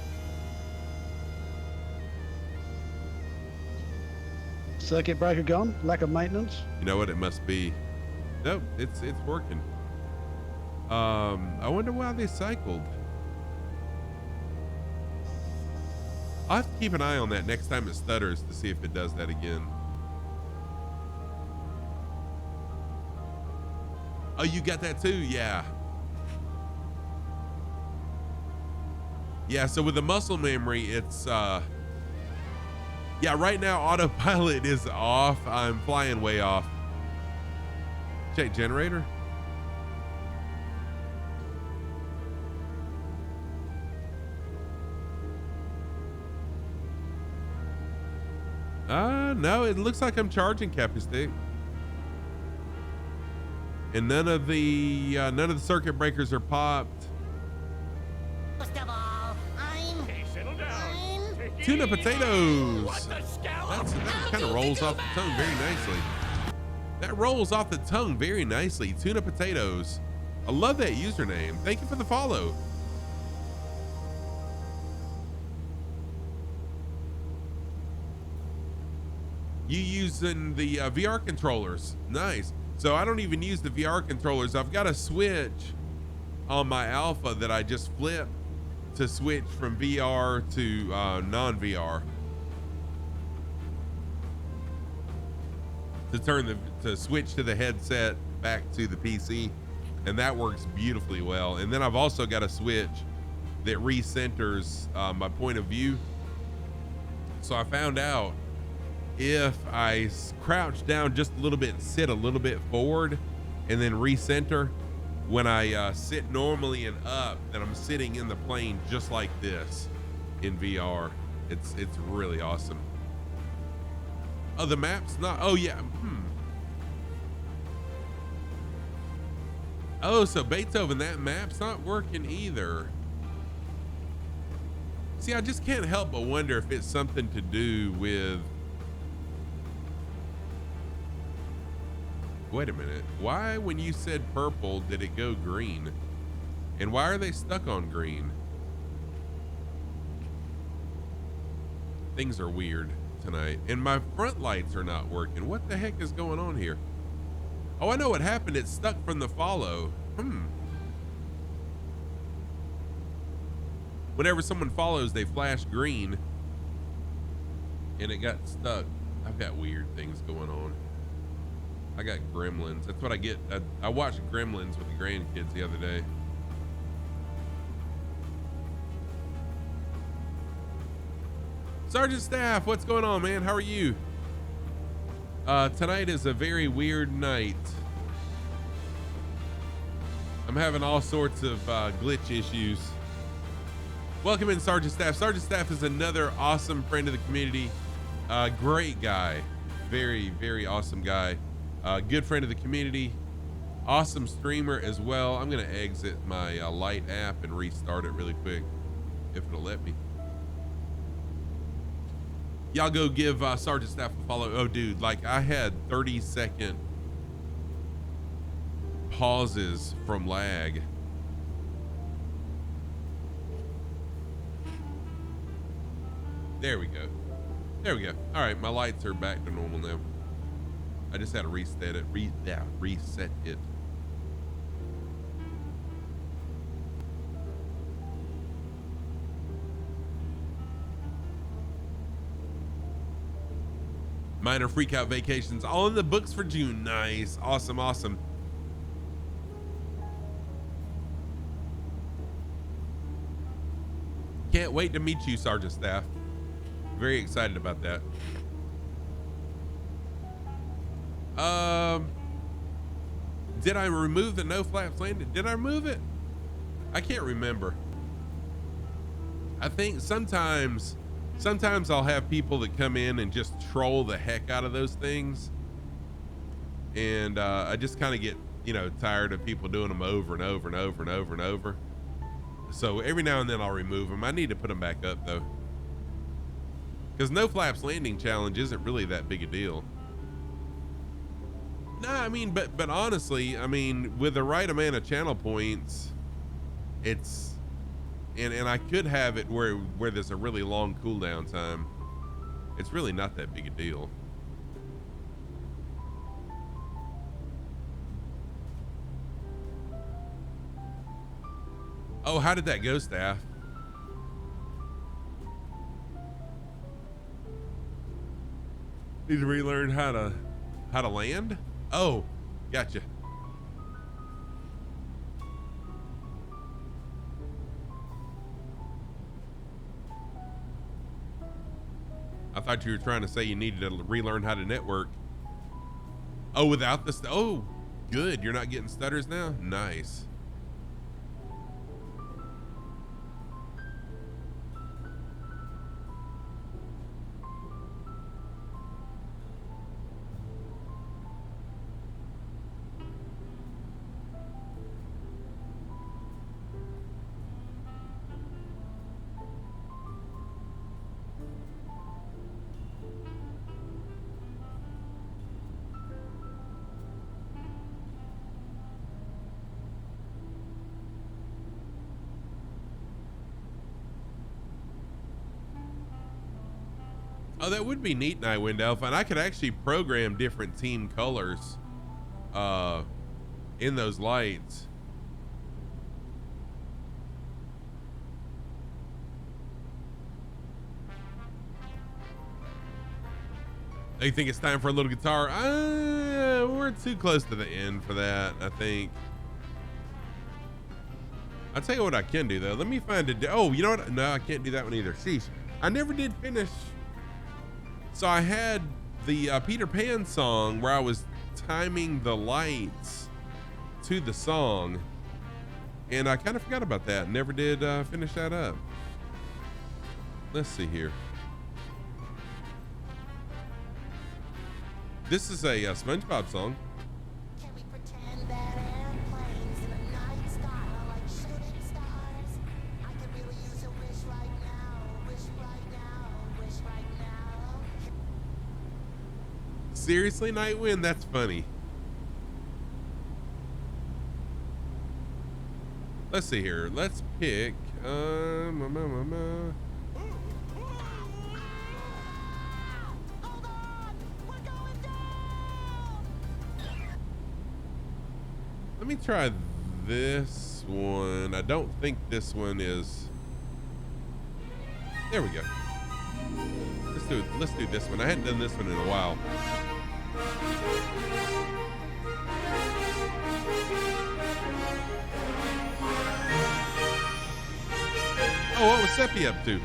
Circuit breaker gone? Lack of maintenance? You know what? It must be. Nope, it's working. I wonder why they cycled. I'll have to keep an eye on that next time it stutters to see if it does that again. Oh, you got that too? Yeah. Yeah, so with the muscle memory, it's yeah, right now autopilot is off. I'm flying way off. Check generator. No, it looks like I'm charging, Cappy Stick. And none of the circuit breakers are popped. First of all, I'm Tuna potatoes. That kind of rolls off the tongue very nicely. That rolls off the tongue very nicely. Tuna potatoes. I love that username. Thank you for the follow. You using the VR controllers? Nice. So I don't even use the VR controllers. I've got a switch on my Alpha that I just flip to switch from VR to non-VR. To switch to the headset back to the PC, and that works beautifully well. And then I've also got a switch that recenters my point of view. So I found out if I crouch down just a little bit and sit a little bit forward and then recenter, when I sit normally and up, then I'm sitting in the plane just like this in VR. It's really awesome. Oh, the map's not, oh yeah. Oh, so Beethoven, that map's not working either. See, I just can't help but wonder if it's something to do with, wait a minute. Why, when you said purple, did it go green? And why are they stuck on green? Things are weird tonight. And my front lights are not working. What the heck is going on here? Oh, I know what happened. It's stuck from the follow. Whenever someone follows, they flash green. And it got stuck. I've got weird things going on. I got Gremlins. That's what I get. I watched Gremlins with the grandkids the other day. Sergeant Staff, what's going on, man? How are you? Tonight is a very weird night. I'm having all sorts of glitch issues. Welcome in, Sergeant Staff. Sergeant Staff is another awesome friend of the community. Great guy. Very awesome guy. Good friend of the community. Awesome streamer as well. I'm going to exit my Light app and restart it really quick, if it'll let me. Y'all go give Sergeant Staff a follow. Oh, dude, like I had 30-second pauses from lag. There we go. There we go. All right, my lights are back to normal now. I just had to reset it. Reset it. Minor freakout vacations all in the books for June. Nice. Awesome. Can't wait to meet you, Sergeant Staff. Very excited about that. Did I remove the no flaps landing? Did I remove it? I can't remember. I think sometimes I'll have people that come in and just troll the heck out of those things. And I just kind of get, tired of people doing them over and over. So every now and then I'll remove them. I need to put them back up though. Because no flaps landing challenge isn't really that big a deal. No, I mean, but honestly, I mean, with the right amount of channel points, it's, and I could have it where there's a really long cooldown time. It's really not that big a deal. Oh, how did that go, Staff? Need to relearn how to land? Oh, gotcha. thought you were trying to say you needed to relearn how to network. Oh, without the oh, good. You're not getting stutters now? Nice. Oh, that would be neat, Nightwind Alpha, and I could actually program different team colors in those lights. You think it's time for a little guitar? We're too close to the end for that, I think. I'll tell you what I can do, though. Let me find a... Oh, you know what? No, I can't do that one either. Sheesh. I never did finish... So I had the Peter Pan song where I was timing the lights to the song, and I kind of forgot about that. Never did finish that up. Let's see here. This is a SpongeBob song. Can we pretend that airplanes in the night sky are like shooting stars? I could really use a wish right now, wish right now, wish right now. Seriously, Nightwind? That's funny. Let's see here. Let's pick. Hold on, we're going down. Let me try this one. I don't think this one is. There we go. Let's do this one. I hadn't done this one in a while. Oh, what was Seppi up to?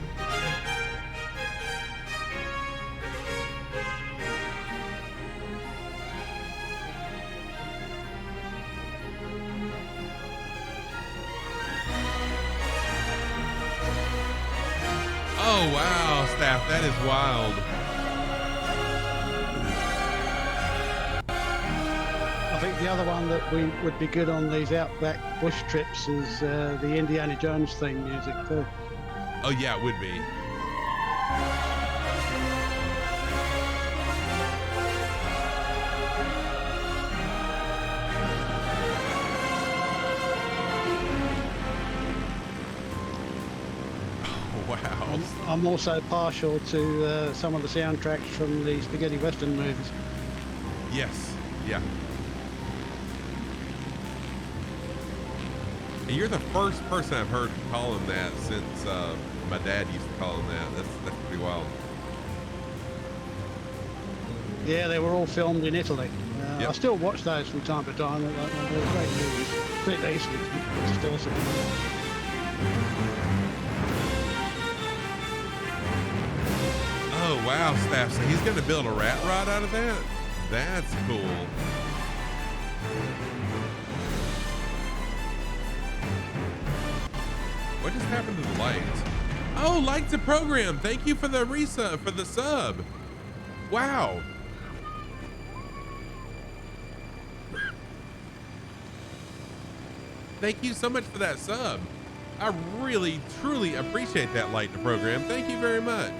Oh, wow, Staff, that is wild. I think the other one that we would be good on these outback bush trips is the Indiana Jones theme music too. Oh, yeah, it would be. Oh, wow. I'm also partial to some of the soundtracks from the spaghetti western movies. Yes, yeah. And you're the first person I've heard call him that since my dad used to call him that. That's pretty wild. Yeah, they were all filmed in Italy. Yep. I still watch those from time to time. They're great movies. Clint Eastwood, just awesome. Oh, wow, Staff. So he's going to build a rat rod out of that? That's cool. What just happened to the lights? Oh, like the program. Thank you for the resub, for the sub. Wow. Thank you so much for that sub. I really, truly appreciate that like the program. Thank you very much.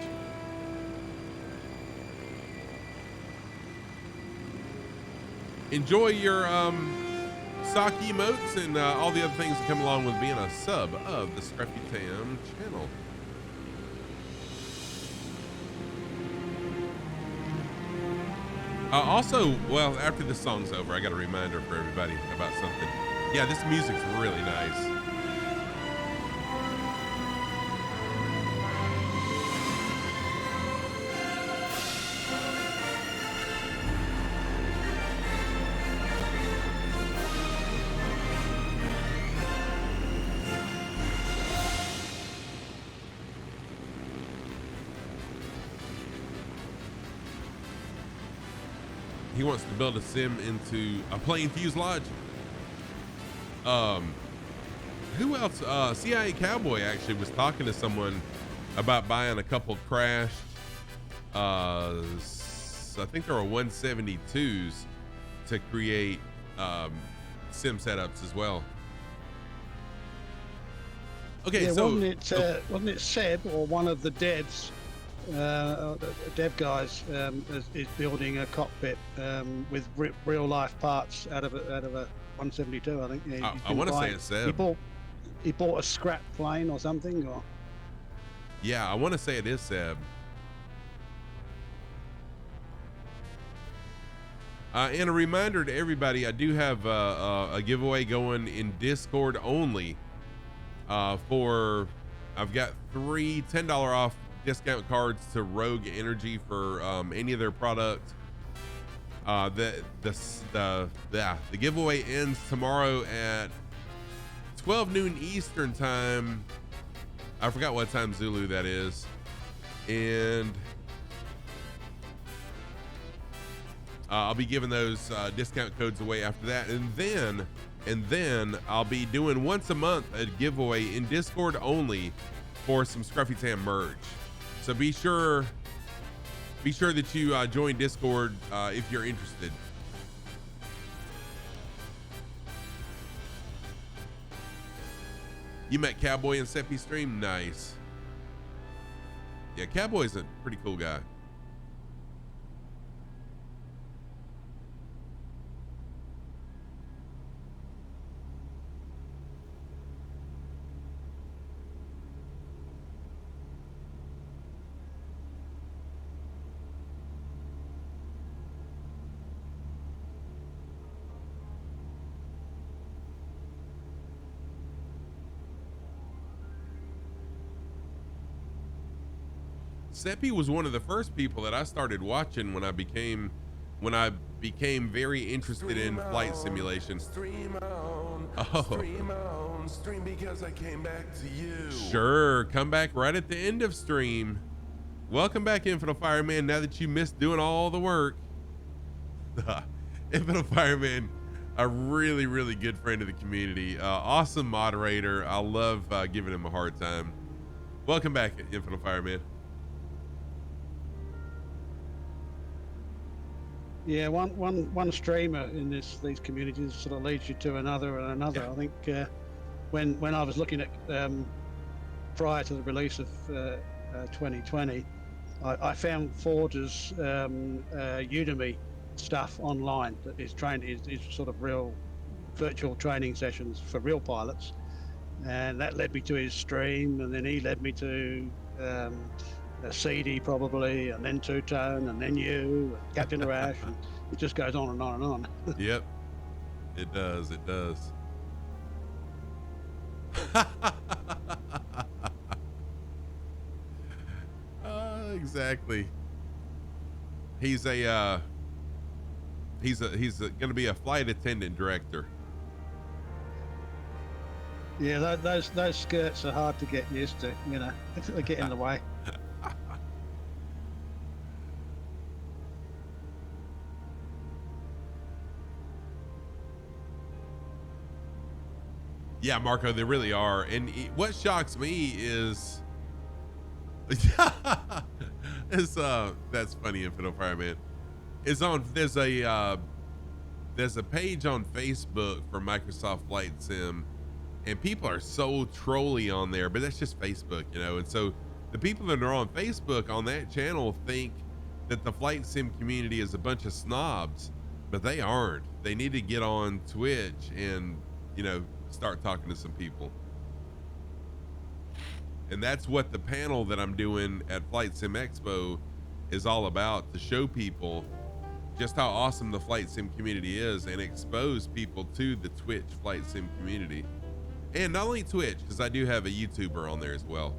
Enjoy your sock emotes and all the other things that come along with being a sub of the Scruffy Tam channel. Also, well, after this song's over, I got a reminder for everybody about something. Yeah, this music's really nice. he wants to build a sim into a plane fuselage. Who else? CIA Cowboy actually was talking to someone about buying a couple crashed. I think there were 172s to create sim setups as well. Okay, Yeah, so wasn't it Seb or one of the devs, the dev guys, is building a cockpit with real life parts out of a 172? I think. Yeah, I want to say it's Seb. He bought a scrap plane or something, or Yeah, I want to say it is Seb. And a reminder to everybody, I do have a giveaway going in Discord only. I've got 3 $10 off discount cards to Rogue Energy for any of their products. The giveaway ends tomorrow at 12 noon Eastern time. I forgot what time Zulu that is, and I'll be giving those discount codes away after that, and then I'll be doing once a month a giveaway in Discord only for some Scruffy Tam merch. So be sure that you join Discord if you're interested. You met Cowboy and Seppi stream? Nice. Yeah, Cowboy's a pretty cool guy. Seppi was one of the first people that I started watching when I became very interested in flight simulation. Stream because I came back to you. Sure, come back right at the end of stream. Welcome back, Infinite Fireman. Now that you missed doing all the work, Infinite Fireman, a really, really good friend of the community, awesome moderator. I love giving him a hard time. Welcome back, Infinite Fireman. yeah, one streamer in these communities sort of leads you to another and another. Yeah. I think when I was looking at prior to the release of 2020, I found Forge's Udemy stuff online that is sort of real virtual training sessions for real pilots, and that led me to his stream, and then he led me to CD probably, and then Two Tone, and then you, and Captain Arash, and it just goes on and on and on. Yep, it does. It does. Exactly. He's going to be a flight attendant director. Yeah, those skirts are hard to get used to. You know, they get in the way. Yeah, Marco, they really are. And what shocks me is, that's funny, Infinite Fireman. There's a page on Facebook for Microsoft Flight Sim, and people are so trolly on there, but that's just Facebook, you know. And so the people that are on Facebook on that channel think that the Flight Sim community is a bunch of snobs, but they aren't. They need to get on Twitch and, you know, start talking to some people. And that's what the panel that I'm doing at Flight Sim Expo is all about, to show people just how awesome the Flight Sim community is and expose people to the Twitch Flight Sim community. And not only Twitch, because I do have a YouTuber on there as well.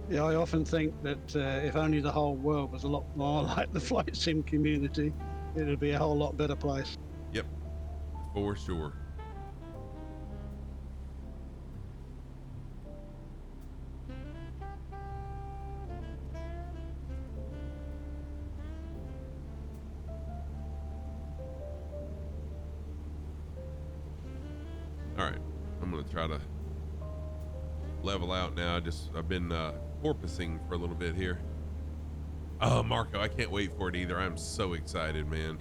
Yeah, I often think that if only the whole world was a lot more like the Flight Sim community, it would be a whole lot better place. Yep, for sure. All right, I'm gonna try to level out now. I've been porpoising for a little bit here. Oh, Marco, I can't wait for it either. I'm so excited, man.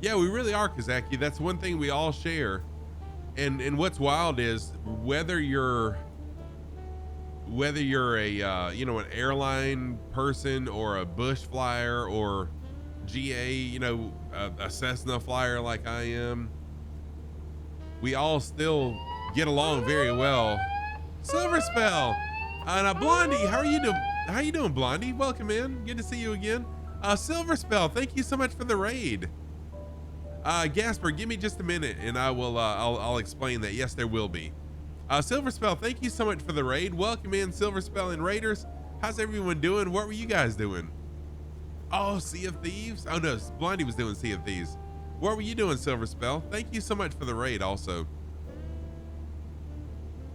Yeah, we really are, Kazaki. That's one thing we all share. And what's wild is whether you're a an airline person or a bush flyer or GA, a Cessna flyer like I am, we all still get along very well. Silver Spell, and Blondie, how you doing, Blondie? Welcome in. Good to see you again. Silver Spell, thank you so much for the raid. Gasper, give me just a minute and I will I'll explain that. Yes, there will be. Silver Spell, thank you so much for the raid. Welcome in, Silver Spell and Raiders. How's everyone doing? What were you guys doing? Oh, Sea of Thieves? Oh no, Blondie was doing Sea of Thieves. What were you doing, Silver Spell? Thank you so much for the raid also.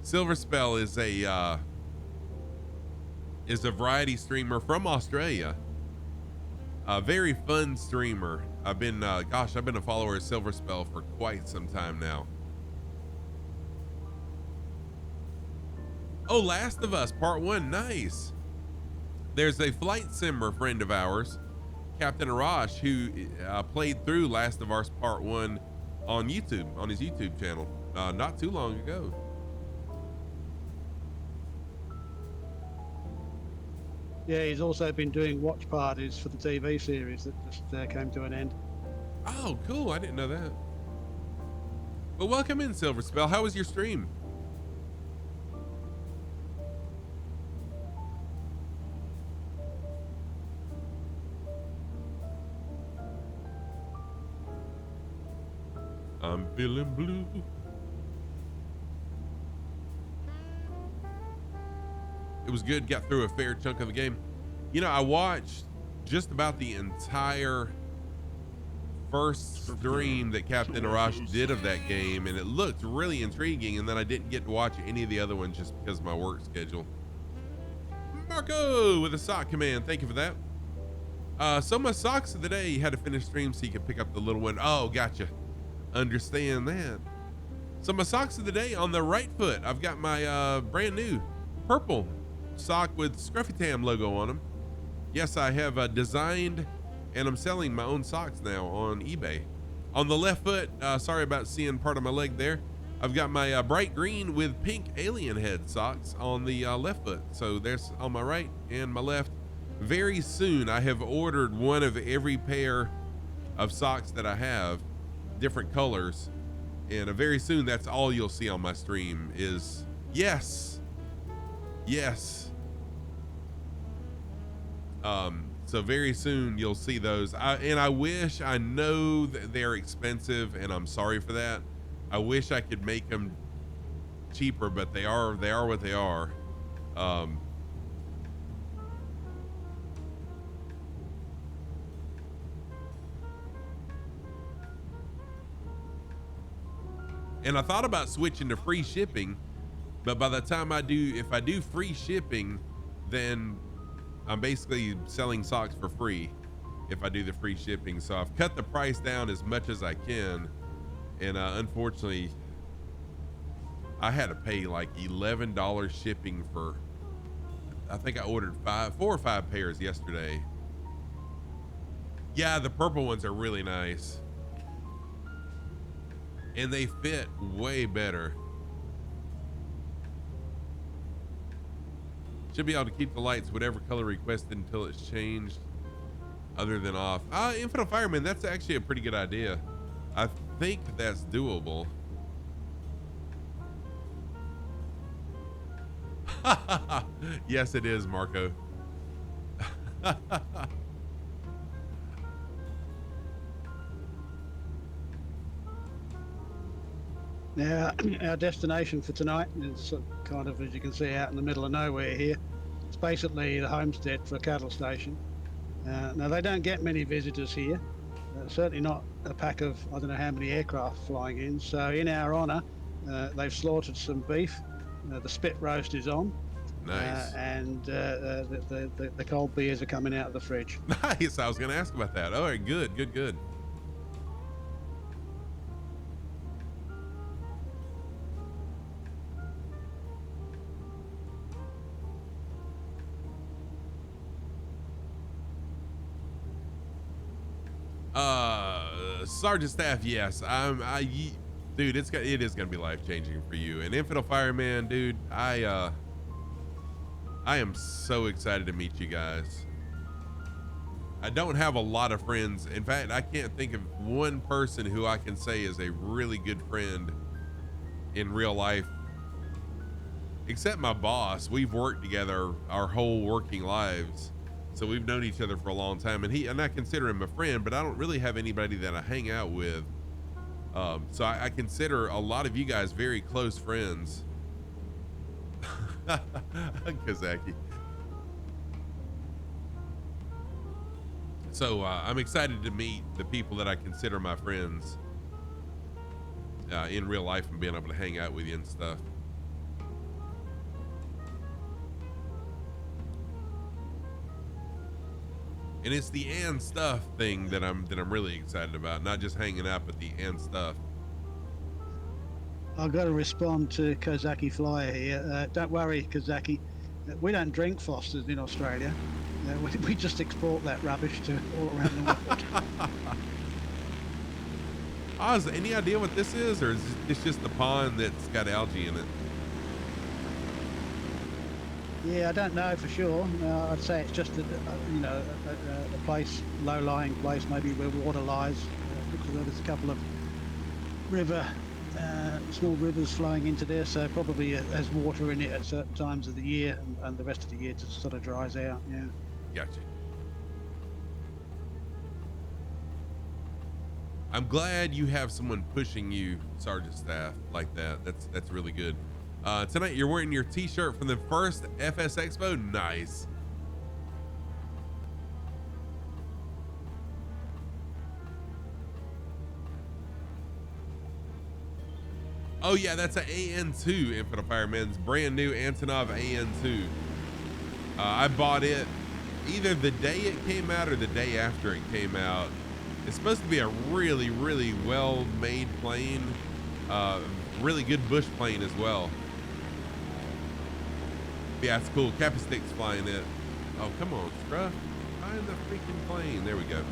Silver Spell is a variety streamer from Australia. A very fun streamer. I've been a follower of Silver Spell for quite some time now. Oh, Last of Us Part 1, nice. There's a flight simmer friend of ours, Captain Arash, who played through Last of Us Part 1 on YouTube, on his YouTube channel, not too long ago. Yeah, he's also been doing watch parties for the TV series that just came to an end. Oh, cool. I didn't know that. Well, welcome in, Silver Spell. How was your stream? I'm feeling blue. It was good. Got through a fair chunk of the game. I watched just about the entire first stream that Captain Arash did of that game, and it looked really intriguing. And then I didn't get to watch any of the other ones just because of my work schedule. Marco with a sock command. Thank you for that. So my socks of the day, had to finish stream so you could pick up the little one. Oh, gotcha. Understand that. So my socks of the day, on the right foot, I've got my brand new purple sock with Scruffy Tam logo on them. Yes, I have designed and I'm selling my own socks now on eBay. On the left foot, sorry about seeing part of my leg there, I've got my bright green with pink alien head socks on the left foot. So there's on my right and my left. Very soon I have ordered one of every pair of socks that I have, different colors, and very soon that's all you'll see on my stream is yes. So very soon you'll see those. I wish, I know that they're expensive and I'm sorry for that. I wish I could make them cheaper, but they are what they are. And I thought about switching to free shipping, but by the time if I do free shipping, then I'm basically selling socks for free if I do the free shipping. So I've cut the price down as much as I can. And unfortunately, I had to pay like $11 shipping for, I think I ordered 4 or 5 pairs yesterday. Yeah, the purple ones are really nice. And they fit way better. Should be able to keep the lights whatever color requested until it's changed, other than off. Infinite Fireman, that's actually a pretty good idea. I think that's doable. Yes, it is, Marco. Now, our destination for tonight is kind of, as you can see, out in the middle of nowhere here. It's basically the homestead for a cattle station. Now, they don't get many visitors here. Certainly not a pack of, I don't know how many aircraft flying in. So in our honour, they've slaughtered some beef. The spit roast is on. Nice. And the cold beers are coming out of the fridge. Nice. I was going to ask about that. All right, good. Sergeant Staff, yes. Dude, it is gonna be life changing for you. And Infidel Fireman, dude, I am so excited to meet you guys. I don't have a lot of friends. In fact, I can't think of one person who I can say is a really good friend in real life, except my boss. We've worked together our whole working lives, so we've known each other for a long time, and I consider him a friend, but I don't really have anybody that I hang out with. So I consider a lot of you guys very close friends. Kazaki. So I'm excited to meet the people that I consider my friends in real life and being able to hang out with you and stuff. And it's the and stuff thing that I'm really excited about, not just hanging out, but the and stuff. I've got to respond to Kozaki Flyer here. Don't worry, Kozaki. We don't drink Fosters in Australia. We just export that rubbish to all around the world. Oz, any idea what this is, or is this just the pond that's got algae in it? Yeah, I don't know for sure. I'd say it's just a place, low-lying place, maybe where water lies. Looks like there's a couple of small rivers flowing into there, so probably has water in it at certain times of the year, and the rest of the year just sort of dries out. Yeah. Gotcha. I'm glad you have someone pushing you, Sergeant Staff, like that. That's really good. Tonight you're wearing your t-shirt from the first FS Expo. Nice. Oh yeah, that's an AN2 Infidel Fireman's brand new Antonov AN2. I bought it either the day it came out or the day after it came out. It's supposed to be a really, really well-made plane. Really good bush plane as well. Yeah, it's cool. Capistick's flying it. Oh, come on, Scruff. Find the freaking plane. There we go.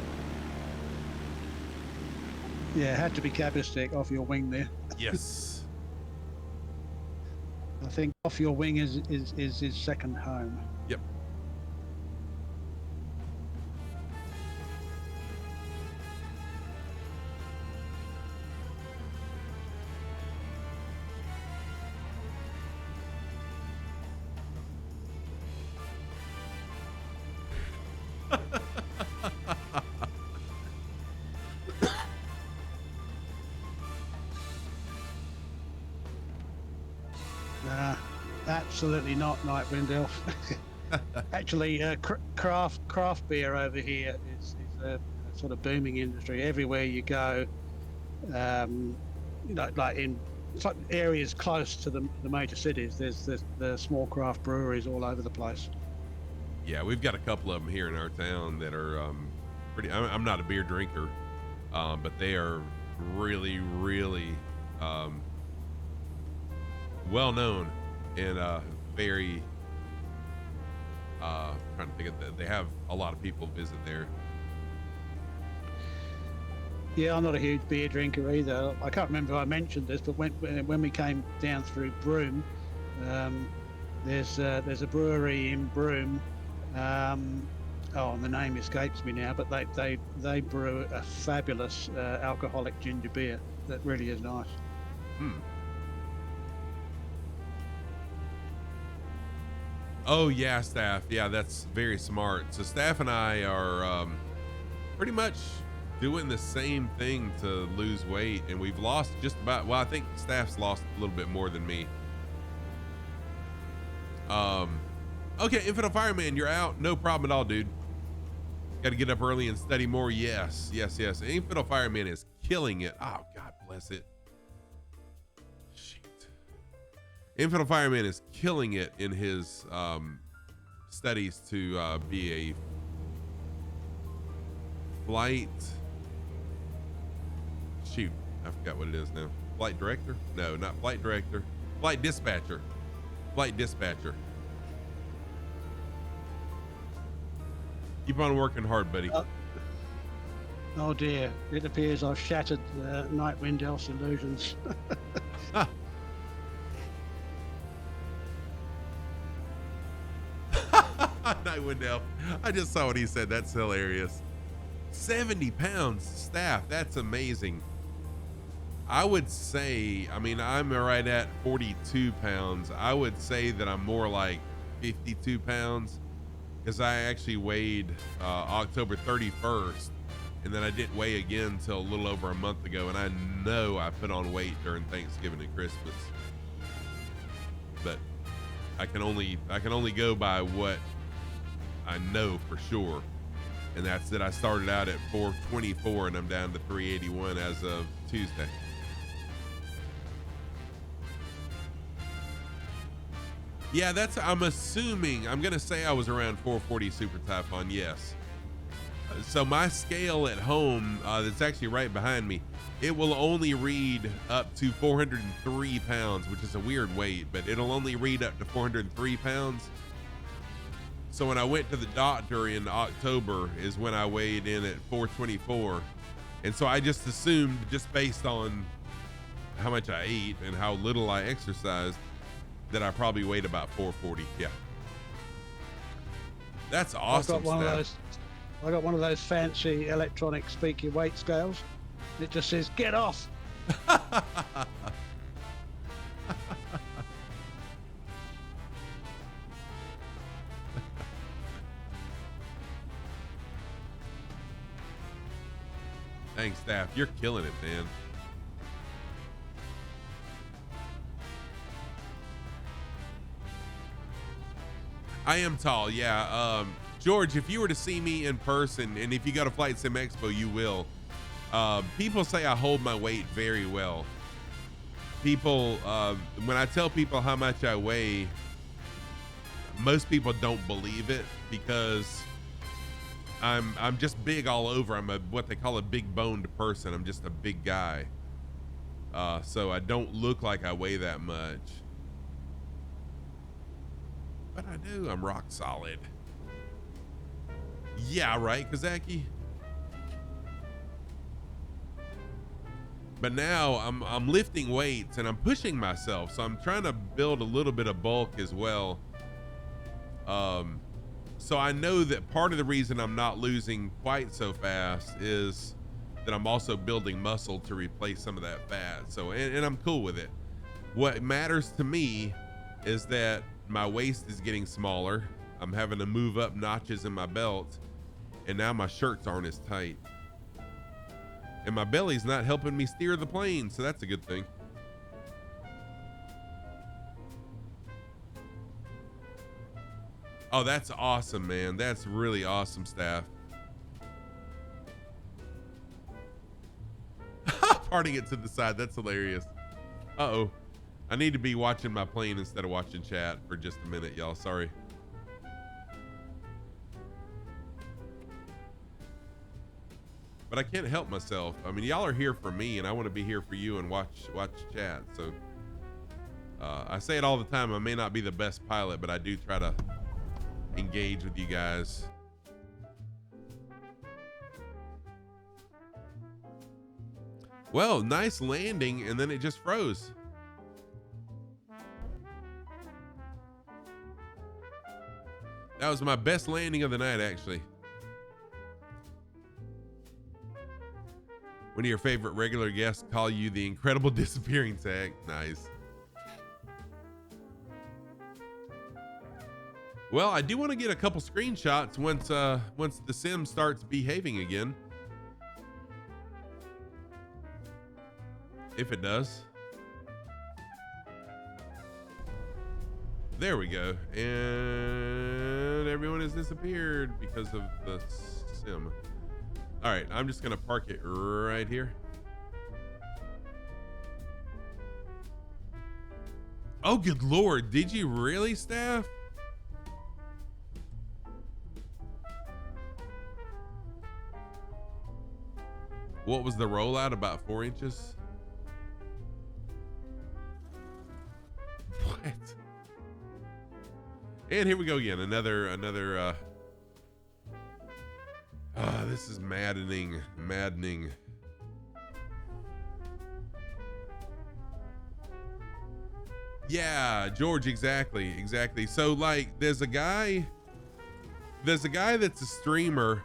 Yeah, it had to be Capistick off your wing there. Yes. I think off your wing is his second home. Yep. Absolutely not, Nightwind Elf. Actually, craft beer over here is a sort of booming industry. Everywhere you go, like in areas close to the major cities, there's the small craft breweries all over the place. Yeah, we've got a couple of them here in our town that are pretty. I'm not a beer drinker, but they are really, really well known and very. Trying to think of they have a lot of people visit there. Yeah, I'm not a huge beer drinker either. I can't remember if I mentioned this, but when we came down through Broome, there's a brewery in Broome. The name escapes me now, but they brew a fabulous alcoholic ginger beer that really is nice. Oh yeah, Staff. Yeah, that's very smart. So Staff and I are pretty much doing the same thing to lose weight, and we've lost just about. Well, I think Staff's lost a little bit more than me. Okay, Infidel Fireman, you're out. No problem at all, dude. Got to get up early and study more. Yes. Infidel Fireman is killing it. Oh, God bless it. Shit. Infidel Fireman is killing it in his studies to be a flight. Shoot, I forgot what it is now. Flight director? No, not flight director. Flight dispatcher. Flight dispatcher. Keep on working hard, buddy. Oh dear, it appears I've shattered Nightwind Elf's illusions. Nightwind Elf. I just saw what he said. That's hilarious. 70 pounds staff. That's amazing. I would say, I mean, I'm right at 42 pounds. I would say that I'm more like 52 pounds because I actually weighed October 31st, and then I didn't weigh again until a little over a month ago. And I know I put on weight during Thanksgiving and Christmas, but I can only go by what I know for sure. And that's that I started out at 424 and I'm down to 381 as of Tuesday. Yeah, I'm assuming, I'm going to say I was around 440 Super Typhon, yes. So my scale at home, that's actually right behind me, it will only read up to 403 pounds, which is a weird weight, but it'll only read up to 403 pounds. So when I went to the doctor in October is when I weighed in at 424. And so I just assumed, just based on how much I ate and how little I exercised, that I probably weighed about 440. Yeah. That's awesome. I got one of those fancy electronic speak your weight scales. It just says, get off. Thanks, staff. You're killing it, man. I am tall, yeah. George, if you were to see me in person, and if you go to Flight Sim Expo, you will. People say I hold my weight very well. People, when I tell people how much I weigh, most people don't believe it because I'm just big all over. I'm what they call a big boned person. I'm just a big guy. So I don't look like I weigh that much. But I do. I'm rock solid. Yeah, right, Kazaki? But now I'm lifting weights and I'm pushing myself. So I'm trying to build a little bit of bulk as well. So I know that part of the reason I'm not losing quite so fast is that I'm also building muscle to replace some of that fat. So, and I'm cool with it. What matters to me is that my waist is getting smaller. I'm having to move up notches in my belt, and now my shirts aren't as tight. And my belly's not helping me steer the plane, so that's a good thing. Oh, that's awesome, man. That's really awesome, staff. Parting it to the side. That's hilarious. Uh-oh. I need to be watching my plane instead of watching chat for just a minute, y'all. Sorry. But I can't help myself. I mean, y'all are here for me, and I want to be here for you and watch chat. So I say it all the time. I may not be the best pilot, but I do try to engage with you guys. Well, nice landing, and then it just froze. That was my best landing of the night, actually. One of your favorite regular guests call you the incredible disappearing tag. Nice. Well, I do want to get a couple screenshots once the sim starts behaving again. If it does. There we go. And everyone has disappeared because of the sim. All right, I'm just gonna park it right here. Oh, good Lord. Did you really, staff? What was the rollout? About 4 inches? What? And here we go again. Another This is maddening. Yeah, George, exactly. So like there's a guy that's a streamer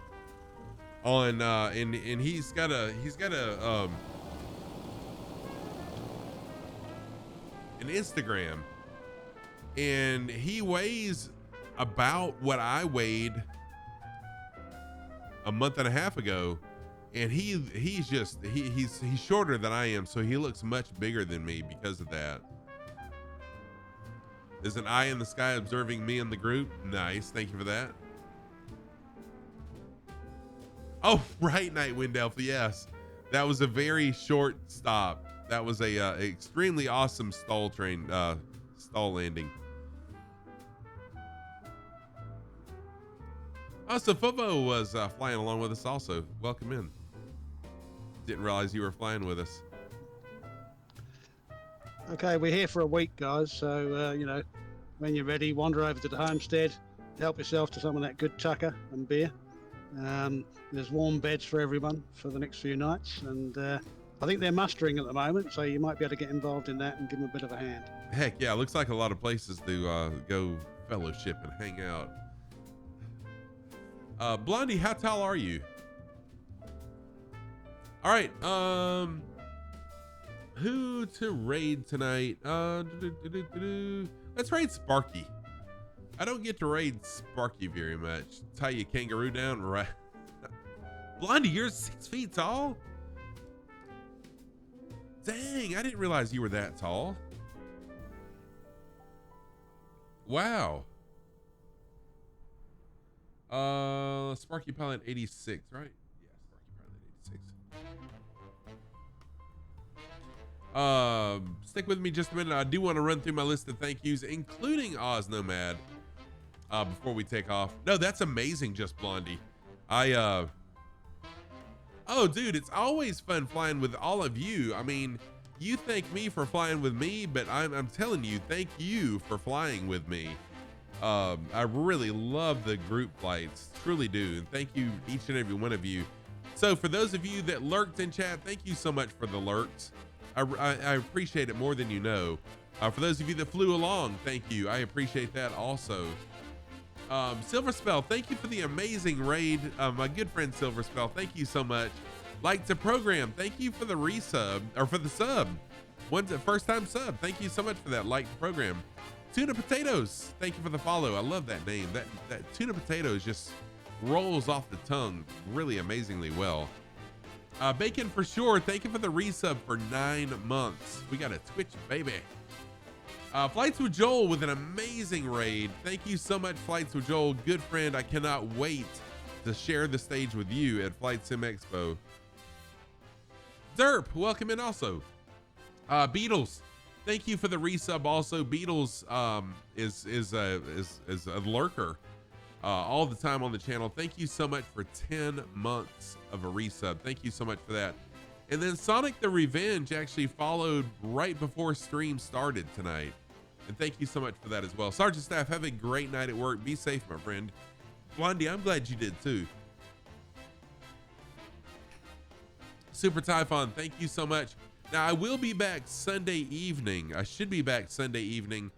on and he's got a an Instagram, and he weighs about what I weighed a month and a half ago, and he's shorter than I am, so he looks much bigger than me because of that. There's an eye in the sky observing me in the group. Nice, thank you for that. Oh, right, Nightwind Elf. Yes, that was a very short stop. That was a extremely awesome stall landing. Oh, so Fovo was flying along with us also. Welcome in. Didn't realize you were flying with us. Okay, we're here for a week, guys. So, when you're ready, wander over to the homestead, help yourself to some of that good tucker and beer. There's warm beds for everyone for the next few nights. And I think they're mustering at the moment, so you might be able to get involved in that and give them a bit of a hand. Heck yeah, looks like a lot of places to go fellowship and hang out. Blondie, how tall are you? All right, who to raid tonight? Let's raid Sparky. I don't get to raid Sparky very much. Tie your kangaroo down, right? Blondie, you're 6 feet tall? Dang, I didn't realize you were that tall. Wow. Sparky Pilot 86, right? Yeah, Sparky Pilot 86. Stick with me just a minute. I do want to run through my list of thank yous, including Oz Nomad, before we take off. No, that's amazing, Just Blondie. Oh, dude, it's always fun flying with all of you. I mean, you thank me for flying with me, but I'm telling you, thank you for flying with me. I really love the group flights, truly do. And thank you, each and every one of you. So for those of you that lurked in chat, thank you so much for the lurks. I appreciate it more than you know. For those of you that flew along, thank you. I appreciate that also. Silver Spell, thank you for the amazing raid. My good friend Silver Spell, thank you so much. Like to Program, thank you for the resub, or for the sub. One's a first time sub. Thank you so much for that. Like to Program. Tuna Potatoes, thank you for the follow. I love that name. That Tuna Potatoes just rolls off the tongue really amazingly well. Bacon for sure, thank you for the resub for 9 months. We got a Twitch, baby. Flights with Joel with an amazing raid. Thank you so much, Flights with Joel. Good friend. I cannot wait to share the stage with you at Flight Sim Expo. Derp, welcome in also. Beatles, thank you for the resub also. Beatles is a lurker all the time on the channel. Thank you so much for 10 months of a resub. Thank you so much for that. And then Sonic the Revenge actually followed right before stream started tonight. And thank you so much for that as well. Sergeant Staff, have a great night at work. Be safe, my friend. Blondie, I'm glad you did too. Super Typhon, thank you so much. Now, I will be back Sunday evening. I should be back Sunday evening.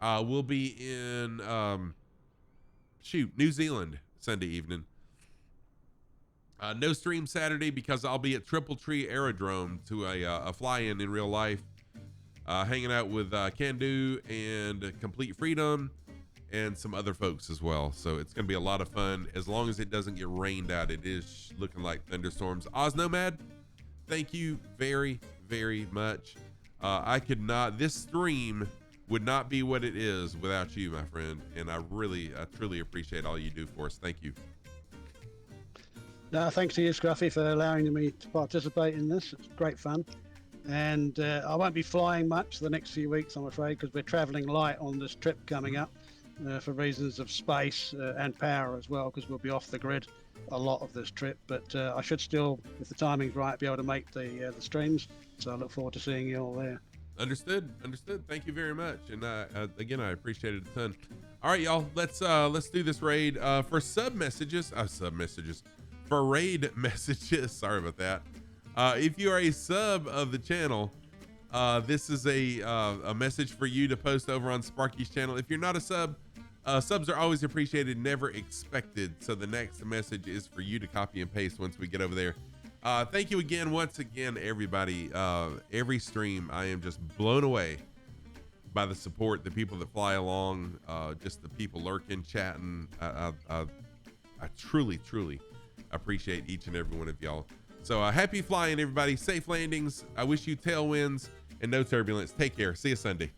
We'll be in, New Zealand Sunday evening. No stream Saturday because I'll be at Triple Tree Aerodrome to a fly-in in real life. Hanging out with Can-Do and Complete Freedom and some other folks as well. So it's going to be a lot of fun as long as it doesn't get rained out. It is looking like thunderstorms. Oz Nomad, thank you very, very much. This stream would not be what it is without you, my friend. And I truly appreciate all you do for us. Thank you. No, thanks to you, Scruffy, for allowing me to participate in this. It's great fun. And I won't be flying much the next few weeks, I'm afraid, because we're traveling light on this trip coming up for reasons of space and power as well, because we'll be off the grid a lot of this trip. But I should still, if the timing's right, be able to make the streams. So I look forward to seeing you all there. Understood. Thank you very much. And again, I appreciate it a ton. All right, y'all, let's do this raid. For sub messages, parade messages. Sorry about that. If you are a sub of the channel, this is a message for you to post over on Sparky's channel. If you're not a sub, subs are always appreciated, never expected. So the next message is for you to copy and paste once we get over there. Thank you again, once again, everybody. Every stream, I am just blown away by the support, the people that fly along, just the people lurking, chatting. I truly, truly appreciate each and every one of y'all. So happy flying, everybody. Safe landings. I wish you tailwinds and no turbulence. Take care. See you Sunday.